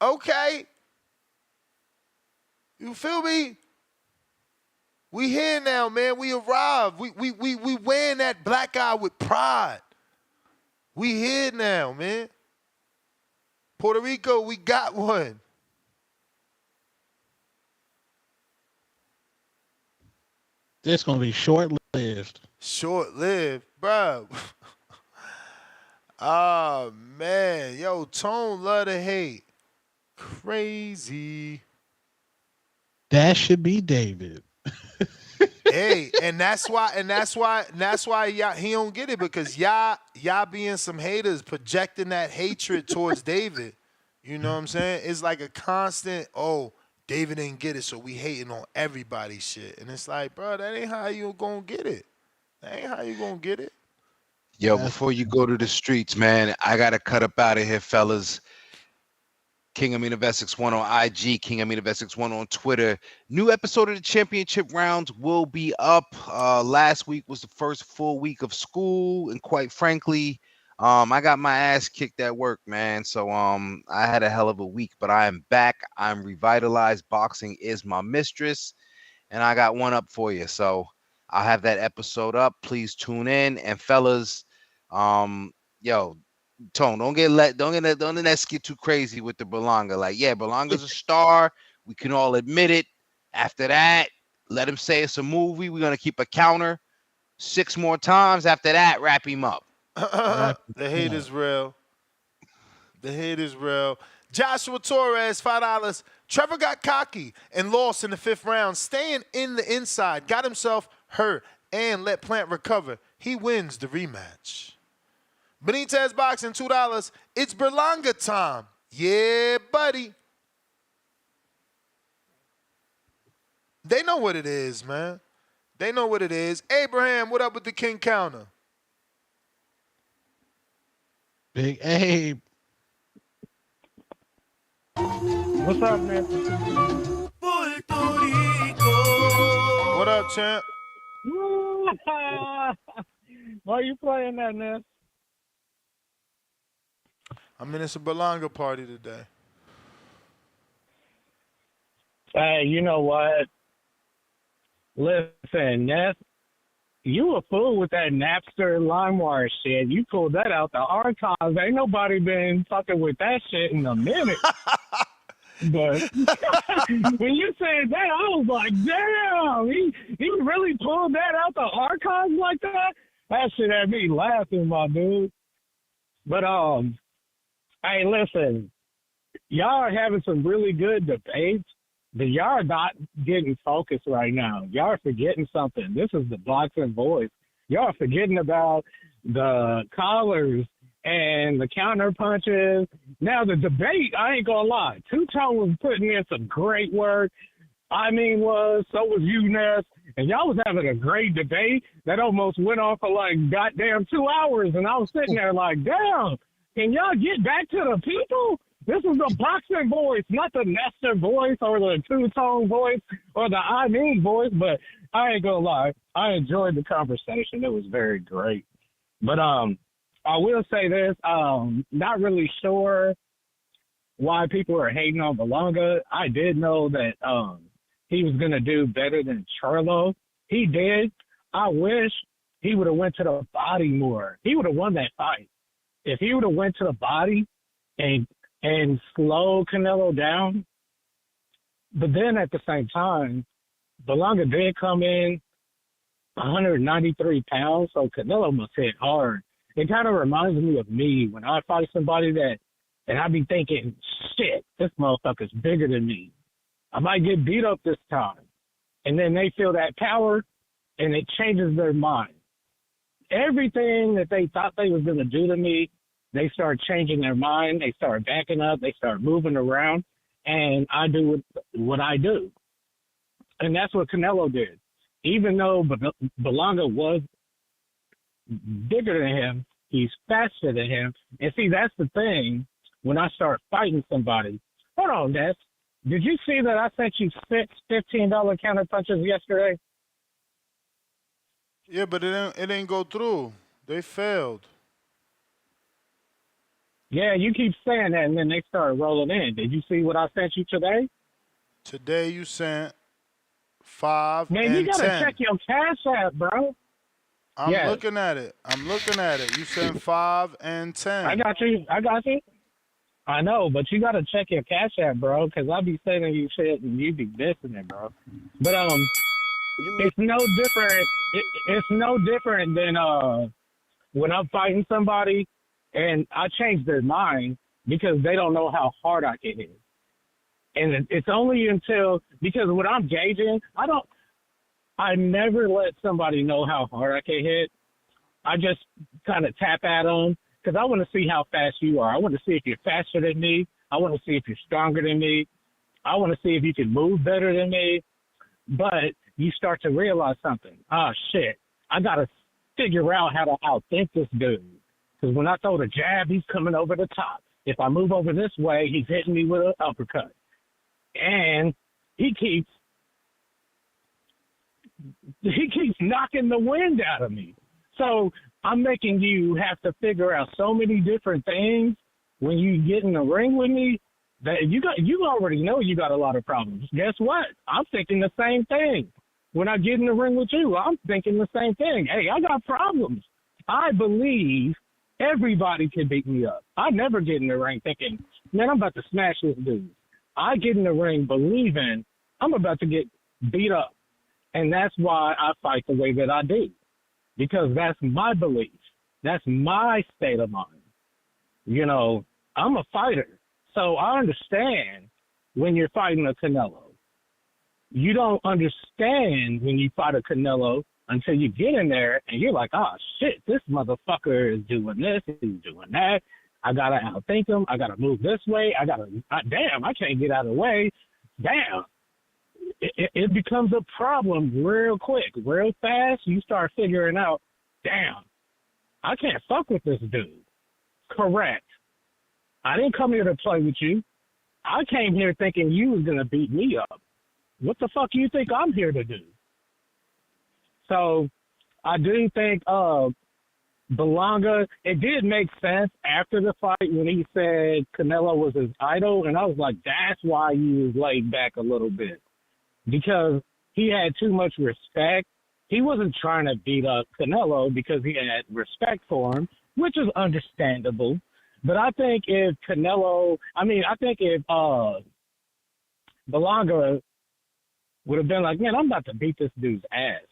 Okay. You feel me? We here now, man. We arrived. We wearing that black eye with pride. We here now, man. Puerto Rico, we got one. This gonna be short-lived. Short-lived, bro. Oh, man. Yo, Tone love to hate. Crazy. That should be David. Hey, and that's why y'all, he don't get it because y'all being some haters projecting that hatred towards David. You know what I'm saying? It's like a constant, oh, David didn't get it, so we hating on everybody shit. And it's like, bro, that ain't how you gonna get it. That ain't how you gonna get it. Yo, before you go to the streets, man, I gotta cut up out of here, fellas. King Amin of Essex 1 on IG, King Amin of Essex 1 on Twitter. New episode of the championship rounds will be up. Last week was the first full week of school, and quite frankly, I got my ass kicked at work, man. So I had a hell of a week, but I am back. I'm revitalized. Boxing is my mistress, and I got one up for you. So I'll have that episode up. Please tune in, and fellas, yo, Tone, don't let that get too crazy with the Berlanga. Like, yeah, Berlanga's a star. We can all admit it. After that, let him say it's a movie. We're gonna keep a counter 6 more times. After that, wrap him up. The hate is real. The hate is real. Joshua Torres, $5. Trevor got cocky and lost in the 5th round, staying in the inside, got himself hurt, and let Plant recover. He wins the rematch. Benitez Boxing, $2. It's Berlanga time. Yeah, buddy. They know what it is, man. They know what it is. Abraham, what up with the King Counter? Big Abe. What's up, man? What up, champ? Why are you playing that, man? I'm in this Berlanga party today. Hey, you know what? Listen, Ness, you a fool with that Napster LimeWire shit. You pulled that out the archives. Ain't nobody been fucking with that shit in a minute. But when you said that, I was like, damn, he really pulled that out the archives like that? That shit had me laughing, my dude. But, hey, listen, y'all are having some really good debates, but y'all are not getting focused right now. Y'all are forgetting something. This is the Boxing Voice. Y'all are forgetting about the collars and the counter punches. Now, the debate, I ain't going to lie, Two-Tone was putting in some great work. I mean, so was you, Ness. And y'all was having a great debate that almost went on for like goddamn 2 hours. And I was sitting there like, damn. Can y'all get back to the people? This is the Boxing Voice, not the Nestor voice or the Two-Tone voice or the I Mean voice. But I ain't gonna lie, I enjoyed the conversation. It was very great. But I will say this, not really sure why people are hating on Berlanga. I did know that he was gonna do better than Charlo. He did. I wish he would have went to the body more. He would have won that fight. If he would have went to the body and slowed Canelo down, but then at the same time, Berlanga did come in 193 pounds, so Canelo must hit hard. It kind of reminds me of me when I fight somebody and I be thinking, shit, this motherfucker's bigger than me. I might get beat up this time. And then they feel that power, and it changes their mind. Everything that they thought they was going to do to me, they start changing their mind. They start backing up. They start moving around. And I do what I do. And that's what Canelo did. Even though Berlanga was bigger than him, he's faster than him. And see, that's the thing. When I start fighting somebody, hold on, Ness. Did you see that I sent you six $15 counter punches yesterday? Yeah, but it didn't go through. They failed. Yeah, you keep saying that, and then they start rolling in. Did you see what I sent you today? Today you sent 5 Man, you and gotta 10. check your cash app, bro. I'm Yes. looking at it. You said 5 and 10. I got you. I know, but you gotta check your cash app, bro, because I be sending you shit and you be missing it, bro. But it's no different. It's no different than when I'm fighting somebody and I change their mind because they don't know how hard I can hit. And it's only until, because when I'm gauging, I never let somebody know how hard I can hit. I just kind of tap at them because I want to see how fast you are. I want to see if you're faster than me. I want to see if you're stronger than me. I want to see if you can move better than me. But you start to realize something. Oh, shit. I got to figure out how to outthink this dude. Because when I throw the jab, he's coming over the top. If I move over this way, he's hitting me with an uppercut. And he keeps knocking the wind out of me. So I'm making you have to figure out so many different things when you get in the ring with me that you already know you got a lot of problems. Guess what? I'm thinking the same thing. When I get in the ring with you, I'm thinking the same thing. Hey, I got problems. I believe everybody can beat me up. I never get in the ring thinking, man, I'm about to smash this dude. I get in the ring believing I'm about to get beat up. And that's why I fight the way that I do. Because that's my belief. That's my state of mind. You know, I'm a fighter. So I understand when you're fighting a Canelo. You don't understand when you fight a Canelo until you get in there and you're like, oh, shit, this motherfucker is doing this, he's doing that. I got to outthink him. I got to move this way. Damn, I can't get out of the way. Damn. It becomes a problem real quick, real fast. You start figuring out, damn, I can't fuck with this dude. Correct. I didn't come here to play with you. I came here thinking you was going to beat me up. What the fuck you think I'm here to do? So I do think Berlanga, it did make sense after the fight when he said Canelo was his idol, and I was like, that's why he was laid back a little bit. Because he had too much respect. He wasn't trying to beat up Canelo because he had respect for him, which is understandable. But I think if Berlanga would have been like, man, I'm about to beat this dude's ass.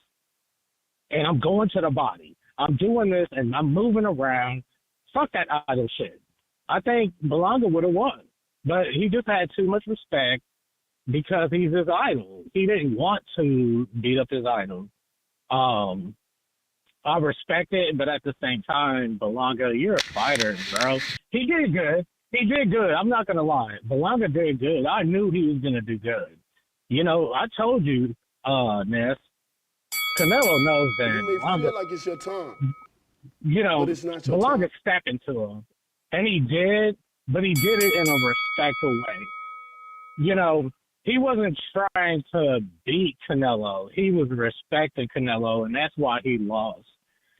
And I'm going to the body. I'm doing this and I'm moving around. Fuck that idol shit. I think Berlanga would have won. But he just had too much respect because he's his idol. He didn't want to beat up his idol. I respect it, but at the same time, Berlanga, you're a fighter, bro. He did good. I'm not going to lie. Berlanga did good. I knew he was going to do good. You know, I told you, Ness, Canelo knows that You may Berlanga, feel like it's your time, you know, but it's not your Berlanga time. stepped into him. And he did, but he did it in a respectful way. You know, he wasn't trying to beat Canelo. He was respecting Canelo, and that's why he lost.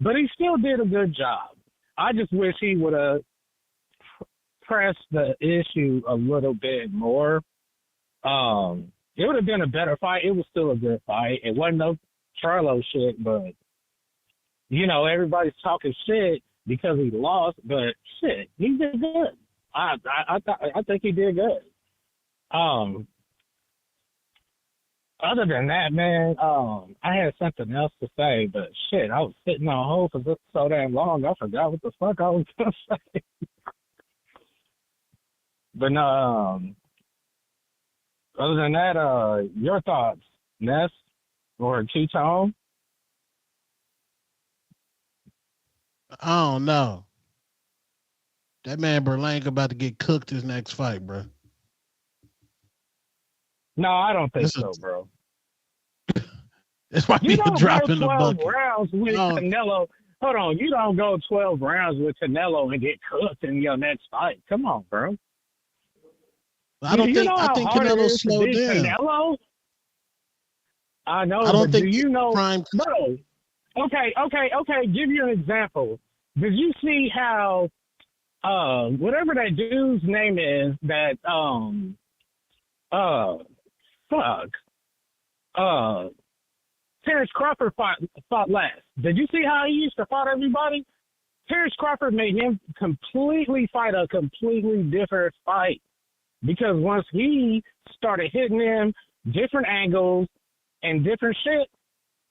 But he still did a good job. I just wish he would have pressed the issue a little bit more. It would have been a better fight. It was still a good fight. It wasn't no Charlo shit, but, you know, everybody's talking shit because he lost, but shit, he did good. I think he did good. Other than that, man, I had something else to say, but shit, I was sitting on hold for so damn long, I forgot what the fuck I was gonna say. But other than that, your thoughts, Ness or T-Tone? I don't know. That man Berlanga about to get cooked his next fight, bro. No, I don't think so, bro. This might be a drop in the bucket. Rounds with Canelo. Hold on, you don't go 12 rounds with Canelo and get cooked in your next fight. Come on, bro. I think Canelo slowed down. Canelo? I know, I don't think do you know, prime. bro? Okay. Give you an example. Did you see how whatever that dude's name is that fuck. Terrence Crawford fought last. Did you see how he used to fight everybody? Terrence Crawford made him completely fight a completely different fight because once he started hitting him different angles and different shit,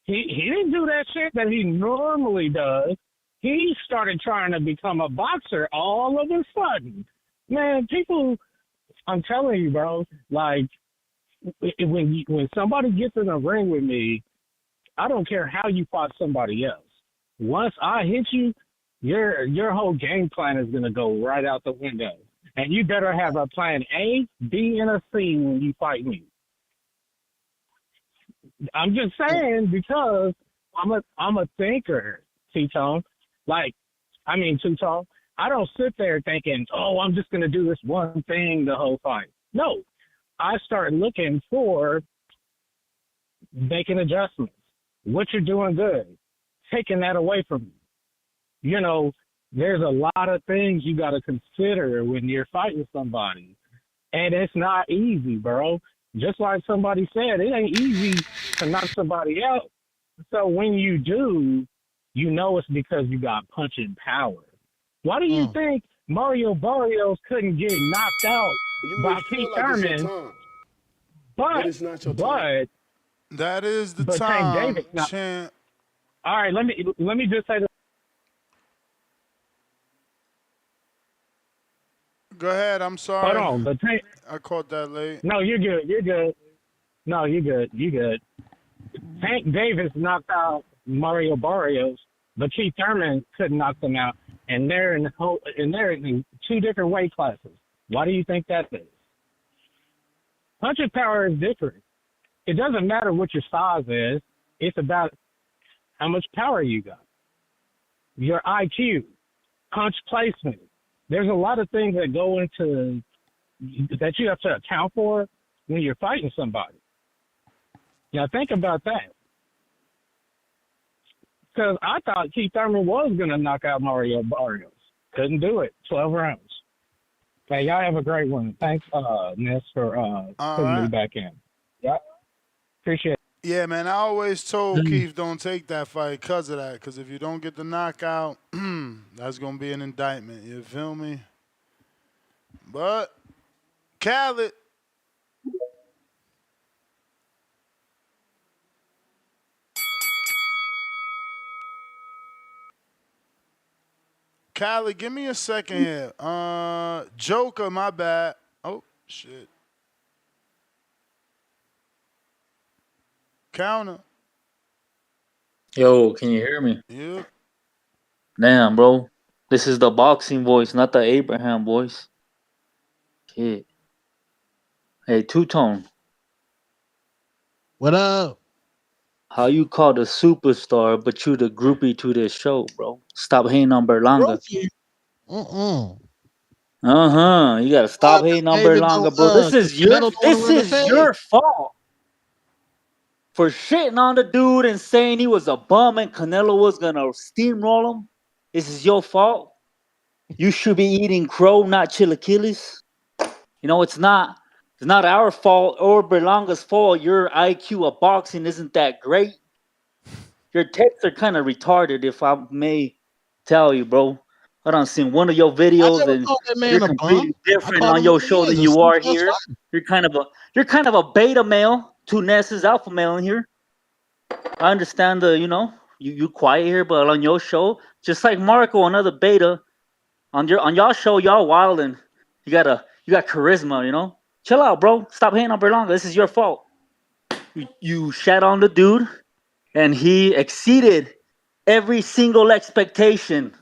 he didn't do that shit that he normally does. He started trying to become a boxer all of a sudden. Man, people, I'm telling you, bro, like when somebody gets in a ring with me, I don't care how you fought somebody else. Once I hit you, your whole game plan is gonna go right out the window, and you better have a plan A, B, and a C when you fight me. I'm just saying because I'm a thinker, T-Tone. Two-Tone. I don't sit there thinking, oh, I'm just gonna do this one thing the whole fight. No, I start looking for making adjustments. What you're doing good, taking that away from you. You know, there's a lot of things you got to consider when you're fighting somebody. And it's not easy, bro. Just like somebody said, it ain't easy to knock somebody out. So when you do, you know it's because you got punching power. Why do you think Mario Barrios couldn't get knocked out by Pete Thurman? But it's not your time. That is the But Tank time, Davis not. champ. All right, let me just say this. Go ahead. I'm sorry. Hold on, but Tank. I caught that late. No, you're good. You're good. No, you're good. You good. Tank Davis knocked out Mario Barrios, but Keith Thurman couldn't knock them out, and they're in two different weight classes. Why do you think that is? Punching power is different. It doesn't matter what your size is. It's about how much power you got. Your IQ, punch placement. There's a lot of things that go into that you have to account for when you're fighting somebody. Now think about that. Because I thought Keith Thurman was going to knock out Mario Barrios. Couldn't do it. 12 rounds. Hey, y'all have a great one. Thanks, Ness, for putting me back in. Yeah. Appreciate it. Yeah, man, I always told Keith don't take that fight because of that. Because if you don't get the knockout, that's going to be an indictment. You feel me? But, Khaled. Khaled, give me a second here. Joker, my bad. Oh, shit. Counter. Yo, can you hear me? Yeah. Damn, bro. This is the boxing voice, not the Abraham voice. Shit. Hey, Two-Tone. What up? How you call the superstar, but you the groupie to this show, bro? Stop hating on Berlanga. You gotta stop hating on David Berlanga, don't, bro. This is Canelo don't wanna run the your fade. fault for shitting on the dude and saying he was a bum and Canelo was gonna steamroll him. This is your fault. You should be eating crow, not chilaquiles. You know, it's not our fault or Berlanga's fault. Your IQ of boxing isn't that great. Your texts are kind of retarded, if I may tell you, bro. I done seen one of your I videos never and called that man you're a bum. completely I different called on him your what he show is, than a you are C-plus here. fighter. You're kind of a beta male to Ness's alpha male in here. I understand you quiet here, but on your show, just like Marco, another beta, on y'all show, y'all wild and you got charisma, you know? Chill out, bro. Stop hating on Berlanga. This is your fault. You shat on the dude and he exceeded every single expectation.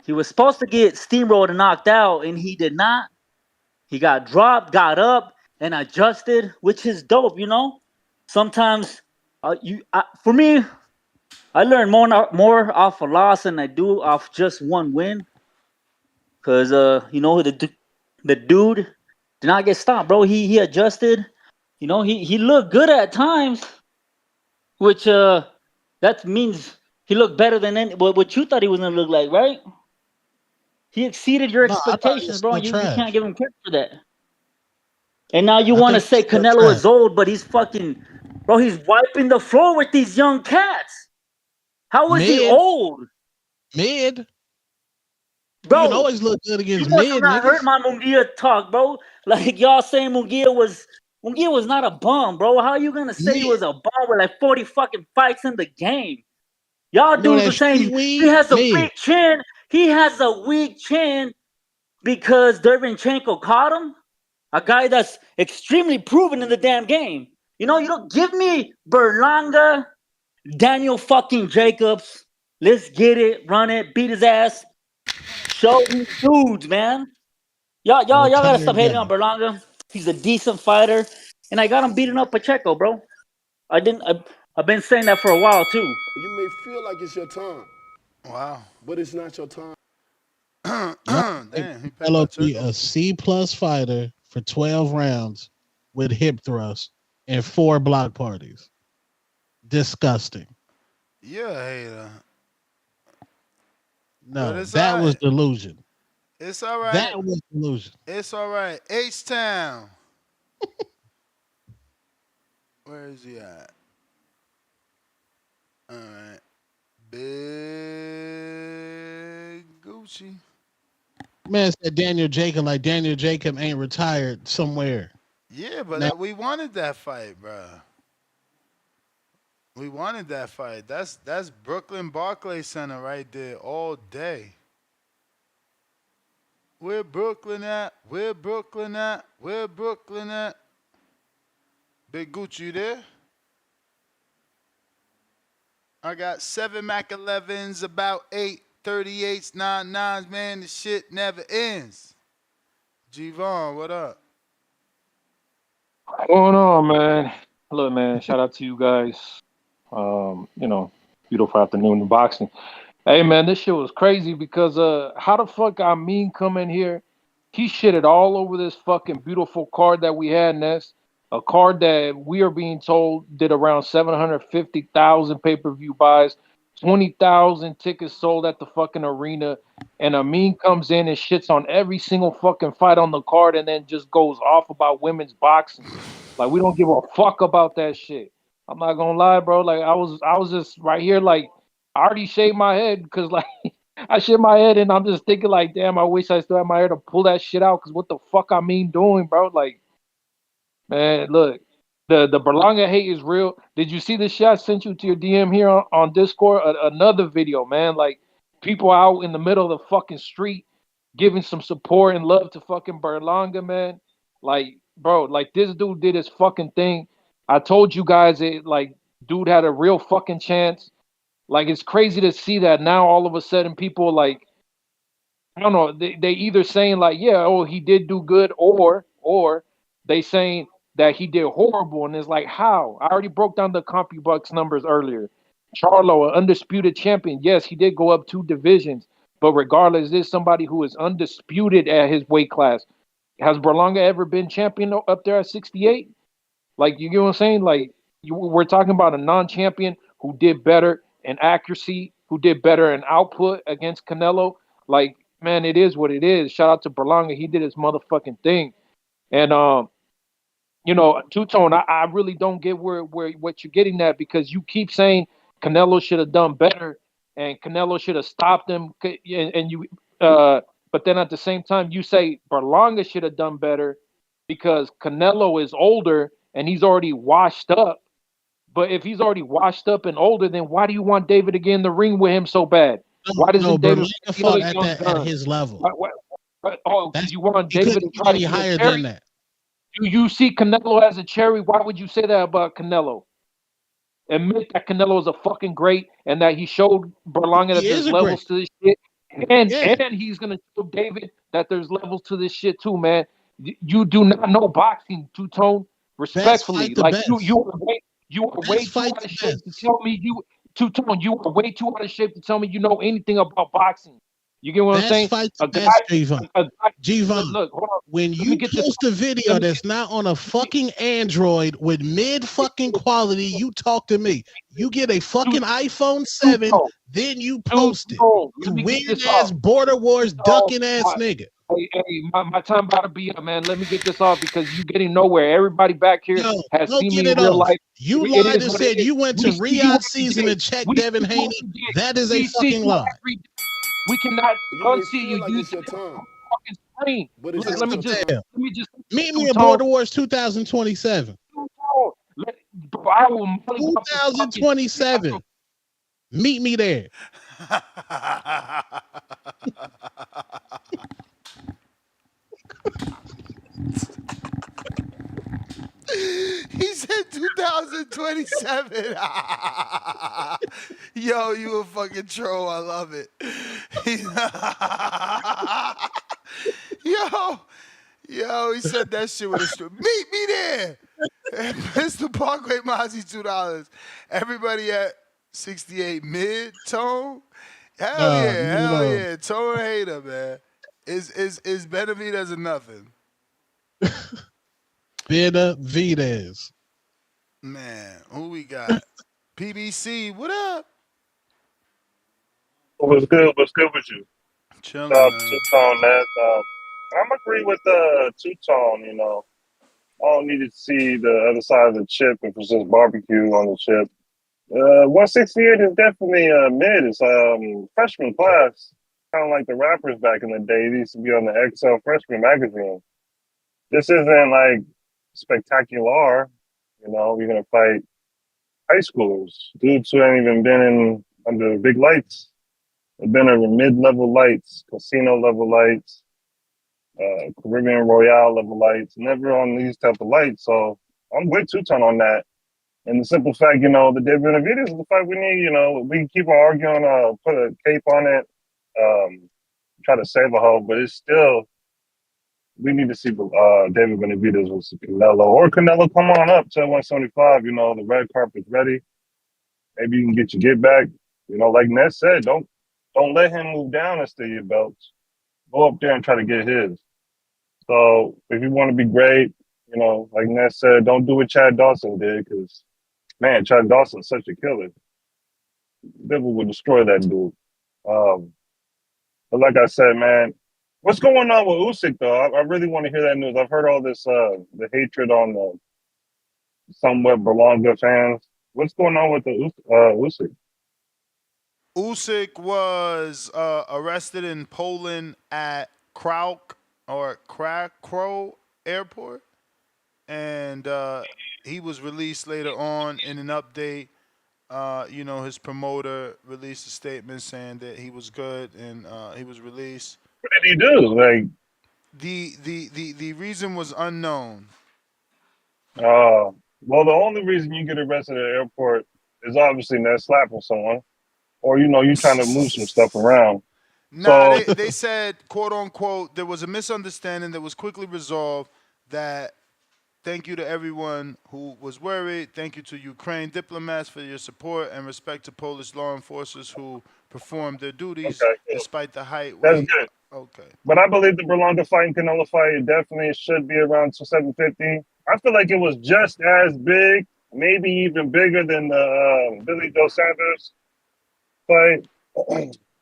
He was supposed to get steamrolled and knocked out, and he did not. He got dropped, got up, and adjusted, which is dope, you know? Sometimes, for me, I learn more off a loss than I do off just one win. Because, the dude did not get stopped, bro. He adjusted. You know, he looked good at times, which that means he looked better than what you thought he was going to look like, right? He exceeded your No, I thought he expectations, was bro. still You can't trash. give him credit for that. And now you I want to think he's say still Canelo trash. is old, but he's fucking Bro, he's wiping the floor with these young cats. How is he old? Mid. Bro, you can always look good you against must have mid not heard niggas. my Munguia talk, bro. Like y'all saying Munguia was not a bum, bro. How are you gonna say he was a bum with like 40 fucking fights in the game? Y'all You know dudes that were saying street he weed? has a Mid. weak chin. He has a weak chin because Dervinchenko caught him. A guy that's extremely proven in the damn game. You know, you don't give me Berlanga, Daniel fucking Jacobs. Let's get it, run it, beat his ass. Show these dudes, man. Y'all gotta stop hating on Berlanga. He's a decent fighter, and I got him beating up Pacheco, bro. I've been saying that for a while too. You may feel like it's your time. Wow. But it's not your time. Damn, he picked Canelo be Pacheco. a C+ fighter for 12 rounds with hip thrusts and 4 block parties. Disgusting. You're a hater. No, But it's that all was right. delusion. It's all right. That was delusion. It's all right. H-Town. Where is he at? All right. Big Gucci. Man said Daniel Jacob like Daniel Jacob ain't retired somewhere. Yeah, but Now- we wanted that fight, bro. We wanted that fight. That's Brooklyn Barclays Center right there all day. Where Brooklyn at? Where Brooklyn at? Where Brooklyn at? Big Gucci, you there? I got 7 Mac 11s, about 8 38s, 99s, man. The shit never ends. G-Von, what up? What's going on, man? Look, man, shout out to you guys. Beautiful afternoon in boxing. Hey, man, this shit was crazy because how the fuck I mean come in here? He shitted all over this fucking beautiful card that we had, Ness. A card that we are being told did around 750,000 pay-per-view buys, 20,000 tickets sold at the fucking arena, and Amin comes in and shits on every single fucking fight on the card and then just goes off about women's boxing. Like, we don't give a fuck about that shit. I'm not gonna lie, bro. Like, I was just right here, like, I already shaved my head because, like, I shaved my head and I'm just thinking, like, damn, I wish I still had my hair to pull that shit out because what the fuck I mean doing, bro? Like, man, look, the Berlanga hate is real. Did you see the shit I sent you to your DM here on Discord? Another video, man. Like, people out in the middle of the fucking street giving some support and love to fucking Berlanga, man. Like, bro, like, this dude did his fucking thing. I told you guys it, like, dude had a real fucking chance. Like, it's crazy to see that now all of a sudden people, like, I don't know, they either saying, like, yeah, oh, he did do good, or they saying that he did horrible. And it's like, how? I already broke down the CompuBucks numbers earlier. Charlo, an undisputed champion. Yes, he did go up 2 divisions. But regardless, this is somebody who is undisputed at his weight class. Has Berlanga ever been champion up there at 68? Like, you get what I'm saying? Like, we're talking about a non-champion who did better in accuracy, who did better in output against Canelo. Like, man, it is what it is. Shout out to Berlanga. He did his motherfucking thing. And, Two-Tone, I really don't get where what you're getting at because you keep saying Canelo should have done better and Canelo should have stopped him. But then at the same time, you say Berlanga should have done better because Canelo is older and he's already washed up. But if he's already washed up and older, then why do you want David to get in the ring with him so bad? Why doesn't David fought at his level? Because you want David to try to be higher cherry? than that. Do you see Canelo as a cherry? Why would you say that about Canelo? Admit that Canelo is a fucking great and that he showed Berlanga that there's levels to this shit. And he's going to show David that there's levels to this shit too, man. You do not know boxing, Two-Tone. Respectfully. Like, you are way too out of shape to tell me Two-Tone, you are way too out of shape to tell me you know anything about boxing. You get what I'm saying? G-Von, look, hold on. when you post a video that's not on a fucking Android with mid fucking quality, you talk to me. You get a fucking iPhone 7, then you post it. You weird ass border wars ducking ass nigga. My time about to be up, man. Let me get this off because you getting nowhere. Everybody back here Yo, has don't seen get me in it real off. life. You It lied is and what it said is. you went to We see you Riyadh every season day. to check We Devin see you Haney. every day. That is a We see fucking you lie. every day. We cannot You may unsee feel you. like You it's see your it on time, the fucking screen. but it's Look, not let me your just time. Meet me you in tone. Border Wars 2027. Bro, I will mollywop the fucking 2027. Meet me there. He said 2027. Yo, you a fucking troll. I love it. yo, he said that shit with a straight. Meet me there. Mr. Parkway Mozzie, $2. Everybody at 68 mid tone. Hell Nah, yeah, get it hell off. yeah. Tone hater, man. Is Benavidez a nothing? Benavidez. Man, who we got? PBC, what up? What's good? What's good with you? Chilling, Two man. Tone, man. I'm agree with Two Tone. You know, I don't need to see the other side of the chip if it's just barbecue on the chip. 168 is definitely mid. It's freshman class, kind of like the rappers back in the day. They used to be on the XL freshman magazine. This isn't like spectacular. You know, you're gonna fight high schoolers, dudes who ain't even been in under big lights. They've been over mid-level lights, casino level lights, Caribbean Royale level lights, never on these type of lights. So I'm with Two Tone on that. And the simple fact, you know, the David Benavidez is the fight we need. You know, we can keep on arguing, put a cape on it, try to save a hoe, but it's still we need to see David Benavidez with Canelo or Canelo come on up to 175. You know, the red carpet's ready. Maybe you can get your get back. You know, like Ness said, don't let him move down and steal your belts. Go up there and try to get his. So if you want to be great, you know, like Ness said, don't do what Chad Dawson did because man, Chad Dawson's such a killer. Bibble would destroy that dude. Um, but like I said, man, what's going on with Usyk though? I really want to hear that news. I've heard all this the hatred on the somewhat Berlanga fans. What's going on with the Usyk? Usyk was arrested in Poland at Krakow airport, and he was released later on in an update. You know, his promoter released a statement saying that he was good and he was released. What did he do? Like, The reason was unknown. well, the only reason you get arrested at the airport is obviously not slapping someone, or you know, you trying to move some stuff around. Nah, So, they said, quote unquote, there was a misunderstanding that was quickly resolved. That thank you to everyone who was worried. Thank you to Ukraine diplomats for your support and respect to Polish law enforcers who performed their duties okay, good. despite the height, That's weight. good. Okay. But I believe the Berlanga fight and Canelo fight it definitely should be around 750. I feel like it was just as big, maybe even bigger than the Billy Joe Sanders fight.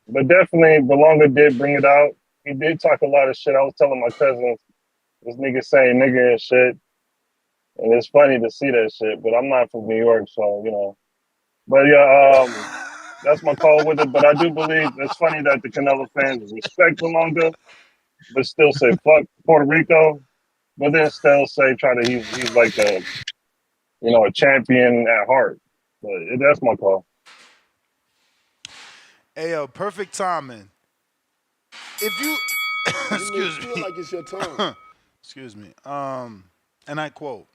But definitely Berlanga did bring it out. He did talk a lot of shit. I was telling my cousins, this nigga saying nigga and shit. And it's funny to see that shit, but I'm not from New York, so you know. But yeah, that's my call with it. But I do believe it's funny that the Canelo fans respect Berlanga, but still say fuck Puerto Rico, but then still say try to he's like a you know a champion at heart. But that's my call. Hey, yo, perfect timing. If you, You may excuse feel me, like it's your time. excuse me, and I quote,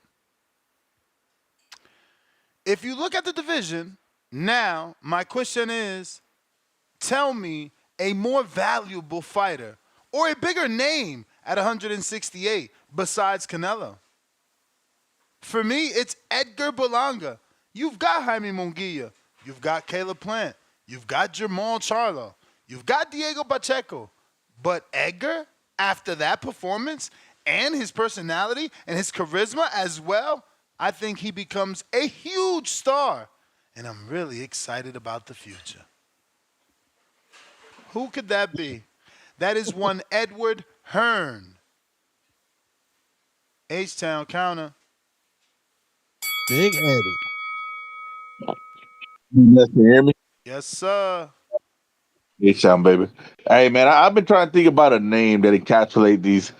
if you look at the division, now my question is, tell me a more valuable fighter or a bigger name at 168 besides Canelo. For me, it's Edgar Berlanga. You've got Jaime Munguia. You've got Caleb Plant. You've got Jamal Charlo. You've got Diego Pacheco. But Edgar, after that performance and his personality and his charisma as well, I think he becomes a huge star. And I'm really excited about the future. Who could that be? That is one Edward Hearn. H-Town counter. Big Eddie. Yes, you hear me? Yes, sir. Yes, sound baby. Hey man, I've been trying to think about a name that encapsulate these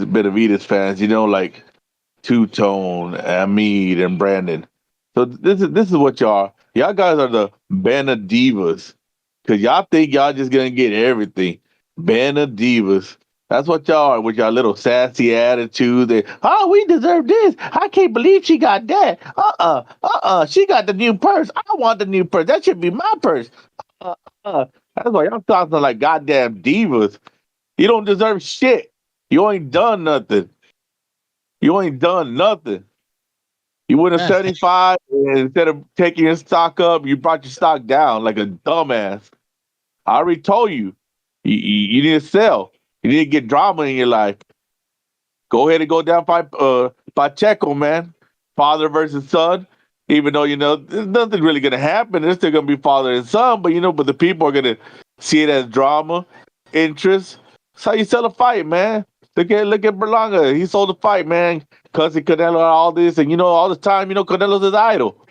Benavides fans. You know, like Two Tone, Amid, and Brandon. So this is what y'all are. Y'all guys are the Benadivas. Cause y'all think y'all just gonna get everything. Benadivas. That's what y'all are with y'all little sassy attitude. Oh, we deserve this. I can't believe she got that. She got the new purse. I want the new purse. That should be my purse. Uh, That's why y'all talking like goddamn divas. You don't deserve shit. You ain't done nothing. You ain't done nothing. You went a That's 75, and instead of taking your stock up, you brought your stock down like a dumbass. I already told you. You need to sell. You need to get drama in your life. Go ahead and go down Pacheco, man. Father versus son. Even though, there's nothing really going to happen. It's still going to be father and son, but the people are going to see it as drama, interest. That's how you sell a fight, man. Look at Berlanga. He sold the fight, man. Cussing Canelo and all this. And, all this time, Canelo's his idol.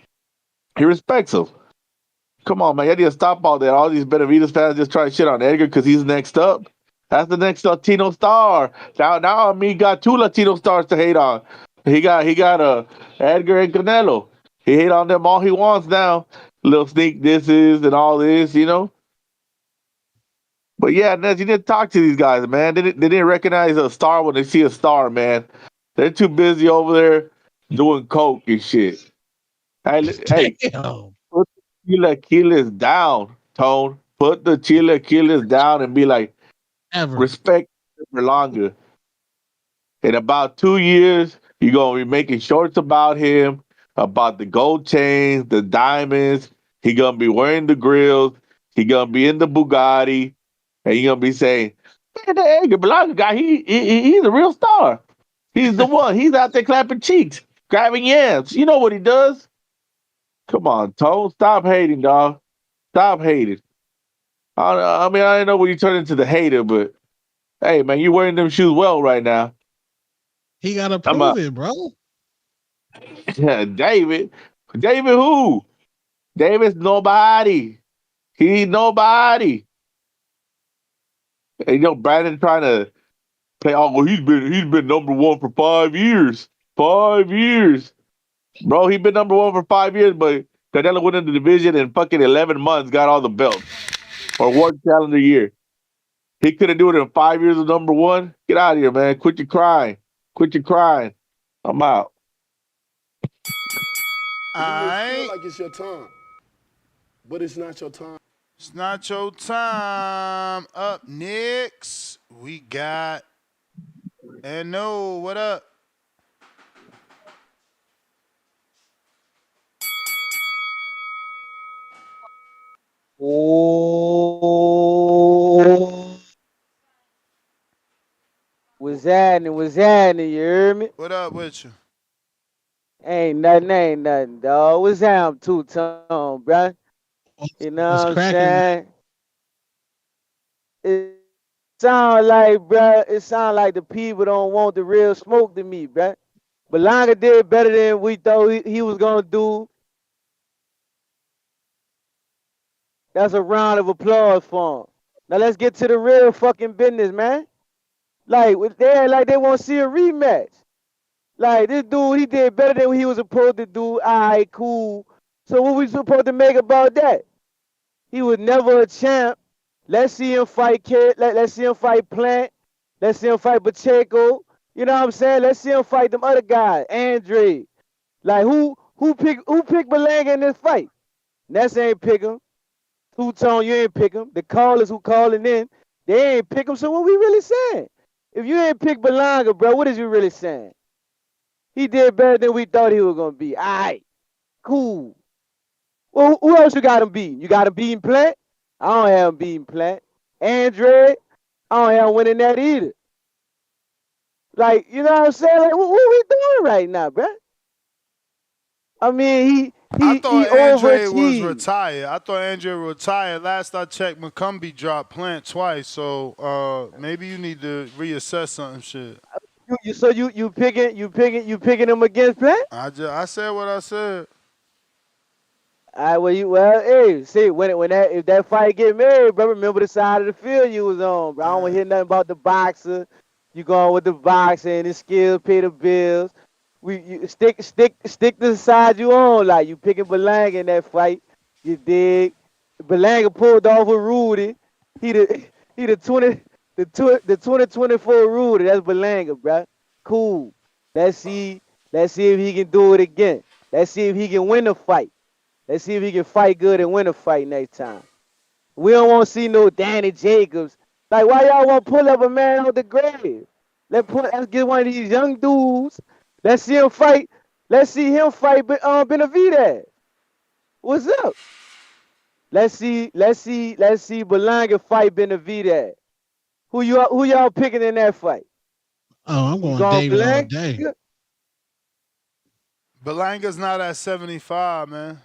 He respects him. Come on, man. You need to stop all that. All these Benavides fans just trying to shit on Edgar because he's next up. That's the next Latino star. Now me got two Latino stars to hate on. He got Edgar and Canelo. He hate on them all he wants now. Little sneak disses and all this. But yeah, Nez, you need to talk to these guys, man. They didn't recognize a star when they see a star, man. They're too busy over there doing coke and shit. Hey, damn. put the chilaquiles down, Tone. Put the chilaquiles down and be like, Ever. respect for longer. In about 2 years, you're gonna be making shorts about him, about the gold chains, the diamonds. He gonna be wearing the grills. He gonna be in the Bugatti, and you're gonna be saying, "Man, that Edgar Berlanga guy, he's a real star. He's the one. He's out there clapping cheeks, grabbing yams. You know what he does? Come on, Tone. Stop hating, dog. Stop hating. I mean, I didn't know when you turn into the hater, but hey, man, you wearing them shoes well right now. He gotta I'm prove it, bro. David. David who? David's nobody. He's nobody. And Brandon trying to play. Oh, well, he's been number one for 5 years. 5 years, bro. He been number one for 5 years, but Canelo went in the division in fucking 11 months, got all the belts or one calendar year. He couldn't do it in 5 years of number one. Get out of here, man. Quit your crying. Quit your crying. I'm out. All right. like it's your time, but it's not your time. It's not your time. Up next, we got No. What up? Oh, what's happening? What's happening? You hear me? What up with you? Ain't nothing, dog. What's happening, Two Tone, bruh? You know What's what I'm cracking, man? saying? It sound like, bruh, it sound like the people don't want the real smoke to me, bruh. Belonga did better than we thought he was gonna do. That's a round of applause for him. Now let's get to the real fucking business, man. They want to see a rematch. Like this dude, he did better than what he was supposed to do. Alright, cool. So what we supposed to make about that? He was never a champ. Let's see him fight Kid. Let's see him fight Plant. Let's see him fight Pacheco. You know what I'm saying? Let's see him fight them other guys. Andre. Like who picked Berlanga in this fight? Ness ain't pick him. Two Tone, you ain't pick him. The callers who calling in, they ain't pick him. So what we really saying? If you ain't pick Berlanga, bro, what is you really saying? He did better than we thought he was gonna be. All right, cool. Well, who else you got him beating? You got him beating Plant? I don't have him beating Plant. Andre? I don't have him winning that either. Like, you know what I'm saying? Like, what we doing right now, bro? I mean, I He thought Andre was overachieved. retired. I thought Andre retired. Last I checked, McCumbee dropped Plant twice. So maybe you need to reassess something. Shit. You picking him against Plant? I said what I said. Hey, see when that if that fight get made, bro, remember the side of the field you was on, bro. I don't want to hear nothing about the boxer. You going with the boxer and his skills pay the bills. You stick to the side you on. Like you picking Berlanga in that fight. You dig? Berlanga pulled off with Rudy. He the he the 2024 Rudy. That's Berlanga, bro. Cool. Let's see. Let's see if he can do it again. Let's see if he can win the fight. Let's see if he can fight good and win a fight next time. We don't want to see no Danny Jacobs. Like, why y'all want to pull up a man out the grave? Let's get one of these young dudes. Let's see him fight. Let's see him fight Benavidez. What's up? Let's see Berlanga fight Benavidez. Who y'all picking in that fight? Oh, I'm You going going David all Berlanga? day. Belanga's not at 75, man.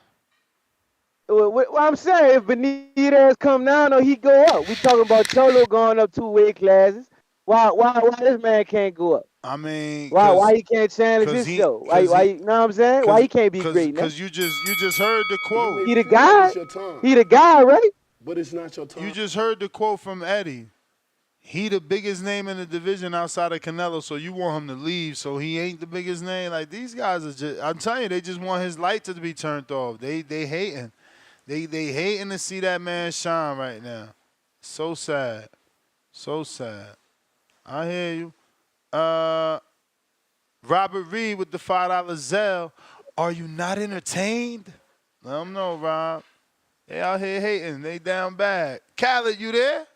What I'm saying, if Benitez come down or he go up, we talking about Cholo going up 2 weight classes. Why this man can't go up? I mean, Why he can't challenge cause his show? cause You know what I'm saying? Why he can't be great now? cause you just heard the You quote. may He the feel like guy. it's your time, He the guy, right? but it's not your You time. just heard the quote from Eddie. He the biggest name in the division outside of Canelo, so you want him to leave, so he ain't the biggest name. Like these guys are just, I'm telling you, they just want his light to be turned off. They hating. They hating to see that man shine right now. So sad. So sad. I hear you. Robert Reed with the $5 Zell. Are you not entertained? Let them know, Rob. They out here hating. They down bad. Khaled, you there?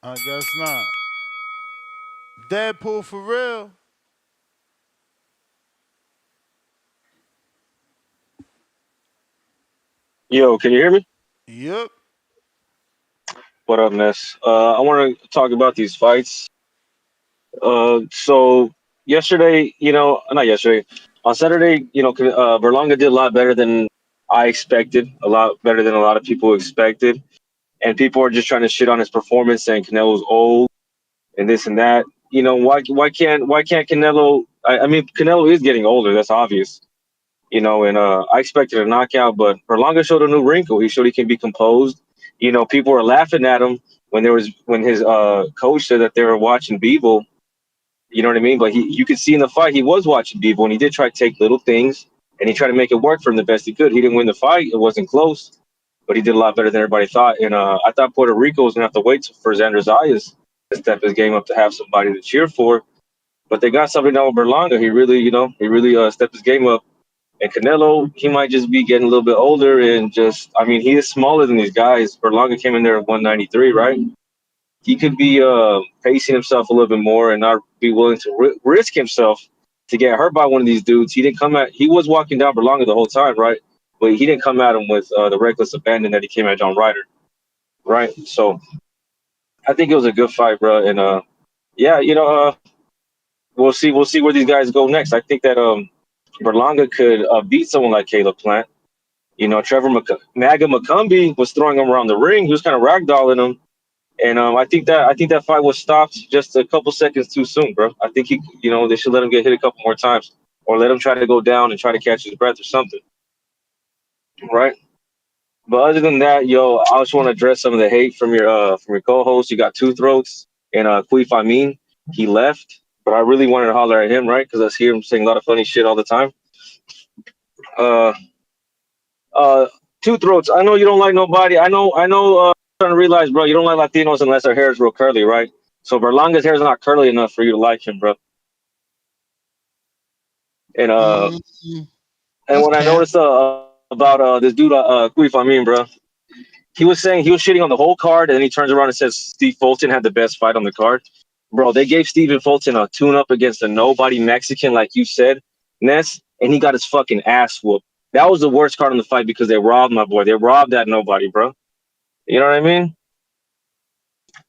I guess not. Deadpool for real. Yo, can you hear me? Yep. What up, Ness? I want to talk about these fights. So yesterday, not yesterday, on Saturday, Berlanga did a lot better than I expected, a lot better than a lot of people expected, and people are just trying to shit on his performance, saying Canelo's old and this and that. Why can't Canelo? I mean, Canelo is getting older. That's obvious. And I expected a knockout, but Berlanga showed a new wrinkle. He showed he can be composed. People were laughing at him when his coach said that they were watching Bevo. You know what I mean? But you could see in the fight he was watching Bevo, and he did try to take little things, and he tried to make it work for him the best he could. He didn't win the fight; it wasn't close, but he did a lot better than everybody thought. And I thought Puerto Rico was gonna have to wait for Xander Zayas to step his game up to have somebody to cheer for. But they got something now with Berlanga. He really stepped his game up. And Canelo, he might just be getting a little bit older and he is smaller than these guys. Berlanga came in there at 193, right? He could be pacing himself a little bit more and not be willing to risk himself to get hurt by one of these dudes. He was walking down Berlanga the whole time, right? But he didn't come at him with the reckless abandon that he came at John Ryder, right? So I think it was a good fight, bro. And yeah, we'll see where these guys go next. I think that Berlanga could beat someone like Caleb Plant. Trevor Maga McCumbee was throwing him around the ring. He was kind of ragdolling him, and I think that fight was stopped just a couple seconds too soon, bro. I think they should let him get hit a couple more times, or let him try to go down and try to catch his breath or something, right? But other than that, I just want to address some of the hate from your co-host. You got Two Throats and Queef Amin. He left, but I really wanted to holler at him, right? Because I hear him saying a lot of funny shit all the time. Uh, Uh, Two Throats. I know you don't like nobody. I know. Trying to realize, bro, you don't like Latinos unless their hair is real curly, right? So Berlanga's hair is not curly enough for you to like him, bro. And Mm, that's when I cap. noticed about this dude, Queef, bro, he was saying he was shitting on the whole card, and then he turns around and says Steve Fulton had the best fight on the card. Bro, they gave Stephen Fulton a tune-up against a nobody Mexican, like you said, Ness, and he got his fucking ass whooped. That was the worst card in the fight because they robbed my boy. They robbed that nobody, bro. You know what I mean?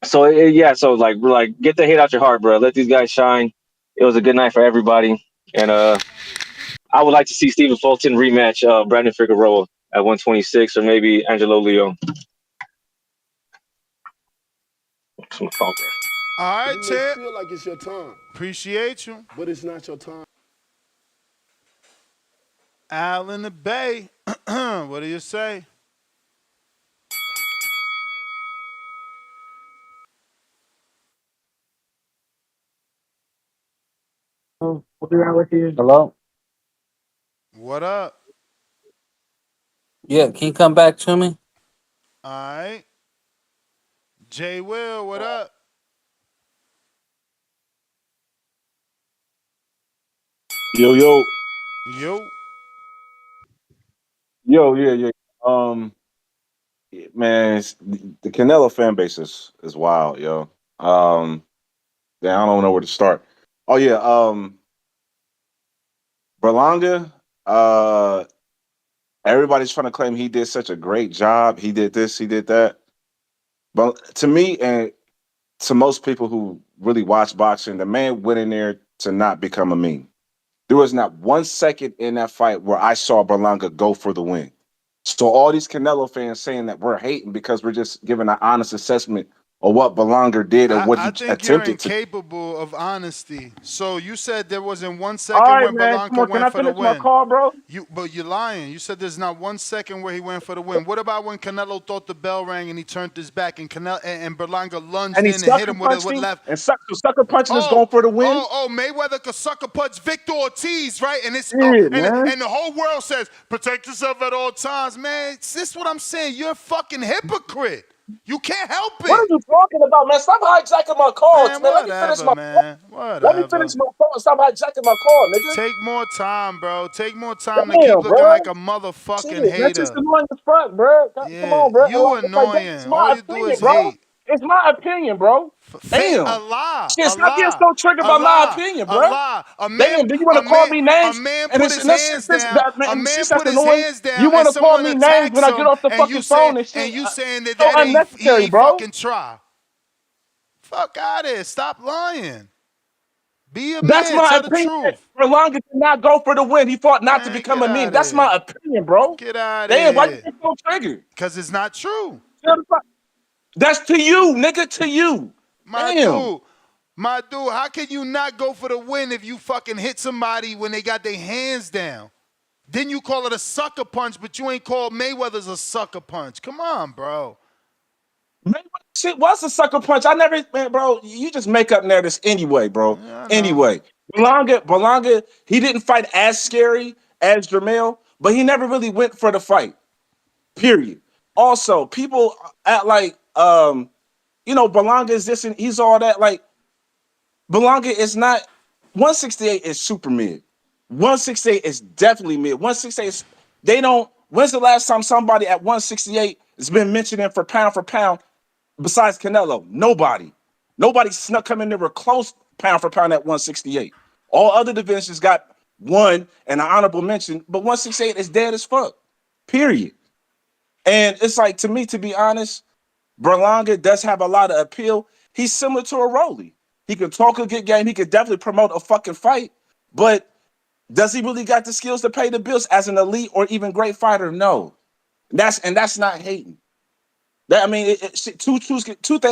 So yeah, so like get the hate out your heart, bro. Let these guys shine. It was a good night for everybody. And I would like to see Stephen Fulton rematch Brandon Figueroa at 126, or maybe Angelo Leo. That's my fault, bro. All right, You may Tip. feel like it's your time, Appreciate you. but it's not your time. Al in the Bay. What do you say? I'll be right with you. Hello? What up? Yeah, can you come back to me? All right. Jay Will, what up? Yo, yo, Yo. yo, yeah, yeah. Man, the Canelo fan base is wild, yo. Yeah, I don't know where to start. Oh yeah, Berlanga. Everybody's trying to claim he did such a great job. He did this, he did that. But to me, and to most people who really watch boxing, the man went in there to not become a meme. There was not 1 second in that fight where I saw Berlanga go for the win. So all these Canelo fans saying that we're hating because we're just giving an honest assessment of what Berlanga did or what I he think you're attempted to. incapable of honesty. So you said there wasn't one All second right, when man. Come Berlanga on. Can went I for the finish my win. call, bro? But you're lying. You said there's not 1 second where he went for the win. What about when Canelo thought the bell rang and he turned his back and and Berlanga lunged And he in and hit sucker him punched with him, left? and sucker punching is going for the win. Mayweather could sucker punch Victor Ortiz, right? And it's Yeah, man. and the whole world says protect yourself at all times, man. It's this what I'm saying. You're a fucking hypocrite. You can't help What are it, you talking about, man? Stop hijacking my calls, man. man. Let me finish Whatever, my call. man. Let me finish Whatever. my call. Stop hijacking my call, nigga. Take more time, bro. Take more time to keep Damn, looking bro. like a Shit, motherfucking that's just hater. annoying as fuck, bro. Come Yeah, on, bro. you It's like, that's annoying. my All you do opinion, is bro. hate. It's my opinion, bro. A Damn. lie, Shit, a stop getting lie, so triggered a by my lie, opinion, a bro. lie. Damn, do you want to call me A names? man And put it's his and this shit, hands this down. that man, A and man shit that's put his annoying. hands You down, and want to call someone me names attacks when I get him, off the fucking phone and shit? you saying that So ain't he unnecessary, ain't bro. fucking try. Fuck out of here. Stop lying. Be a That's man. my Tell the opinion. truth. Berlanga did not go for the win. He fought not to Man, become get a meme. out of That's here. my opinion, bro. Get out of Damn, why you here. get so triggered? Cause it's not true. That's to you, nigga, to you. My Damn. dude, how can you not go for the win if you fucking hit somebody when they got their hands down? Then you call it a sucker punch, but you ain't called Mayweather's a sucker punch. Come on, bro. Shit was a sucker punch. I never, man, bro. You just make up narratives anyway, bro. Yeah, I know. Anyway, Berlanga, he didn't fight as scary as Jamel, but he never really went for the fight. Period. Also, people at like, Berlanga is this and he's all that. Like, Berlanga is not. 168 is super mid. 168 is definitely mid. 168 is. They don't. When's the last time somebody at 168 has been mentioning for pound besides Canelo? Nobody. Nobody snuck coming near close pound for pound at 168. All other divisions got one and an honorable mention, but 168 is dead as fuck. Period. And it's like, to me, to be honest, Berlanga does have a lot of appeal. He's similar to a Rolly. He can talk a good game. He could definitely promote a fucking fight. But does he really got the skills to pay the bills as an elite or even great fighter? No. That's not hating. Two things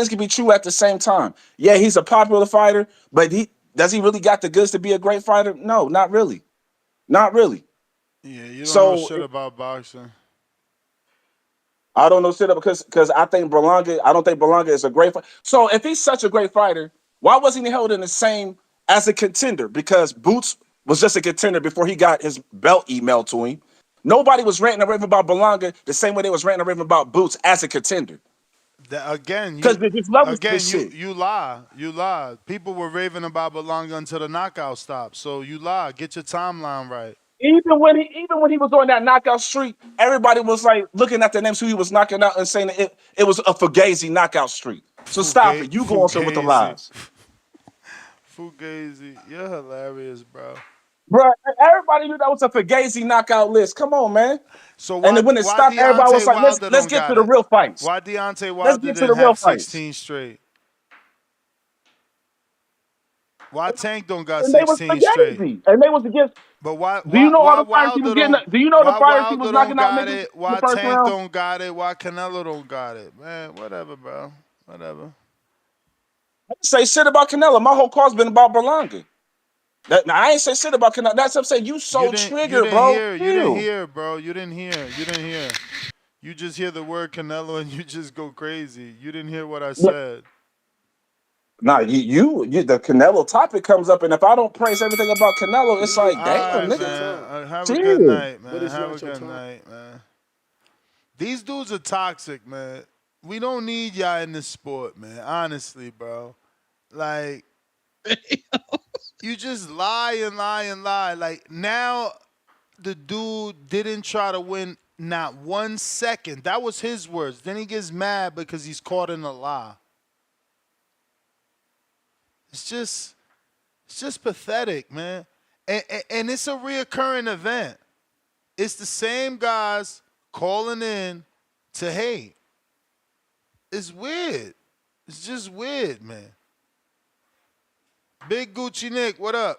can be true at the same time. Yeah, he's a popular fighter, but does he really got the goods to be a great fighter? No, not really. Not really. Yeah, you don't know So shit about boxing. I don't know shit up because I don't think Berlanga is a great fighter. So if he's such a great fighter, why wasn't he held in the same as a contender? Because Boots was just a contender before he got his belt emailed to him. Nobody was ranting and raving about Berlanga the same way they was ranting and raving about Boots as a contender. Because there's levels to this shit. You lie. You lie. People were raving about Berlanga until the knockout stopped. So you lie. Get your timeline right. Even when he was on that knockout streak, everybody was like looking at the names who he was knocking out and saying that it was a Fugazi knockout streak. So stop it. You going with the Fugazi. lies. Fugazi. You're hilarious, bro. Bro, everybody knew that was a Fugazi knockout list. Come on, man. So And why then when it why stopped, everybody was Deontay like, let's Wilder let's don't get to got the it? real fights. Why Deontay Let's Wilder get to didn't the real have fights. 16 straight? Why Tank don't got And they was 16 straight? Fugazi. And they was against. But why Do you know all the fires he was Wilder getting? don't Do you know the why fires he was Wilder don't knocking out got niggas it? in the Why first Tank round? don't got it? Why Canelo don't got it? Man, whatever, bro. Whatever. I didn't say shit about Canelo. My whole call's been about Berlanga. Now, I ain't say shit about Canelo. That's what I'm saying. You so triggered, bro. You didn't Ew. hear, bro. You didn't hear. You just hear the word Canelo and you just go crazy. You didn't hear what I said. Nah, you the Canelo topic comes up, and if I don't praise everything about Canelo, it's like, All damn, right, nigga. man. Have a good Chill. night, man. Have a good night, man. These dudes are toxic, man. We don't need y'all in this sport, man. Honestly, bro. Like, you just lie and lie and lie. Like, now the dude didn't try to win not 1 second. That was his words. Then he gets mad because he's caught in a lie. It's just pathetic, man. And it's a reoccurring event. It's the same guys calling in to hate. It's weird. It's just weird, man. Big Gucci Nick, what up?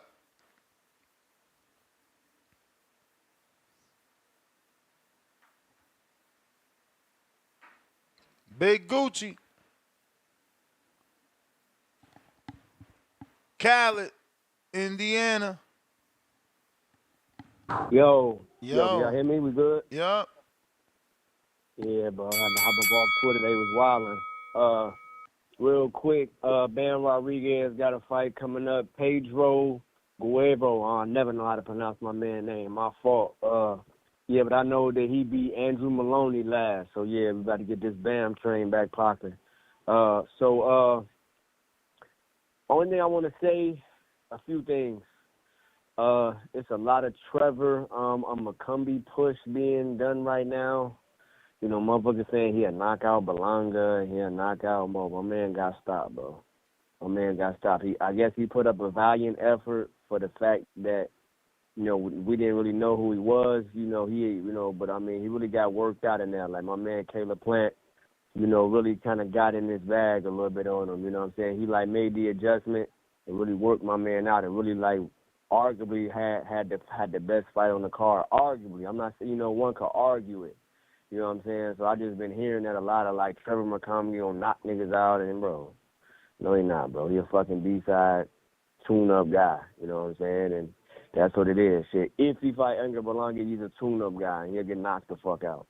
Big Gucci. Khaled, Indiana. Yo, can Yo. y'all hear me? We good? Yup. Yeah, bro. I had to hop up off Twitter. They was wilding. Real quick, Ben Rodriguez got a fight coming up. Pedro Guerrero. I never know how to pronounce my man's name. My fault. Yeah, but I know that he beat Andrew Maloney last. So yeah, we got to get this Bam train back popping. Only thing I want to say, a few things. It's a lot of Trevor, a McCumbee push being done right now. You know, motherfuckers saying he'll knock out Berlanga, he'll knock out Mo. My man got stopped, bro. My man got stopped. I guess he put up a valiant effort for the fact that, you know, we didn't really know who he was. But I mean, he really got worked out in there. Like my man Caleb Plant, really kind of got in his bag a little bit on him. You know what I'm saying? He like made the adjustment and really worked my man out and really like arguably had the best fight on the card. Arguably, I'm not saying one could argue it. You know what I'm saying? So I just been hearing that a lot of like Trevor McCombie gonna knock niggas out, and bro, no he not, bro. He a fucking B-side tune-up guy. You know what I'm saying? And that's what it is. Shit. If he fight Unger Berlanga, he's a tune-up guy, and he'll get knocked the fuck out.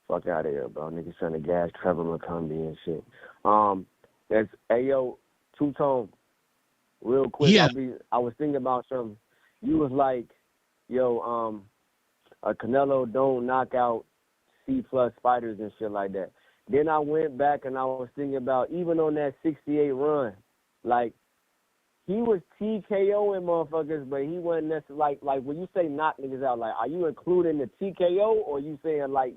Fuck out of here, bro. Niggas trying to gas Trevor McCombie and shit. Yo, Two-Tone, real quick. Yeah. I was thinking about something. You was like, Canelo don't knock out C-plus fighters and shit like that. Then I went back and I was thinking about, even on that 68 run, like, he was TKOing motherfuckers, but he wasn't necessarily, like when you say knock niggas out, like, are you including the TKO or you saying, like,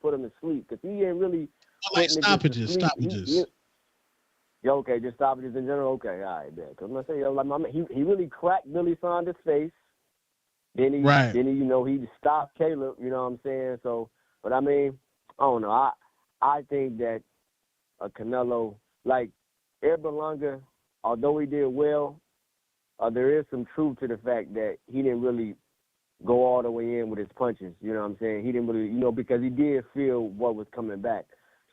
put him to sleep? Because he ain't really like stoppages. Okay, just stoppages in general? Okay, all right, because I'm going to say, like, my man, he really cracked Billy Saunders' face. Then he he stopped Caleb, you know what I'm saying? So, but I mean, I don't know. I think that Canelo, like Ed Berlanga, although he did well, there is some truth to the fact that he didn't really go all the way in with his punches. You know what I'm saying? He didn't really, because he did feel what was coming back.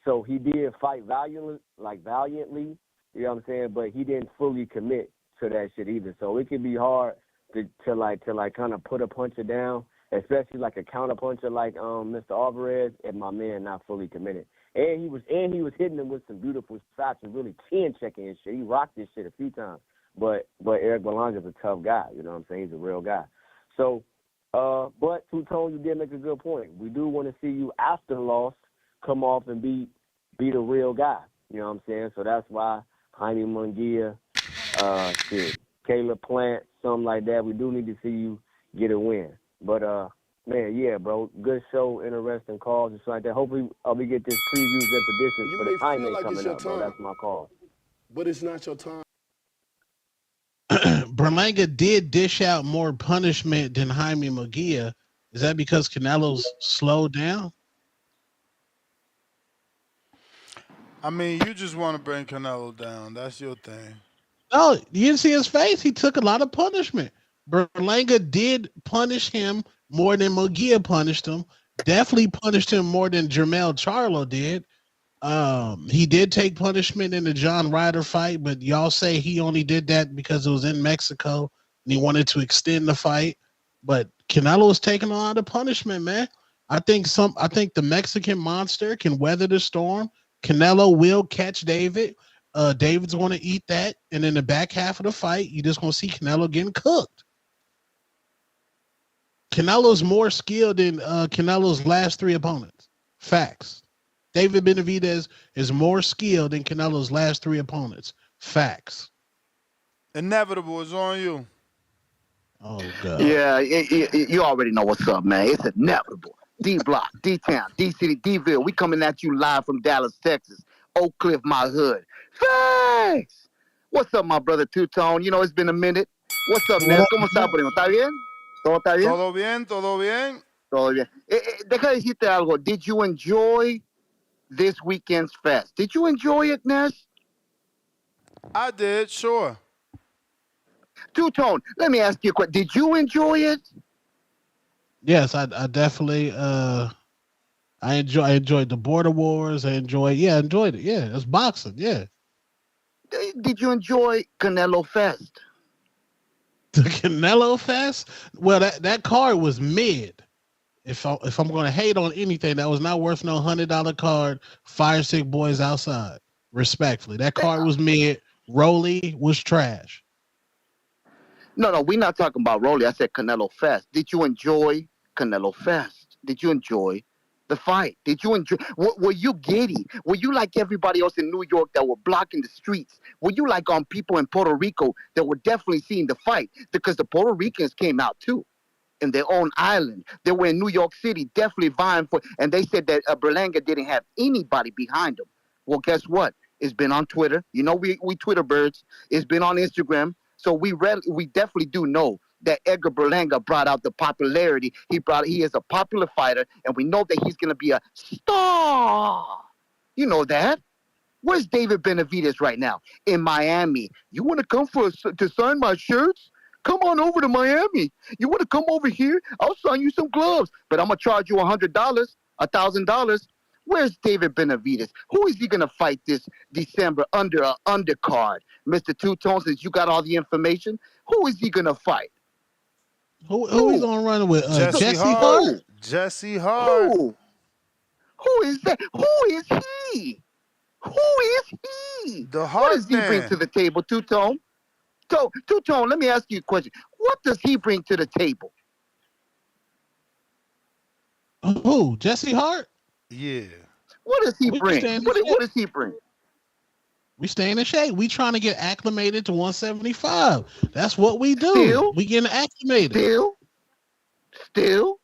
So he did fight valiantly, you know what I'm saying? But he didn't fully commit to that shit either. So it can be hard to kind of put a puncher down, especially like a counter puncher like Mr. Alvarez, and my man not fully committed. And he was hitting him with some beautiful shots and really chin checking and shit. He rocked this shit a few times. But Eric Berlanga's a tough guy, you know what I'm saying? He's a real guy. So, but Two-Tone, you did make a good point. We do want to see you after the loss come off and be a real guy, you know what I'm saying? So that's why Jaime Munguia, Caleb Plant, something like that. We do need to see you get a win. But, man, yeah, bro, good show, interesting calls and stuff like that. Hopefully we get this previews and predictions for the Jaime like coming up, bro. That's my call. But it's not your time. Berlanga did dish out more punishment than Jaime Munguia. Is that because Canelo's slowed down? I mean, you just want to bring Canelo down. That's your thing. No, you didn't see his face. He took a lot of punishment. Berlanga did punish him more than Munguia punished him. Definitely punished him more than Jermell Charlo did. He did take punishment in the John Ryder fight, but y'all say he only did that because it was in Mexico and he wanted to extend the fight. But Canelo was taking a lot of punishment, man. I think the Mexican monster can weather the storm. Canelo will catch David. David's going to eat that, and in the back half of the fight, you just going to see Canelo getting cooked. Canelo's more skilled than Canelo's last three opponents. Facts. David Benavidez is more skilled than Canelo's last three opponents. Facts. Inevitable is on you. Oh, God. Yeah, you already know what's up, man. It's inevitable. D Block, D Town, D City, D-Ville. We coming at you live from Dallas, Texas. Oak Cliff, my hood. Thanks. What's up, my brother Two-Tone? You know, it's been a minute. What's up, Ness? ¿Cómo está, primo? ¿Está bien? ¿Todo está bien? Todo bien, todo bien. Todo bien. Deja decirte algo. Did you enjoy this weekend's fest? Did you enjoy it, Ness? I did, sure. Two-Tone, let me ask you a question. Did you enjoy it? Yes, I definitely I enjoyed the border wars. I enjoyed it. Yeah, it's boxing. Yeah. Did you enjoy Canelo Fest? The Canelo Fest? Well, that card was mid. If I'm going to hate on anything, that was not worth no $100 card. Fire Sick Boys outside. Respectfully, that card was mid. Rolly was trash. No, we're not talking about Rolly. I said Canelo Fest. Did you enjoy Canelo Fest? Did you enjoy the fight? Did you enjoy? Were you giddy? Were you like everybody else in New York that were blocking the streets? Were you like on people in Puerto Rico that were definitely seeing the fight? Because the Puerto Ricans came out too in their own island. They were in New York City definitely vying for, and they said that Berlanga didn't have anybody behind him. Well, guess what? It's been on Twitter. You know, we Twitter birds. It's been on Instagram. So we definitely do know that Edgar Berlanga brought out the popularity. He is a popular fighter, and we know that he's going to be a star. You know that. Where's David Benavidez right now? In Miami. You want to come to sign my shirts? Come on over to Miami. You want to come over here? I'll sign you some gloves, but I'm going to charge you $100, $1,000. Where's David Benavidez? Who is he going to fight this December under an undercard? Mr. Two-Tone, since you got all the information, who is he going to fight? Who he going to run with? Jesse Hart? Jesse Hart. Who is that? Who is he? Who is he? The Hart What does he man. bring to the table, Two-Tone? Two-Tone, let me ask you a question. What does he bring to the table? Who? Jesse Hart? Yeah. What does he bring? What does he bring? We stay in the shade. We trying to get acclimated to 175. That's what we do. Still? We getting acclimated. Still?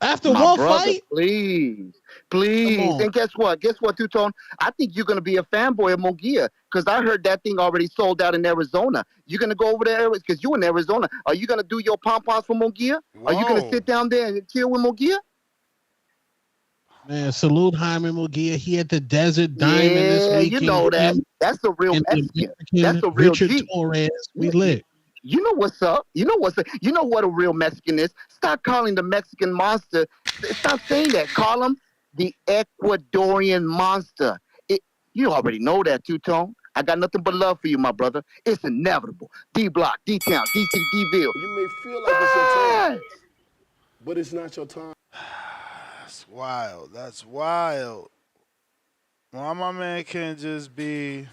After My one brother, fight? Please. on. And guess what? Two-Tone? I think you're going to be a fanboy of Munguia because I heard that thing already sold out in Arizona. You're going to go over there because you're in Arizona. Are you going to do your pom-poms for Munguia? Are you going to sit down there and chill with Munguia? Man, salute Jaime Munguia. He had the Desert Diamond this weekend. You know that. That's a real Mexican. That's a real Richard G. Torres. We lit. You know what's up? You know what's up? You know what a real Mexican is? Stop calling the Mexican monster. Stop saying that. Call him the Ecuadorian monster. You already know that, Two-Tone. I got nothing but love for you, my brother. It's inevitable. D-Block, D-Town, D-City, D-Ville. You may feel like it's your time, but it's not your time. That's wild. That's wild. Why my man can't just be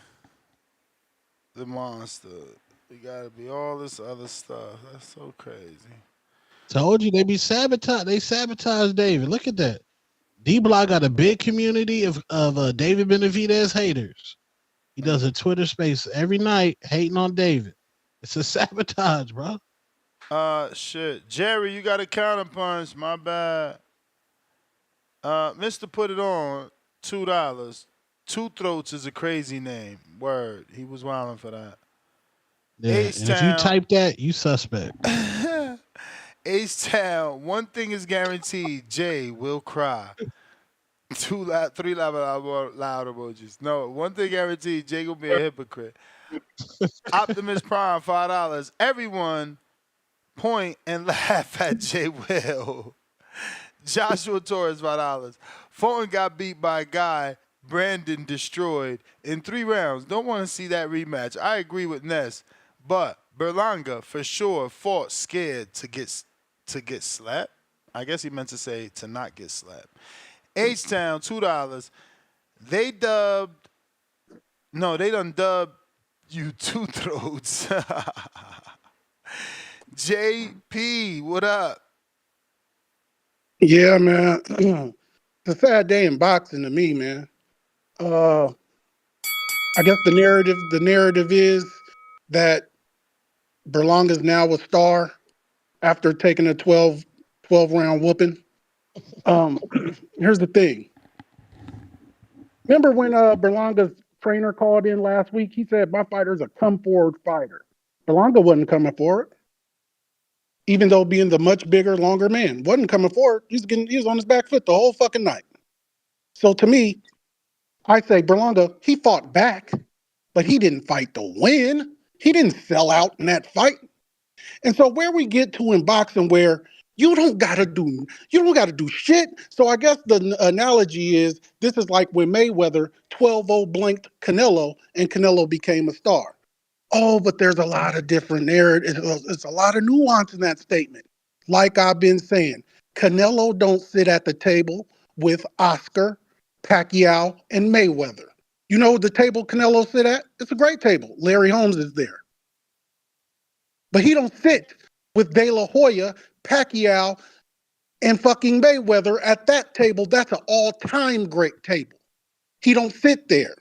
the monster? We gotta be all this other stuff. That's so crazy. Told you they be sabotage. They sabotage David. Look at that. D-Block got a big community of David Benavidez haters. He does a Twitter space every night hating on David. It's a sabotage, bro. Shit. Jerry, you got a counterpunch. My bad. Mr. Put It On, $2. Two Throats is a crazy name. Word. He was wilding for that. Yeah, and if you type that, you suspect. H-Town, one thing is guaranteed, Jay will cry. Three loud emojis. No, one thing guaranteed, Jay gonna be a hypocrite. Optimus Prime, $5. Everyone point and laugh at Jay Will. Joshua Torres, $5. Fulton got beat by a guy Brandon destroyed in 3 rounds. Don't want to see that rematch. I agree with Ness, but Berlanga for sure fought scared to get slapped. I guess he meant to say to not get slapped. H-Town, $2. They dubbed, no, they done dubbed you two throats. JP, what up? Yeah, man. It's a sad day in boxing to me, man. Uh, I guess the narrative is that Berlanga's now a star after taking a 12 round whooping. Um, Here's the thing. Remember when Berlanga's trainer called in last week? He said my fighter's a come forward fighter. Berlanga wasn't coming forward, even though being the much bigger, longer man wasn't coming forward. He was on his back foot the whole fucking night. So to me, I say Berlanga, he fought back, but he didn't fight to win. He didn't sell out in that fight. And so where we get to in boxing where you don't gotta do shit. So I guess the analogy is this is like when Mayweather 12-0 blanked Canelo and Canelo became a star. Oh, but there's a lot of different narratives. It's a lot of nuance in that statement. Like I've been saying, Canelo don't sit at the table with Oscar, Pacquiao, and Mayweather. You know the table Canelo sit at? It's a great table. Larry Holmes is there. But he don't sit with De La Hoya, Pacquiao, and fucking Mayweather at that table. That's an all-time great table. He don't sit there.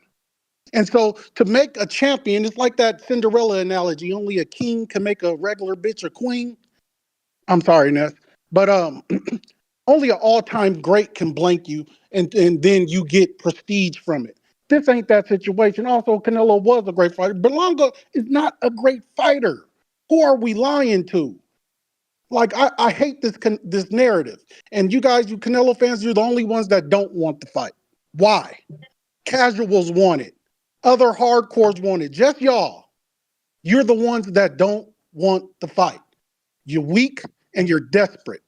And so to make a champion, it's like that Cinderella analogy. Only a king can make a regular bitch a queen. I'm sorry, Ness. But only an all-time great can blank you and then you get prestige from it. This ain't that situation. Also, Canelo was a great fighter. Berlanga is not a great fighter. Who are we lying to? Like I hate this narrative. And you guys, you Canelo fans, you're the only ones that don't want the fight. Why? Casuals want it. Other hardcores want it. Just y'all. You're the ones that don't want the fight. You're weak and you're desperate.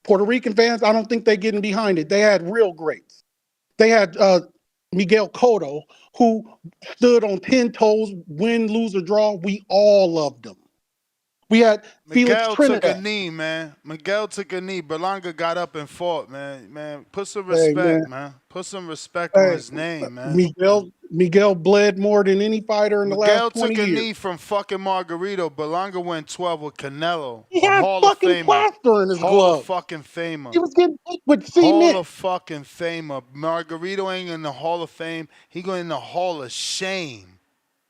Puerto Rican fans, I don't think they're getting behind it. They had real greats. They had Miguel Cotto, who stood on 10 toes, win, lose, or draw. We all loved him. We had Felix Miguel took a Trinidad. knee, man. Miguel took a knee. Berlanga got up and fought, man. Man, put some Hey, respect, man. man. Put some respect on Hey, his name, man. Miguel bled more than any fighter in the last Miguel 20 took a years. knee from fucking Margarito. Berlanga went 12 with Canelo, He a had Hall of fucking Famer. plaster in his Hall of glove. fucking Famer. He was getting hit with Hall cement. of fucking Famer. Margarito ain't in the Hall of Fame. He going in the Hall of Shame.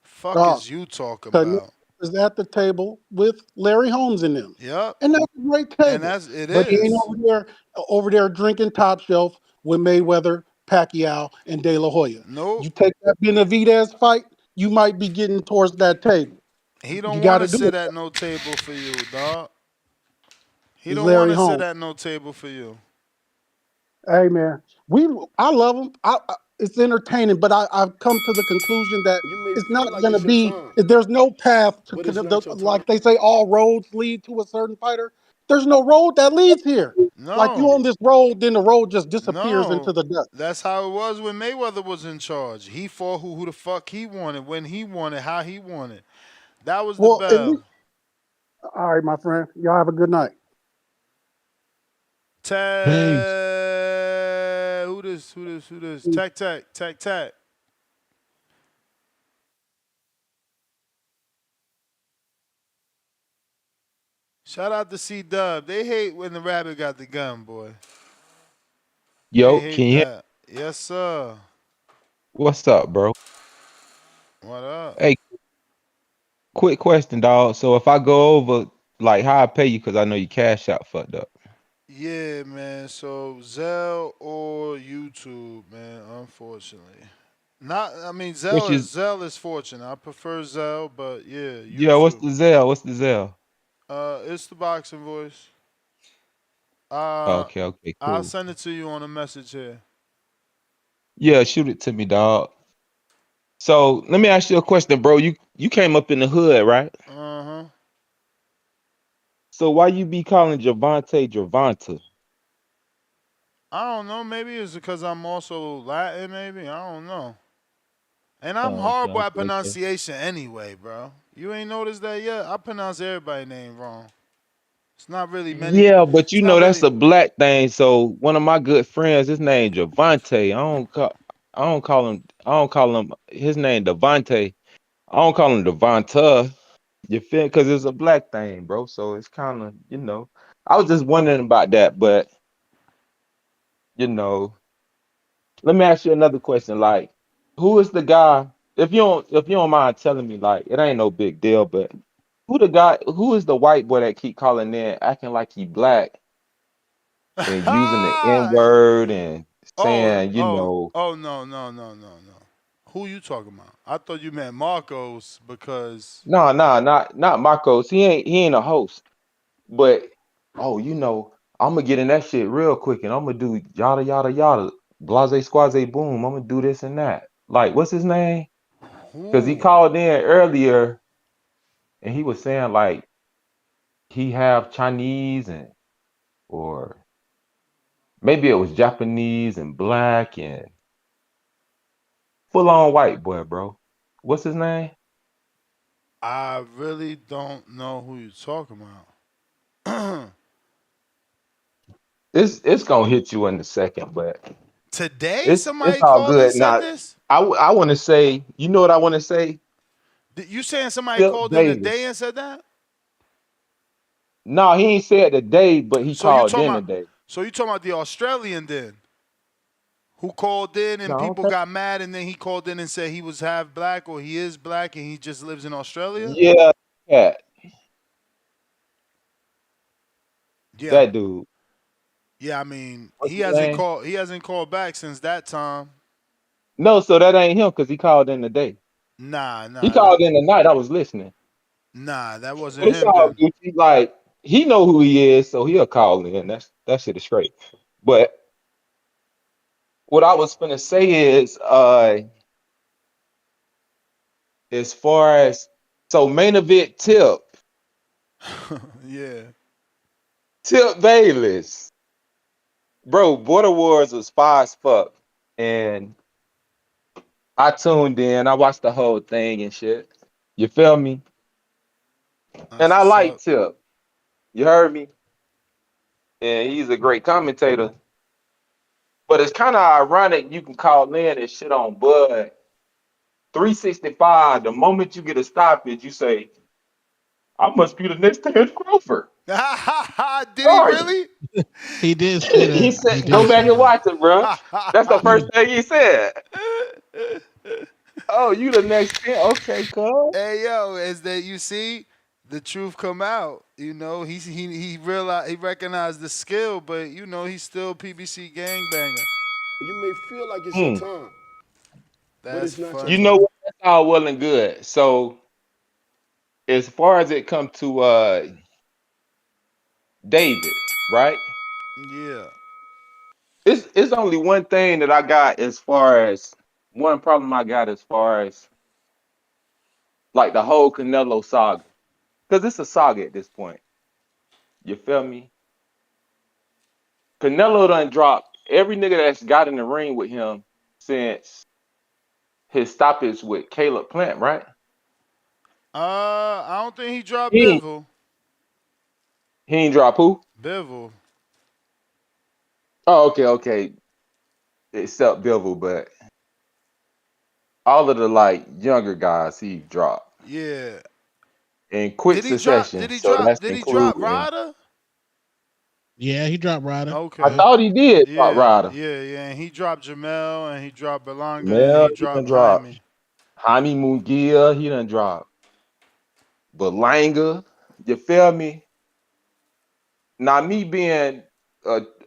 Fuck Dog, is you talking Canelo about? is at the table with Larry Holmes and them. Yep. And that's a great And table. that's it But he ain't is. over there drinking top shelf with Mayweather, Pacquiao, and De La Hoya. Nope. You take that Benavidez fight, you might be getting towards that table. He You don't got want to to do sit it. at no table for you, dog. He It's don't want Larry to sit Holmes. at no table for you. Hey man, I love him. It's entertaining, but I've come to the conclusion that You may it's not feel like going to it's your be. time, There's no path to but it's not your time. like they say, all roads lead to a certain fighter. There's no road that leads here. Like you No. on this road, then the road just disappears into No. the dust. That's how it was when Mayweather was in charge. He fought who the fuck he wanted, when he wanted, how he wanted. That was the Well, at least, bell. all right, my friend. Y'all have a good night. Peace. Tag. Who this? Who this? Who this? Tack, tack, tack, tack. Shout out to C Dub. They hate when the rabbit got the gun, boy. They Yo, can hate you hear? that. Yes, sir. What's up, bro? What up? Hey, quick question, dog. So if I go over, like, how I pay you? Cause I know your cash out fucked up. Yeah, man. So Zell or YouTube, man. Unfortunately, not. I mean, Which is, Zell is fortunate. I prefer Zell, but yeah, yeah. What's YouTube. the Zell? What's the Zell? It's the boxing voice. Oh, Uh, okay, okay, I'll cool. send it to you on a message here. Yeah, shoot it to me, dog. So let me ask you a question, bro. You came up in the hood, right? Uh-huh. So why you be calling Javante Javante? I don't know. Maybe it's because I'm also Latin. Maybe I don't know. And I'm Oh, okay, horrible at okay, okay. pronunciation anyway, bro. You ain't noticed that yet? I pronounce everybody's name wrong. It's not really many. Yeah, but It's you not know that's really. a black thing. So one of my good friends, his name Javante. I don't call him his name Devonte. I don't call him Devonta. You feel? Because it's a black thing, bro. So it's kind of, I was just wondering about that, but you know, let me ask you another question. Like, who is the guy? If you don't mind telling me, like, it ain't no big deal, but who is the white boy that keep calling in, acting like he black and using the N word and Oh, saying, no, no, no, no, no. Who you talking about? I thought you meant Marcos because. no, no, not Marcos. He ain't a host. But I'm gonna get in that shit real quick and I'm gonna do yada yada yada, blase squaze boom. I'm gonna do this and that. Like, what's his name? Because he Who? called in earlier and he was saying like he have Chinese and or maybe it was Japanese and black and full on white boy, bro. What's his name? I really don't know who you talking about. It's gonna hit you in a second, but Today, it's somebody all called and good. said Now, this. I want to say, you know what I want to say? You saying somebody Tip called in today Davis. and said that? No, he ain't said today, but he So you called talking in about? today. So you talking about the Australian then, who called in and No, people okay. got mad, and then he called in and said he was half black or he is black and he just lives in Australia? Yeah, yeah, Yeah, that dude. yeah. I mean, What's his name? He hasn't called back since that time. No, so that ain't him because he called in today. Nah, He nah, nah, called in tonight. I was listening. nah. That But wasn't it's him all then. Gucci. Like, he know who he is, so he'll call in. That shit is straight. But what I was gonna say is, as far as main event Yeah. Tip Bayless, bro. Border Wars was fire as fuck, and I tuned in. I watched the whole thing and shit. You feel me? And That's I what's like up. Tip. You heard me? And he's a great commentator. But it's kind of ironic you can call in and shit on Bud 365. The moment you get a stoppage, you say, I must be the next Terrence Crawford. Did he Sorry. really? He did say He that. said, He go did back say and that. watch it, bro. That's the first thing he said. Oh, you the next 10. Okay, cool. Hey yo, is that you see the truth come out? You know, he realized he recognized the skill, but you know he's still PBC gangbanger. You may feel like it's your Hmm. time, but That's it's not your You know funny. time. what? That's all well and good. So as far as it come to David, right? Yeah. It's only one thing that I got as far as one problem I got as far as like the whole Canelo saga. Because it's a saga at this point. You feel me? Canelo done dropped every nigga that's got in the ring with him since his stoppage with Caleb Plant, right? I don't think he dropped He ain't, Bivol. he ain't drop who? Bivol. Oh, okay, okay. Except Bivol, but all of the like younger guys he dropped Yeah. in quick Did he drop? succession. Did he So drop? that's Did he drop including. Ryder? Yeah, he dropped Ryder. I Okay. thought he did drop Yeah, Ryder. yeah, yeah. And he dropped Jamel, and he dropped Berlanga, and Mel, he he done dropped dropped. Jaime. Jaime Munguia, he done dropped. Berlanga, you feel me? Now me being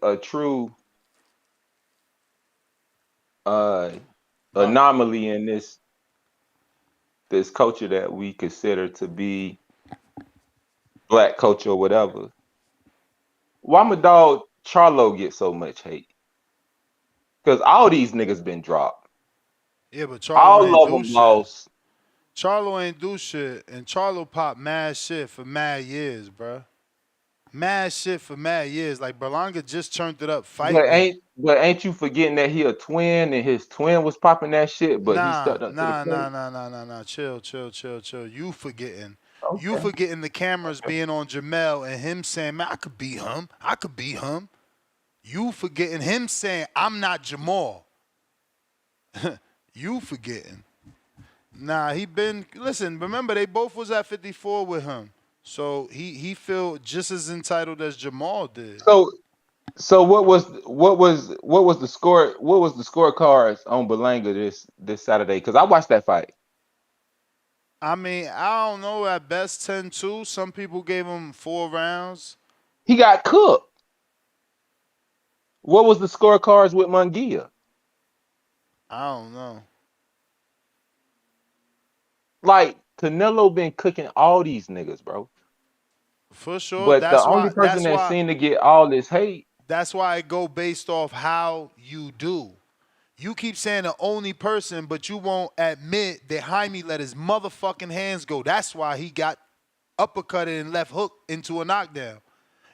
a true uh But anomaly in this culture that we consider to be black culture or whatever. Why my dog Charlo get so much hate? Because all these niggas been dropped. Yeah, but Charlo All ain't of do them shit. lost. Charlo ain't do shit, and Charlo popped mad shit for mad years, bruh. Mad shit for mad years. Like Berlanga just turned it up fighting. But ain't you forgetting that he a twin and his twin was popping that shit, but he Nah, stepped up to the nah, nah, plate? nah, nah, nah, nah. Chill, chill, chill, chill. You forgetting. You Okay. forgetting the cameras being on Jamel and him saying, man, I could beat him. I could beat him. You forgetting him saying, I'm not Jamal. You forgetting. Nah, he been listen, remember they both was at 54 with him. So he feel just as entitled as Jamal did. So so what was the score? What was the scorecards on Belanga this Saturday? Because I watched that fight. I mean, I don't know, at best 10-2. Some people gave him 4 rounds. He got cooked. What was the scorecards with Munguia? I don't know. Like Canelo been cooking all these niggas, bro. For sure. But the That's only why person that seemed to get all this hate. that's why it go based off how you do. You keep saying the only person, but you won't admit that Jaime let his motherfucking hands go. That's why he got uppercutted and left hook into a knockdown.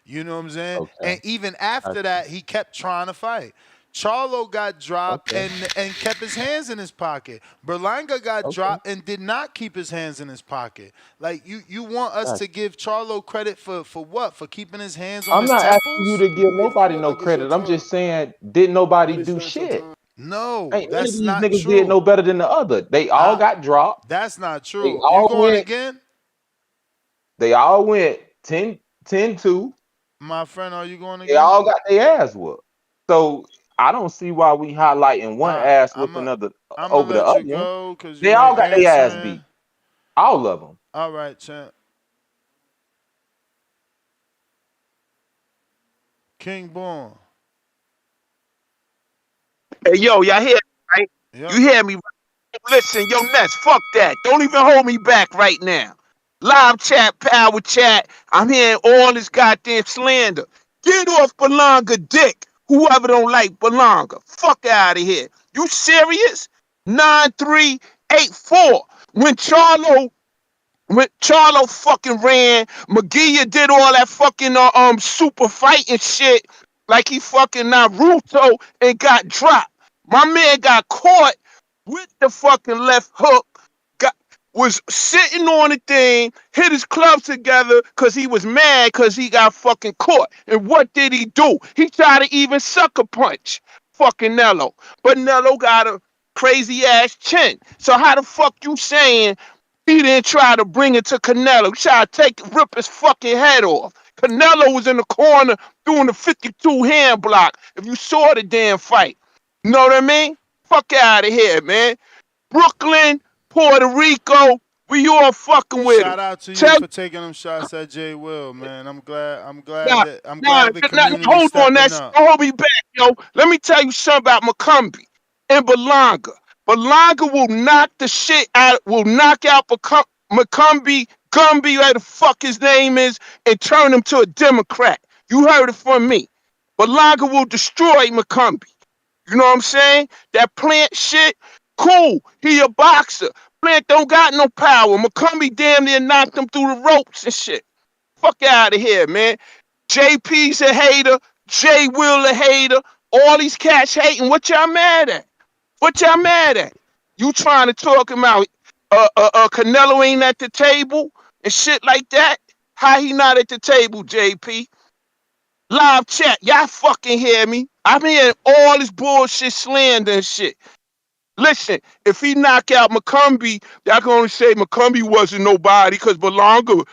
You know what I'm saying? Okay. And even I after that, he kept trying to fight. Charlo got dropped Okay. and kept his hands in his pocket. Berlanga got Okay. dropped and did not keep his hands in his pocket. Like you want us to Gotcha. give Charlo credit for what? For keeping his hands on I'm his not asking you temples? to give nobody no credit. I'm just saying, didn't nobody do shit? No, Ain't none of that's these not niggas did no true. better than the other. They all I got dropped. That's not They true. You all going went. again? They all went 10-2. My friend, are you going They again? all got their ass whooped. So I don't see why we highlighting one Alright, ass I'm whooping a another I'm gonna over the let you other one. go because They you all ain't got their ass answering. beat. All of them. All right, champ. King Born. Hey, yo, y'all hear me, right? Yep. You hear me? Right? Listen, yo, Ness, fuck that. Don't even hold me back right now. Live chat, power chat. I'm hearing all this goddamn slander. Get off Belonga dick. Whoever don't like Belonga. Fuck out of here. You serious? 9384. When Charlo fucking ran, McGee did all that fucking super fighting shit like he fucking Naruto and got dropped. My man got caught with the fucking left hook, got was sitting on the thing, hit his clubs together because he was mad because he got fucking caught. And what did he do? He tried to even sucker punch fucking Nello. But Nello got a crazy ass chin. So how the fuck you saying he didn't try to bring it to Canelo? He tried to rip his fucking head off. Canelo was in the corner doing the 52 hand block. If you saw the damn fight, you know what I mean? Fuck out of here, man. Brooklyn, Puerto Rico, we all fucking with him. Shout out to you Tell for taking them shots at Jay Will, man. I'm glad. I'm glad nah, that I'm nah, glad the nah, community hold on, stepping that's up. hold me back, yo. Let me tell you something about McCumbee and Berlanga. Berlanga will knock the shit out, will knock out McCumbee, Gumby, whatever the fuck his name is, and turn him to a Democrat. You heard it from me. Berlanga will destroy McCumbee. You know what I'm saying? That Plant shit, cool. He a boxer. Plant don't got no power. McCumbee damn near knocked him through the ropes and shit. Fuck out of here, man. JP's a hater. J Will a hater. All these cats hating. What y'all mad at? What y'all mad at? You trying to talk about Canelo ain't at the table and shit like that? How he not at the table, JP? Live chat. Y'all fucking hear me? I'm hearing all this bullshit slander and shit. Listen, if he knock out McCumbee, y'all can only say McCumbee wasn't nobody because Belonga,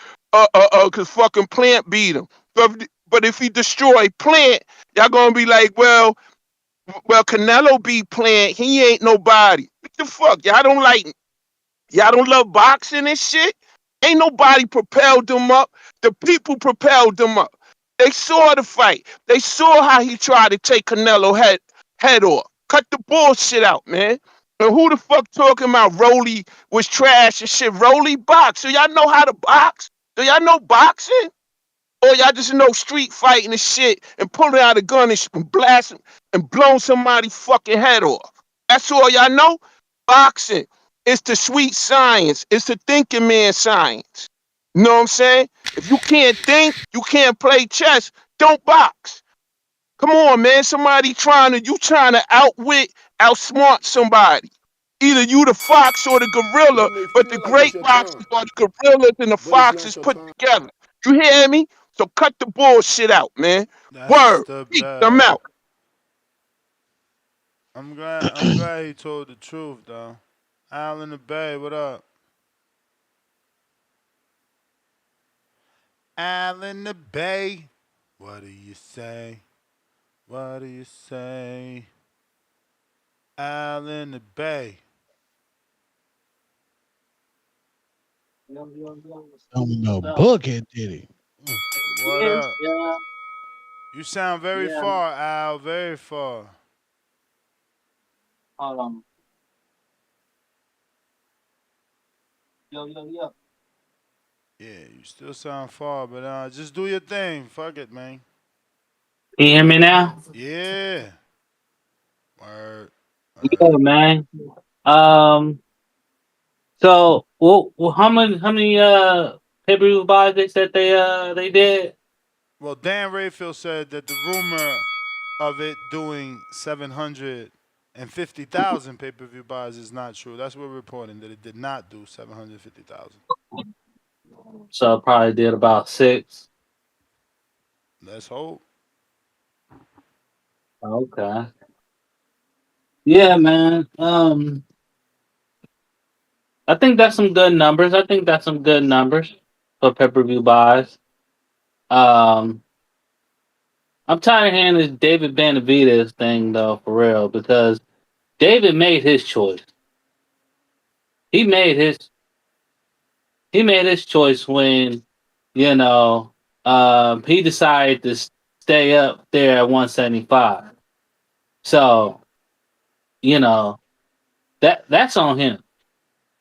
cause fucking Plant beat him. But if he destroy Plant, y'all gonna be like, well, Canelo beat Plant. He ain't nobody. What the fuck? Y'all don't love boxing and shit? Ain't nobody propelled them up. The people propelled them up. They saw the fight. They saw how he tried to take Canelo head off. Cut the bullshit out, man. And who the fuck talking about Rolly was trash and shit? Rolly box. So y'all know how to box? Do y'all know boxing? Or y'all just know street fighting and shit and pulling out a gun and blasting and blowing somebody's fucking head off? That's all y'all know? Boxing is the sweet science. It's the thinking man science. You know what I'm saying? If you can't think, you can't play chess, don't box. Come on, man. You trying to outwit, outsmart somebody. Either you the fox or the gorilla, but the great boxers are the gorillas and the foxes put together. You hear me? So cut the bullshit out, man. That's Word. the Peace. I'm best. out. I'm glad he told the truth though. Al in the Bay, what up? Al in the Bay. What do you say? What do you say? Al in the Bay. Don't know book it, did he? What up? Yeah, You sound very yeah. far, Al. Very far. Hold on. Yo. Yeah, you still sound far, but just do your thing. Fuck it, man. Can you hear me now? Yeah. Word. Yeah, man. Um. So, well, how many pay-per-view buys they said they did? Well, Dan Rayfield said that the rumor of it doing 750,000 pay-per-view buys is not true. That's what we're reporting, that it did not do 750,000. So probably did about 6. Let's hope. Okay. Yeah, man. I think that's some good numbers. I think that's some good numbers for pay-per-view buys. Um, I'm tired of hearing this David Benavidez thing though, for real, because David made his choice. He made his he made his choice when, you know, he decided to stay up there at 175. So, you know, that's on him.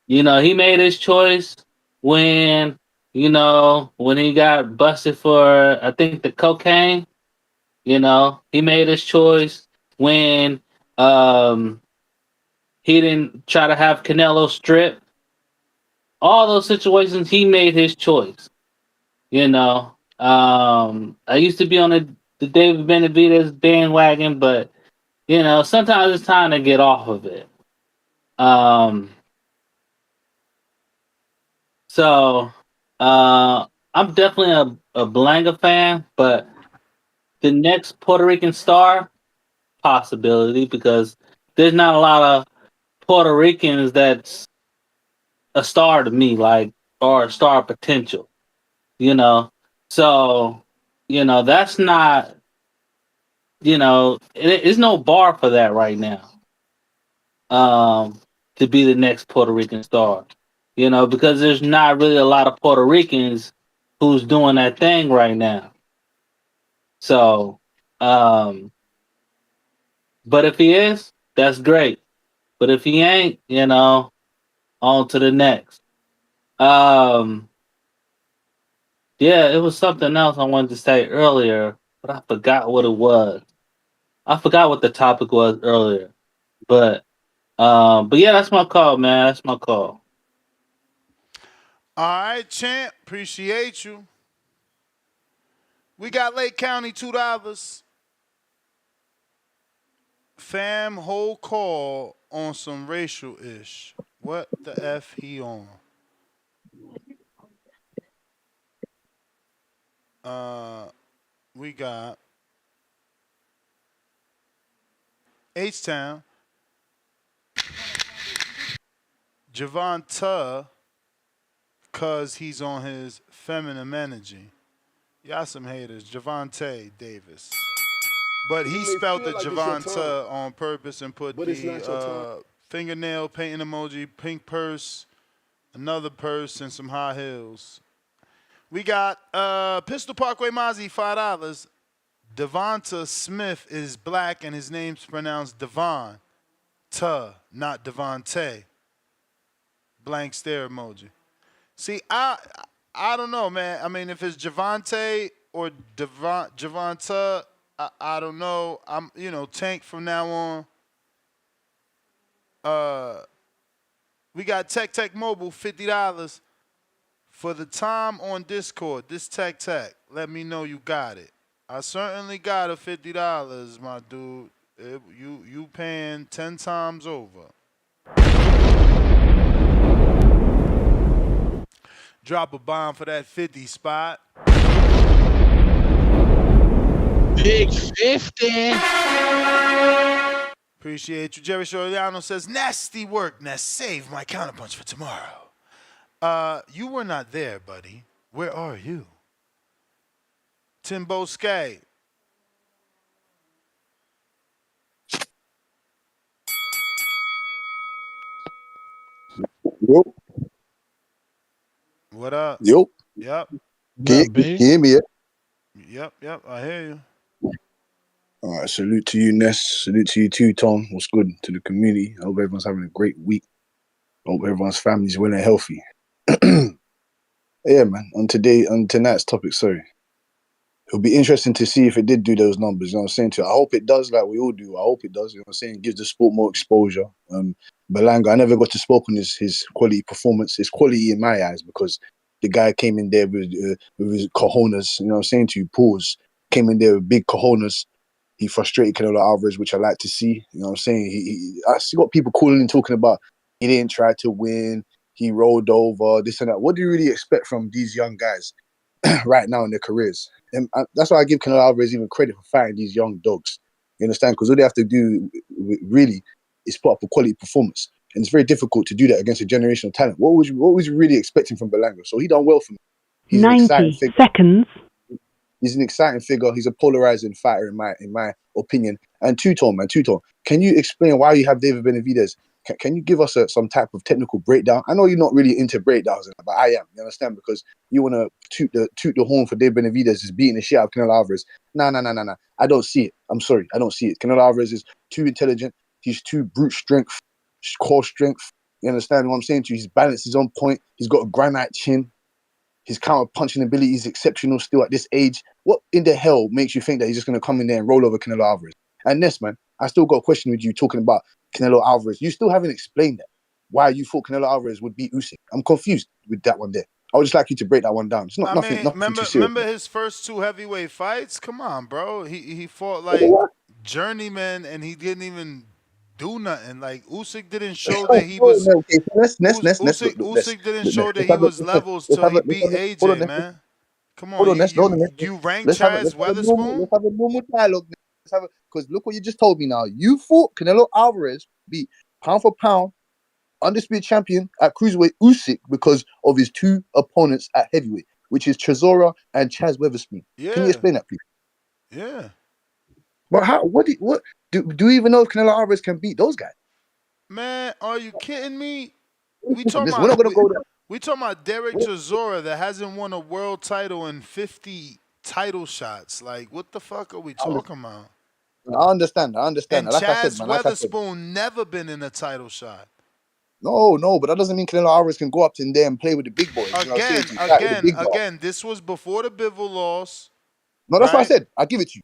You know, he made his choice when, when he got busted for, I think, the cocaine. You know, he made his choice when um he didn't try to have Canelo strip. All those situations, he made his choice. You know, I used to be on the David Benavidez bandwagon, but sometimes it's time to get off of it. Um, so I'm definitely a Berlanga fan, but the next Puerto Rican star possibility, because there's not a lot of Puerto Ricans that's a star to me, like, or a star potential, you know. So, that's not, it's no bar for that right now. To be the next Puerto Rican star, because there's not really a lot of Puerto Ricans who's doing that thing right now. So, um, but if he is, that's great. But if he ain't, on to the next. Um, yeah, it was something else I wanted to say earlier, but I forgot what it was. I forgot what the topic was earlier. But yeah, that's my call, man. That's my call. All right, champ. Appreciate you. We got Lake County $2. Fam, whole call on some racial ish. What the F he on? We got H Town, Javonta, cause he's on his feminine energy. Y'all some haters. Javante Davis. But he spelled the Javonta on purpose and put the fingernail painting emoji, pink purse, another purse, and some high heels. We got Pistol Parkway Mozzie, $5. Devonta Smith is black and his name's pronounced Devon. Not Devonte. Blank stare emoji. See, I don't know, man. I mean, if it's Javante or Javonta, I don't know. I'm Tank from now on. We got Tech Mobile, $50 for the time on Discord. This Tech. Let me know you got it. I certainly got a $50, my dude. You paying 10 times over. Drop a bomb for that 50 spot. Big 50. Appreciate you. Jerry Soriano says, nasty work. Now save my counterpunch for tomorrow. You were not there, buddy. Where are you? Timbo Skay. Yo, What up? yo. Yep. Can you hear me? Yeah? Yep. I hear you. All right, salute to you, Ness. Salute to you too, Tom. What's good to the community? I hope everyone's having a great week. I hope everyone's family's well and healthy. Yeah, man. On tonight's topic, sorry. It'll be interesting to see if it did do those numbers. You know what I'm saying to you? I hope it does, like we all do. I hope it does. You know what I'm saying? It gives the sport more exposure. Berlanga, I never got to spoke on his quality performance, his quality in my eyes, because the guy came in there with his cojones. You know what I'm saying to you? Pause. Came in there with big cojones. He frustrated Canelo Alvarez, which I like to see. You know what I'm saying? I see what people calling and talking about. He didn't try to win. He rolled over, this and that. What do you really expect from these young guys right now in their careers? And that's why I give Canelo Alvarez even credit for fighting these young dogs. You understand? Because all they have to do really is put up a quality performance. And it's very difficult to do that against a generational talent. What was you really expecting from Berlanga? So he done well for me. He's an exciting figure. 90 seconds. He's an exciting figure. He's a polarizing fighter in my opinion. And Two-Tone, can you explain why you have David Benavidez? Can you give us some type of technical breakdown? I know you're not really into breakdowns, but I am. You understand? Because you want to toot the horn for David Benavidez is beating the shit out of Canelo Alvarez. No. I don't see it. I'm sorry. I don't see it. Canelo Alvarez is too intelligent. He's too brute strength, core strength. You understand what I'm saying to you? His balance is on point. He's got a granite chin. His counter punching ability is exceptional still at this age. What in the hell makes you think that he's just going to come in there and roll over Canelo Alvarez? And Ness, man, I still got a question with you talking about Canelo Alvarez. You still haven't explained that. Why you thought Canelo Alvarez would beat Usyk. I'm confused with that one there. I would just like you to break that one down. It's not nothing too serious. Remember his first two heavyweight fights? Come on, bro. He fought like journeyman and he didn't even do nothing. Like Usyk didn't show that he was. Usyk didn't show that he was levels till he beat AJ, man. Come on, you ranked Chaz Weatherspoon? Let's have a normal dialogue. Because look what you just told me now. You thought Canelo Alvarez beat pound for pound undisputed champion at cruiserweight Usyk because of his two opponents at heavyweight, which is Chisora and Chaz Weatherspoon. Yeah. Can you explain that, please? Yeah. But how? What do you even know if Canelo Alvarez can beat those guys? Man, are you kidding me? We talking about Derek Chisora that hasn't won a world title in 50 title shots. Like, what the fuck are we talking about? I understand. And like Chaz Weatherspoon never been in a title shot. No, but that doesn't mean Canelo Alvarez can go up in there and play with the big boys. Again, this was before the Bivol loss. No, that's what I said. I give it to you.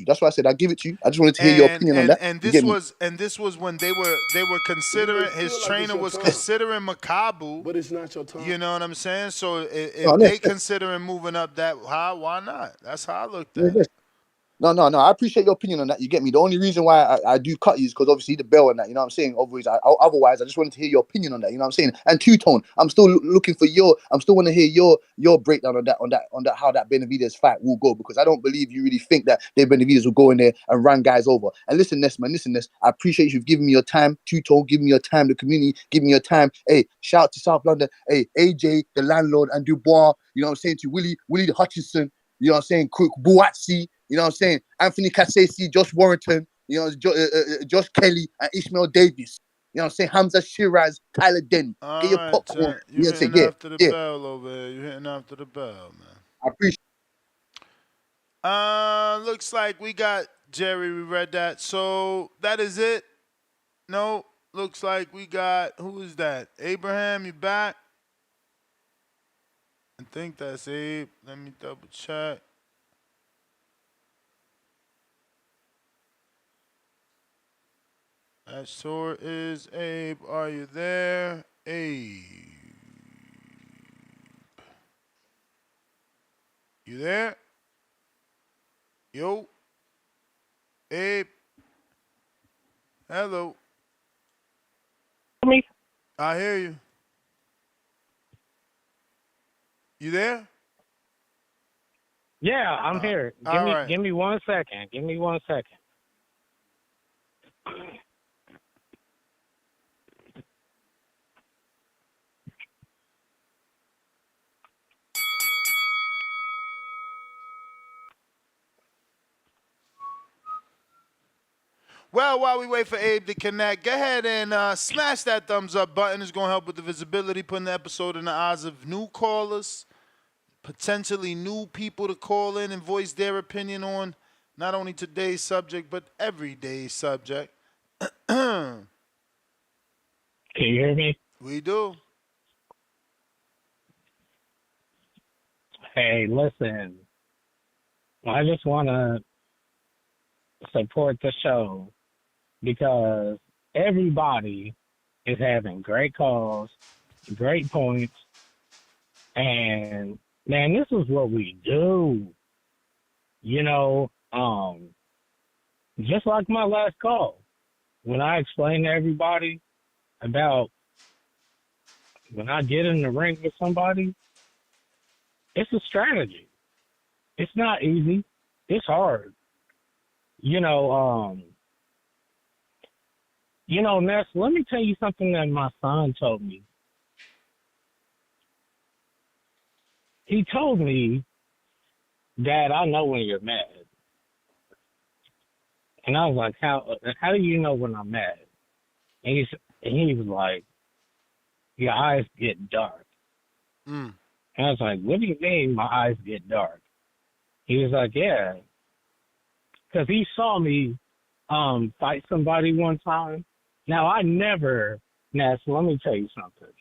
That's why I said I give it to you. I just wanted to hear your opinion on that. And this was when they were considering his trainer was considering Makabu. But it's not your time. You know what I'm saying? So if they considering moving up that high, why not? That's how I looked at it. No. I appreciate your opinion on that. You get me? The only reason why I do cut you is because obviously the bell and that, you know what I'm saying? Otherwise, I just wanted to hear your opinion on that, you know what I'm saying? And Two-Tone, I'm still looking for I still want to hear your breakdown on that, how that Benavidez fight will go, because I don't believe you really think that Dave Benavidez will go in there and run guys over. And listen, Ness, I appreciate you've given me your time. Two-Tone, giving me your time. The community, giving me your time. Hey, shout out to South London. Hey, AJ, the landlord, and Dubois, you know what I'm saying, to Willie Hutchinson, you know what I'm saying, Quick Buatsi, you know what I'm saying, Anthony Cassesi, Josh Warrington, you know, Josh Kelly, and Ishmael Davis. You know what I'm saying, Hamza Shiraz, Tyler Denny. Get your popcorn. You're hitting after the bell over here. You're hitting after the bell, man. I appreciate it. Looks like we got Jerry. We read that. So that is it. No, looks like we got, who is that? Abraham, you back? I think that's Abe. Let me double check. That sure is Abe. Are you there? Hey. You there? Yo. Abe. Hello. Me? I hear you. You there? Yeah, I'm here. All right. Give me 1 second. Give me 1 second. Well, while we wait for Abe to connect, go ahead and smash that thumbs up button. It's going to help with the visibility, putting the episode in the eyes of new callers, potentially new people to call in and voice their opinion on not only today's subject, but everyday's subject. Can you hear me? We do. Hey, listen. I just want to support the show because everybody is having great calls, great points, and man, this is what we do. You know, just like my last call, when I explained to everybody about when I get in the ring with somebody, it's a strategy. It's not easy. It's hard. You know, Ness, let me tell you something that my son told me. He told me, Dad, I know when you're mad. And I was like, how do you know when I'm mad? And he was like, your eyes get dark. Mm. And I was like, what do you mean my eyes get dark? He was like, yeah. Because he saw me fight somebody one time. Now, I never, Ness, let me tell you something.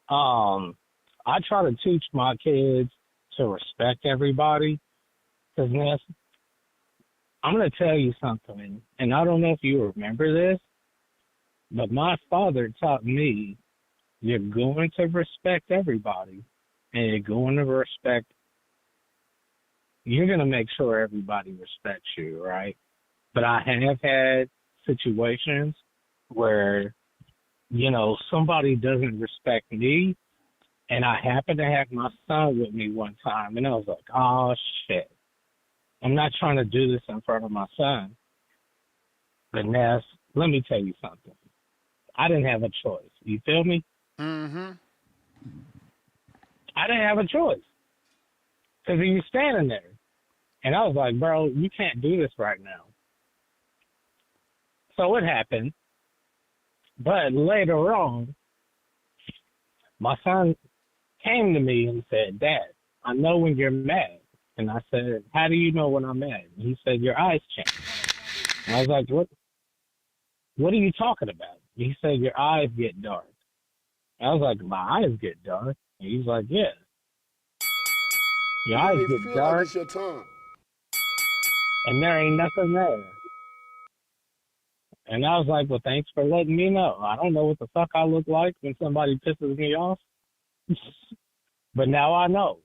I try to teach my kids to respect everybody. Because, Ness, I'm going to tell you something, and I don't know if you remember this, but my father taught me you're going to respect everybody, and you're going to make sure everybody respects you, right? But I have had situations where, somebody doesn't respect me, and I happen to have my son with me one time, and I was like, oh, shit. I'm not trying to do this in front of my son. But Ness, let me tell you something. I didn't have a choice. You feel me? Mm-hmm. I didn't have a choice. Because he was standing there. And I was like, bro, you can't do this right now. So it happened. But later on, my son came to me and said, Dad, I know when you're mad. And I said, how do you know when I'm mad? And he said, your eyes change. And I was like, what are you talking about? He said, your eyes get dark. I was like, my eyes get dark? And he's like, yeah. Your eyes get Feel like dark it's your time. and there ain't nothing there. And I was like, well, thanks for letting me know. I don't know what the fuck I look like when somebody pisses me off. But now I know.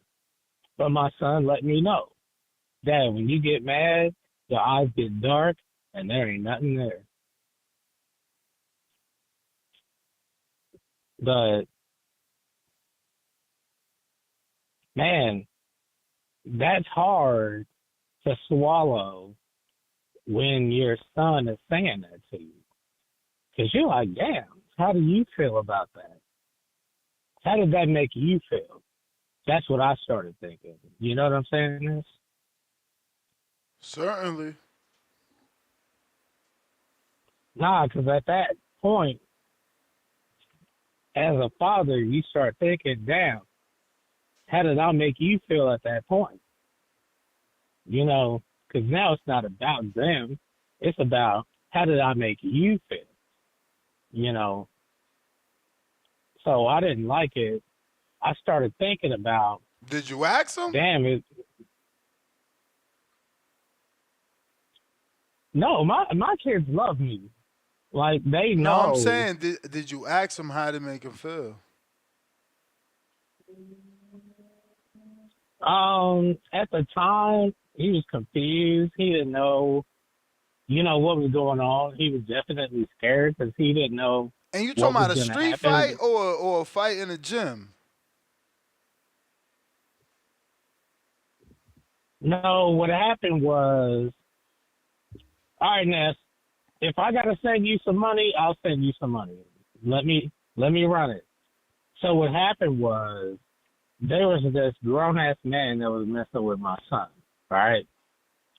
But my son let me know. Dad, when you get mad, your eyes get dark and there ain't nothing there. But, man, that's hard to swallow when your son is saying that to you. Because you're like, damn, how do you feel about that? How did that make you feel? That's what I started thinking. You know what I'm saying? This? Certainly. Nah, because at that point, as a father, you start thinking, damn, how did I make you feel at that point? Because now it's not about them. It's about how did I make you feel? So I didn't like it. I started thinking about, Did you ask him? damn, no, my kids love me. Like they No, I'm know. saying, did you ask him how to make him feel? At the time, he was confused. He didn't know, what was going on. He was definitely scared because he didn't know And you what talking was about a going to street fight happen. or a fight in a gym? No, what happened was, all right, Ness, if I got to send you some money, I'll send you some money. Let me run it. So what happened was, there was this grown ass man that was messing with my son, right?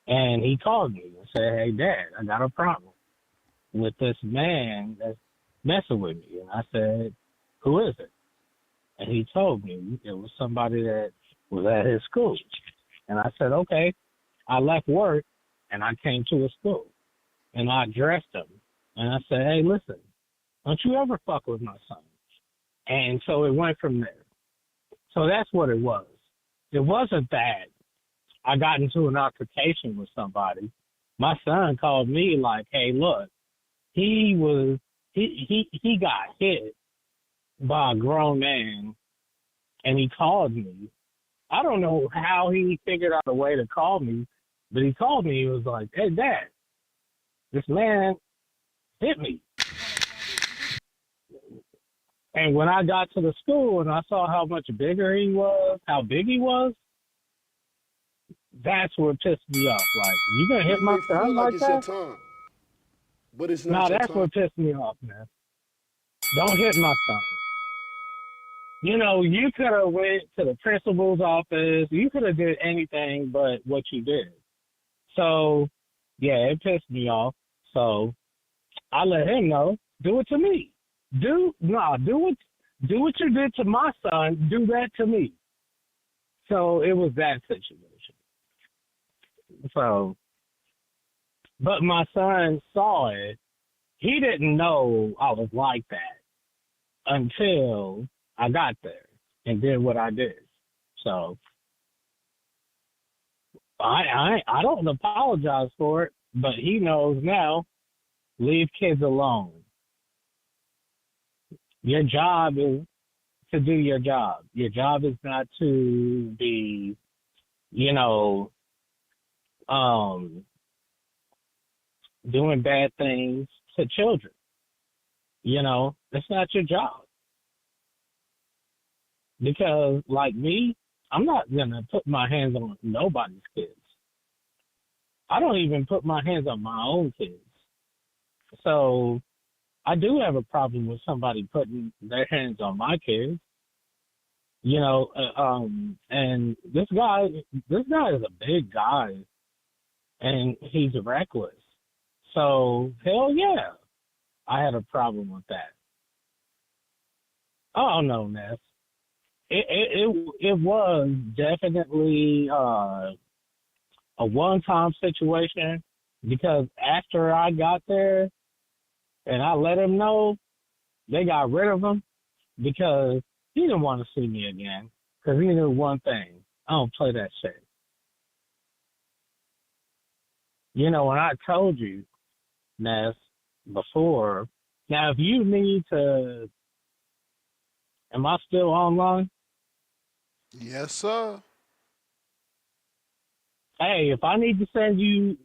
And he called me and said, "Hey, Dad, I got a problem with this man that's messing with me." And I said, "Who is it?" And he told me it was somebody that was at his school. And I said, "Okay." I left work and I came to his school and I addressed him. And I said, "Hey, listen, don't you ever fuck with my son." And so it went from there. So that's what it was. It wasn't that I got into an altercation with somebody. My son called me like, "Hey, look, he got hit by a grown man," and he called me. I don't know how he figured out a way to call me, but he called me. He was like, "Hey, Dad, this man hit me." And when I got to the school and I saw how much bigger he was, how big he was, that's what pissed me off. Like, you gonna hit You my may feel son like like it's your that? time, but it's No, not your that's time. what pissed me off, man. Don't hit my son. You could have went to the principal's office. You could have did anything but what you did. So, yeah, it pissed me off. So I let him know. Do it to me. Do what you did to my son. Do that to me. So it was that situation. So, but my son saw it. He didn't know I was like that until I got there and did what I did. So I don't apologize for it, but he knows now. Leave kids alone. Your job is to do your job. Your job is not to be, you know, um, doing bad things to children. It's not your job. Because, like me, I'm not going to put my hands on nobody's kids. I don't even put my hands on my own kids. So I do have a problem with somebody putting their hands on my kids. And this guy is a big guy, and he's reckless. So hell yeah, I had a problem with that. Oh no, Ness. It was definitely a one-time situation because after I got there and I let him know, they got rid of him because he didn't want to see me again because he knew one thing: I don't play that shit. When I told you, Ness, before, now if you need to, am I still online? Yes, sir. Hey, if I need to send you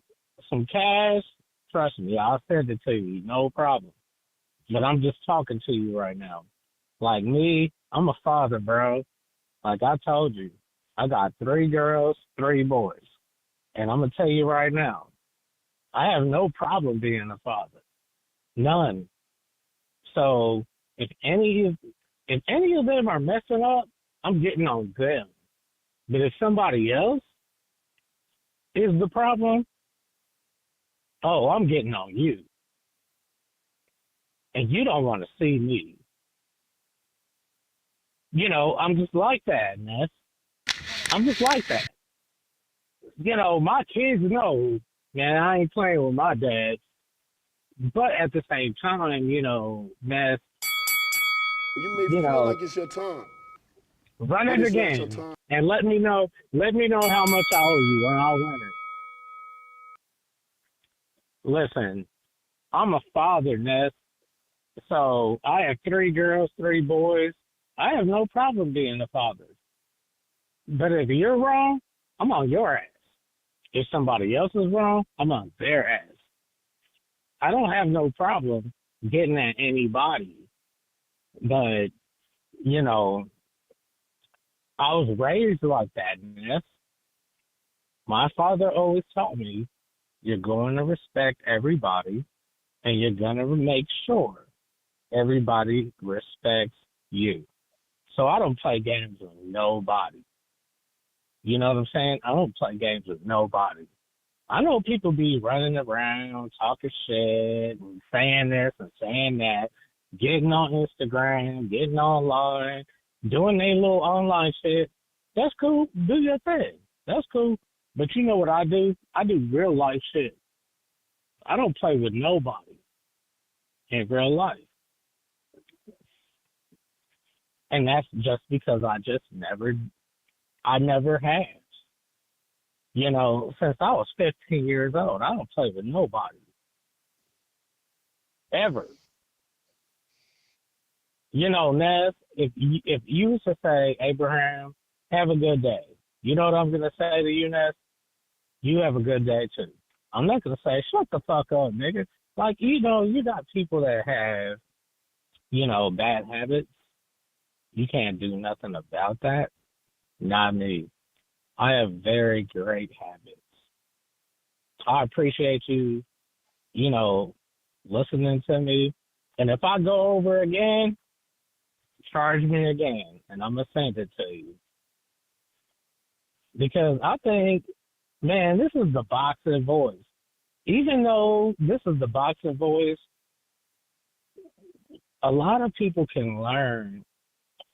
some cash, trust me, I'll send it to you, no problem. But I'm just talking to you right now. Like me, I'm a father, bro. Like I told you, I got 3 girls, 3 boys. And I'm going to tell you right now, I have no problem being a father. None. So if any of them are messing up, I'm getting on them. But if somebody else is the problem, oh, I'm getting on you. And you don't want to see me. I'm just like that, Ness. I'm just like that. My kids know, man, I ain't playing with my dad. But at the same time, Ness, You may feel like it's your time, run but it it's not your again time. and let me know how much I owe you and I'll run it. Listen, I'm a father, Ness. So I have 3 girls, 3 boys. I have no problem being a father. But if you're wrong, I'm on your ass. If somebody else is wrong, I'm on their ass. I don't have no problem getting at anybody. But, you know, I was raised like that, Ness. My father always taught me you're going to respect everybody and you're going to make sure everybody respects you. So I don't play games with nobody. You know what I'm saying? I don't play games with nobody. I know people be running around talking shit and saying this and saying that, getting on Instagram, getting online, doing their little online shit. That's cool. Do your thing. That's cool. But you know what I do? I do real life shit. I don't play with nobody in real life. And that's just because I never have. You know, since I was 15 years old, I don't play with nobody. Ever. You know, Ness, if you was to say, Abraham, have a good day, you know what I'm going to say to you, Ness? You have a good day, too. I'm not going to say, shut the fuck up, nigga. Like, you know, you got people that have, you know, bad habits. You can't do nothing about that. Not me. I have very great habits. I appreciate you, you know, listening to me. And if I go over again, charge me again, and I'm going to send it to you. Because I think, man, this is the boxing voice. Even though this is the boxing voice, a lot of people can learn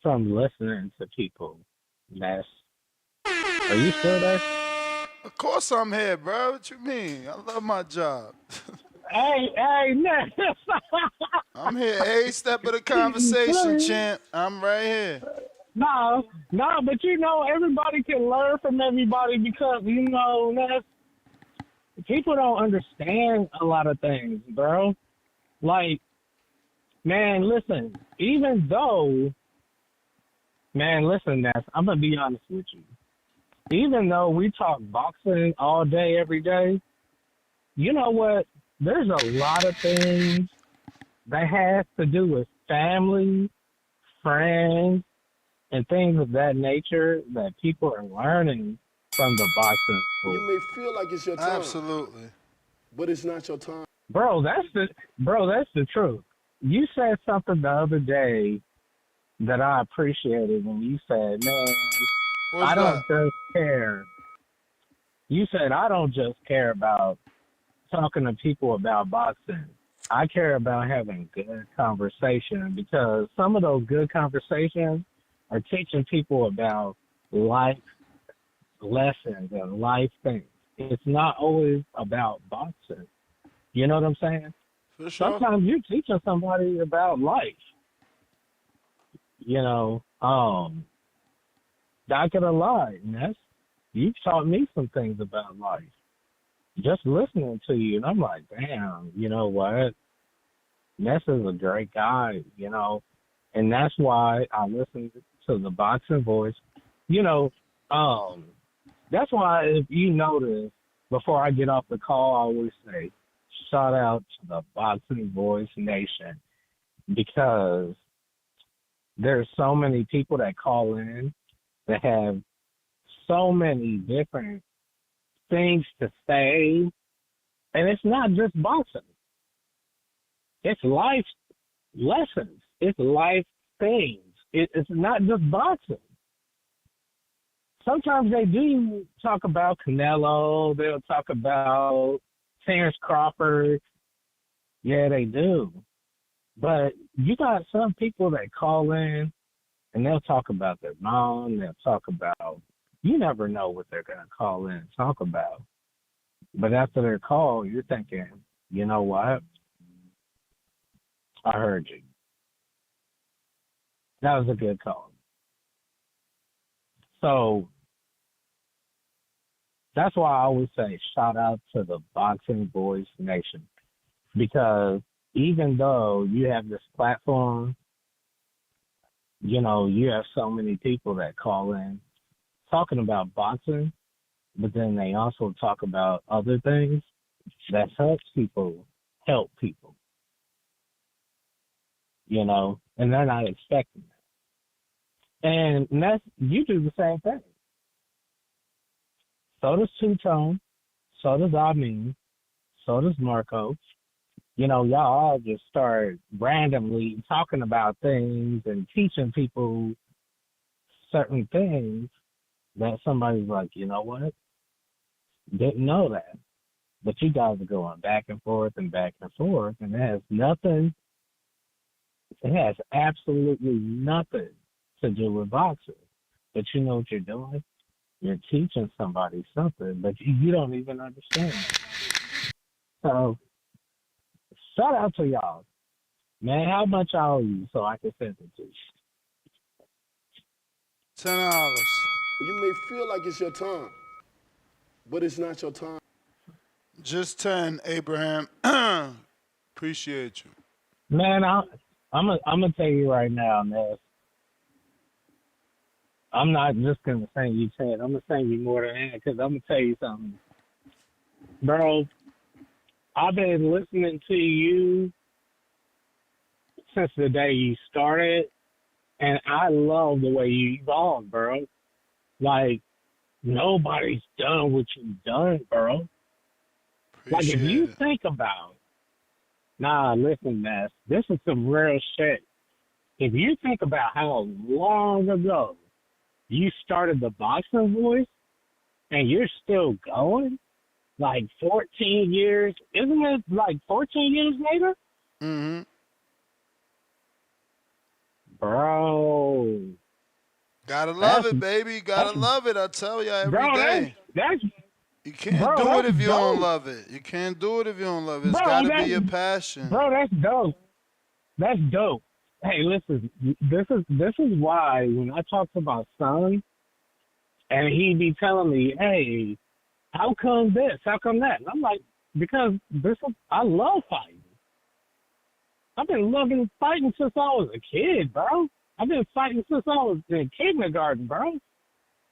from listening to people. That's, are you still there? Of course I'm here, bro. What you mean? I love my job. Hey, Ness. I'm here every step of the conversation, champ. I'm right here. No, but you know, everybody can learn from everybody because, you know, Ness, people don't understand a lot of things, bro. Like, man, listen, even though, man, listen, Ness, I'm going to be honest with you. Even though we talk boxing all day, every day, you know what? There's a lot of things that has to do with family, friends, and things of that nature that people are learning from the boxing You school. may feel like it's your time, Absolutely. but it's not your time. Bro, that's the truth. You said something the other day that I appreciated when you said, man, What's I don't that? just care. You said, I don't just care about talking to people about boxing. I care about having good conversation because some of those good conversations are teaching people about life lessons and life things. It's not always about boxing. You know what I'm saying? For sure. Sometimes you're teaching somebody about life. You know, not gonna lie, Ness, you've taught me some things about life. Just listening to you, and I'm like, damn, you know what? Ness is a great guy, you know, and that's why I listen to the boxing voice. You know, that's why if you notice, before I get off the call, I always say, shout out to the Boxing Voice Nation because there's so many people that call in that have so many different things to say, and it's not just boxing. It's life lessons. It's life things. It's not just boxing. Sometimes they do talk about Canelo. They'll talk about Terrence Crawford. Yeah, they do. But you got some people that call in and they'll talk about their mom. They'll talk about, you never know what they're going to call in and talk about. But after their call, you're thinking, you know what? I heard you. That was a good call. So that's why I always say shout out to the Boxing Voice Nation. because even though you have this platform, you know, you have so many people that call in talking about boxing, but then they also talk about other things that help people, you know, and they're not expecting it. And you do the same thing. So does Two Tone, so does Amin, so does Marco. You know, y'all all just start randomly talking about things and teaching people certain things that somebody's like, you know what? Didn't know that. But you guys are going back and forth, and it has absolutely nothing to do with boxing. But you know what you're doing? You're teaching somebody something, but you don't even understand. So, shout out to y'all. Man, how much I owe you so I can send it to you? $10. You may feel like it's your time, but it's not your time. Just 10, Abraham. Appreciate you. Man, I'm gonna tell you right now, man. I'm not just gonna send you 10. I'm gonna send you more than that because I'm gonna tell you something, bro. I've been listening to you since the day you started, and I love the way you evolved, bro. Like nobody's done what you've done, bro. Like if you think about, listen, Ness, this is some real shit. If you think about how long ago you started the boxing voice and you're still going, like 14 years, isn't it like 14 years later? Mm-hmm. Bro. Gotta love it, baby. Gotta love it. I tell you every day. You can't do it if you don't love it. You can't do it if you don't love it. It's gotta be your passion. Bro, that's dope. That's dope. Hey, listen, this is why when I talk to my son and he be telling me, hey, how come this? How come that? And I'm like, because I love fighting. I've been loving fighting since I was a kid, bro. I've been fighting since I was in kindergarten, bro.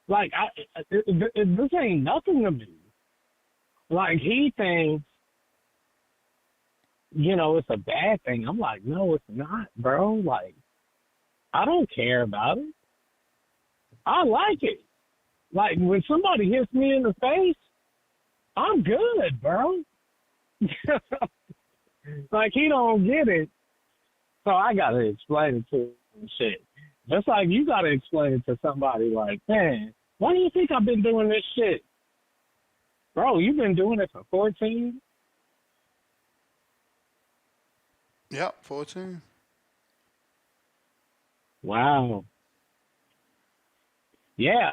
Like, this ain't nothing to me. Like, he thinks, you know, it's a bad thing. I'm like, no, it's not, bro. Like, I don't care about it. I like it. Like, when somebody hits me in the face, I'm good, bro. Like, he don't get it. So I got to explain it to him and shit. Just like you got to explain it to somebody like, man, why do you think I've been doing this shit? Bro, you've been doing it for 14? Yep, 14. Wow. Yeah.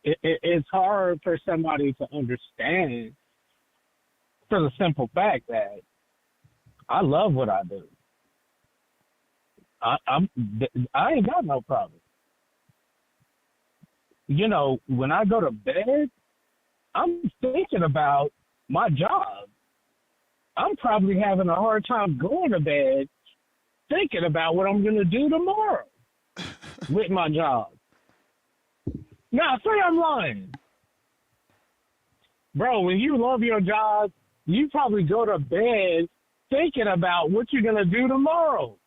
It's hard for somebody to understand for the simple fact that I love what I do. I ain't got no problem. You know, when I go to bed, I'm thinking about my job. I'm probably having a hard time going to bed thinking about what I'm going to do tomorrow with my job. Now, say I'm lying. Bro, when you love your job, you probably go to bed thinking about what you're going to do tomorrow.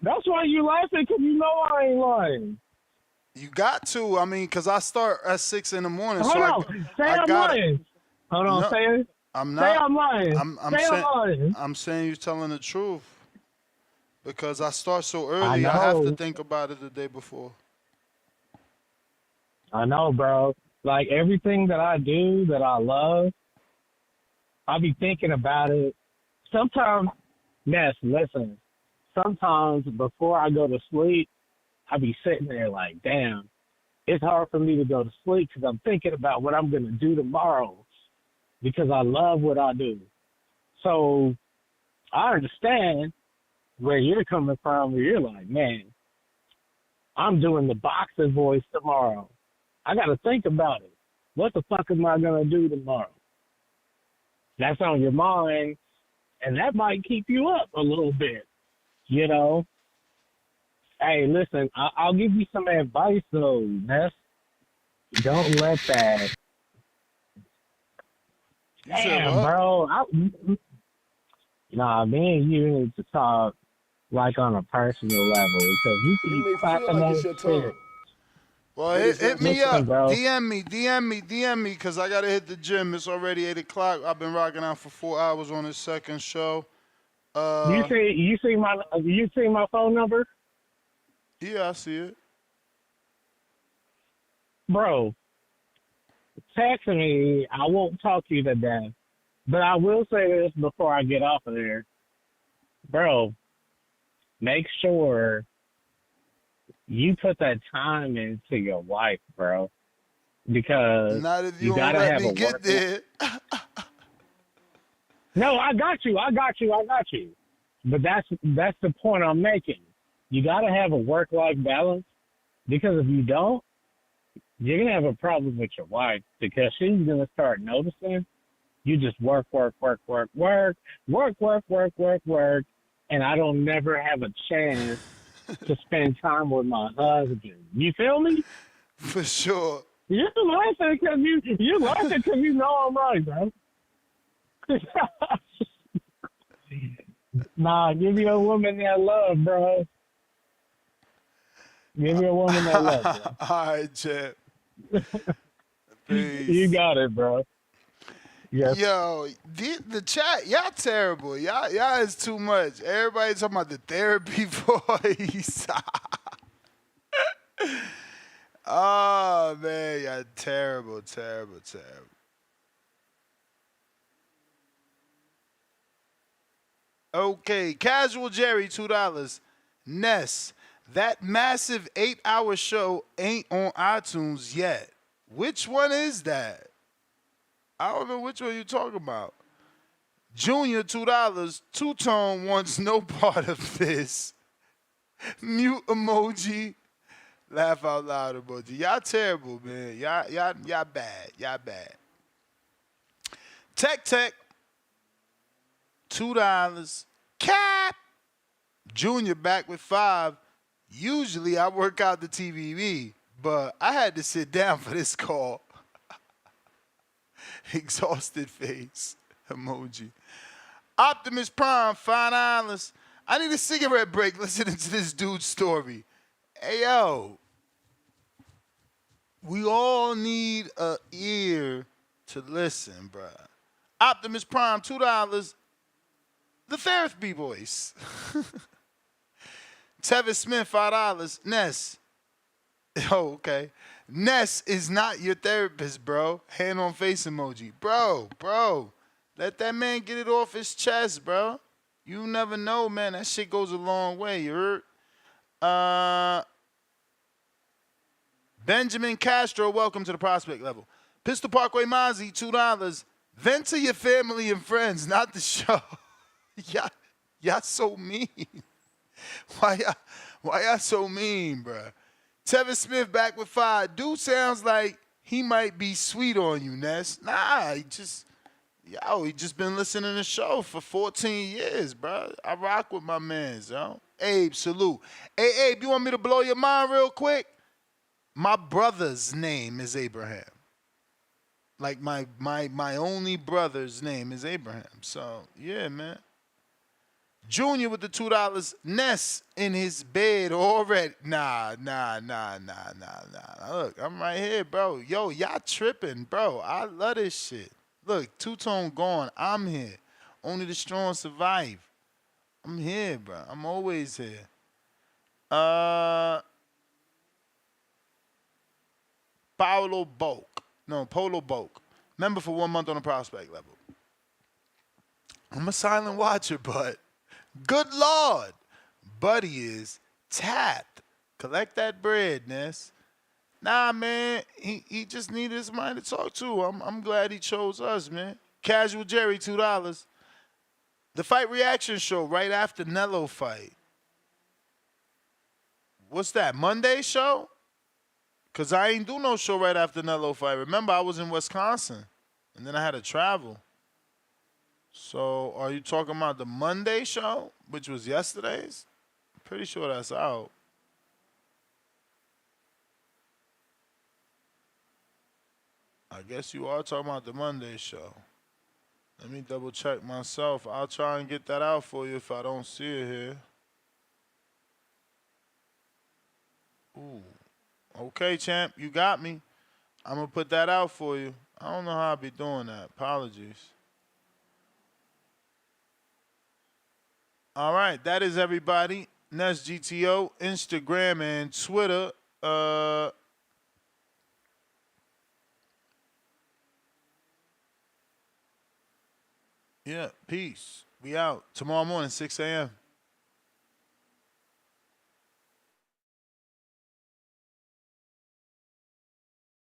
That's why you laughing, because you know I ain't lying. You got to. I mean, because I start at 6 in the morning. Hold on. Say I'm lying. Hold on. Say it. I'm Say not. I'm lying. I'm lying. I'm saying you're telling the truth. Because I start so I early, I have to know. think about it the day before. I know, bro. Like, everything that I do that I love, I be thinking about it. Sometimes, Ness, listen, sometimes before I go to sleep, I be sitting there like, damn, it's hard for me to go to sleep because I'm thinking about what I'm going to do tomorrow because I love what I do. So I understand where you're coming from, where you're like, man, I'm doing the boxer voice tomorrow. I got to think about it. What the fuck am I going to do tomorrow? That's on your mind, and that might keep you up a little bit. You know. Hey, listen, I'll give you some advice though, Ness. Don't let that. You said Damn, what? bro. Nah, me and you need to talk like on a personal level because you You keep may feel clapping like that it's your shit. turn, Well, but it's hit not me your Listen, up. turn. bro. DM me, because I got to hit the gym. It's already 8 o'clock. I've been rocking out for 4 hours on this second show. You Uh, see my phone number, yeah, I see it. bro. Text me. I won't talk to you today, but I will say this before I get off of there, bro. Make sure you put that time into your wife, bro, because Not if you you don't gotta let have me a get work. there. No, I got you. But that's the point I'm making. You gotta have a work-life balance because if you don't, you're gonna have a problem with your wife because she's gonna start noticing you just work, and I don't never have a chance to spend time with my husband. You feel me? For sure. You laughing because you know I'm right, bro. Nah, give your woman that love, bro. Give your woman that love, bro. All right, champ. You Peace. got it, bro. Yes. Yo, the chat, y'all terrible. Y'all is too much. Everybody talking about the therapy voice. Oh man, y'all terrible. Okay, Casual Jerry, $2. Ness, that massive 8-hour show ain't on iTunes yet. Which one is that? I don't know which one you talking about. Junior, $2. Two-Tone wants no part of this. Mute emoji. Laugh out loud emoji. Y'all terrible, man. Y'all bad. Y'all bad. Tech, $2. Cap. Junior back with 5. Usually I work out the TVV, but I had to sit down for this call. Exhausted face emoji. Optimus Prime, $5. I need a cigarette break listening to this dude's story. Hey, yo. We all need a ear to listen, bruh. Optimus Prime, $2. The therapy voice. Tevin Smith, $5. Ness. Oh, okay. Ness is not your therapist, bro. Hand on face emoji. Bro. Let that man get it off his chest, bro. You never know, man. That shit goes a long way. You heard? Benjamin Castro, welcome to the prospect level. Pistol Parkway Mozzie, $2. Vent to your family and friends, not the show. y'all so mean. Why y'all so mean, bruh? Tevin Smith back with 5. Dude sounds like he might be sweet on you, Ness. Nah, he just been listening to the show for 14 years, bro. I rock with my mans, yo. Abe, salute. Hey, Abe, you want me to blow your mind real quick? My brother's name is Abraham. Like my only brother's name is Abraham. So yeah, man. Junior with the $2. Ness in his bed already. Nah. Look, I'm right here, bro. Yo, y'all tripping, bro. I love this shit. Look, Two-Tone gone. I'm here. Only the strong survive. I'm here, bro. I'm always here. Polo Bulk. Member for 1 month on the prospect level. I'm a silent watcher, but good Lord, Buddy is tapped. Collect that bread, Ness. Nah, man, he just needed somebody to talk to. I'm glad he chose us, man. Casual Jerry, $2. The fight reaction show right after Nello fight. What's that, Monday show? Because I ain't do no show right after Nello fight. Remember, I was in Wisconsin, and then I had to travel. So, are you talking about the Monday show, which was yesterday's? Pretty sure that's out. I guess you are talking about the Monday show. Let me double check myself. I'll try and get that out for you if I don't see it here. Ooh. Okay, champ, you got me. I'm going to put that out for you. I don't know how I'll be doing that. Apologies. All right, that is everybody. Nest GTO, Instagram, and Twitter. Yeah, peace. We out. Tomorrow morning, 6 a.m.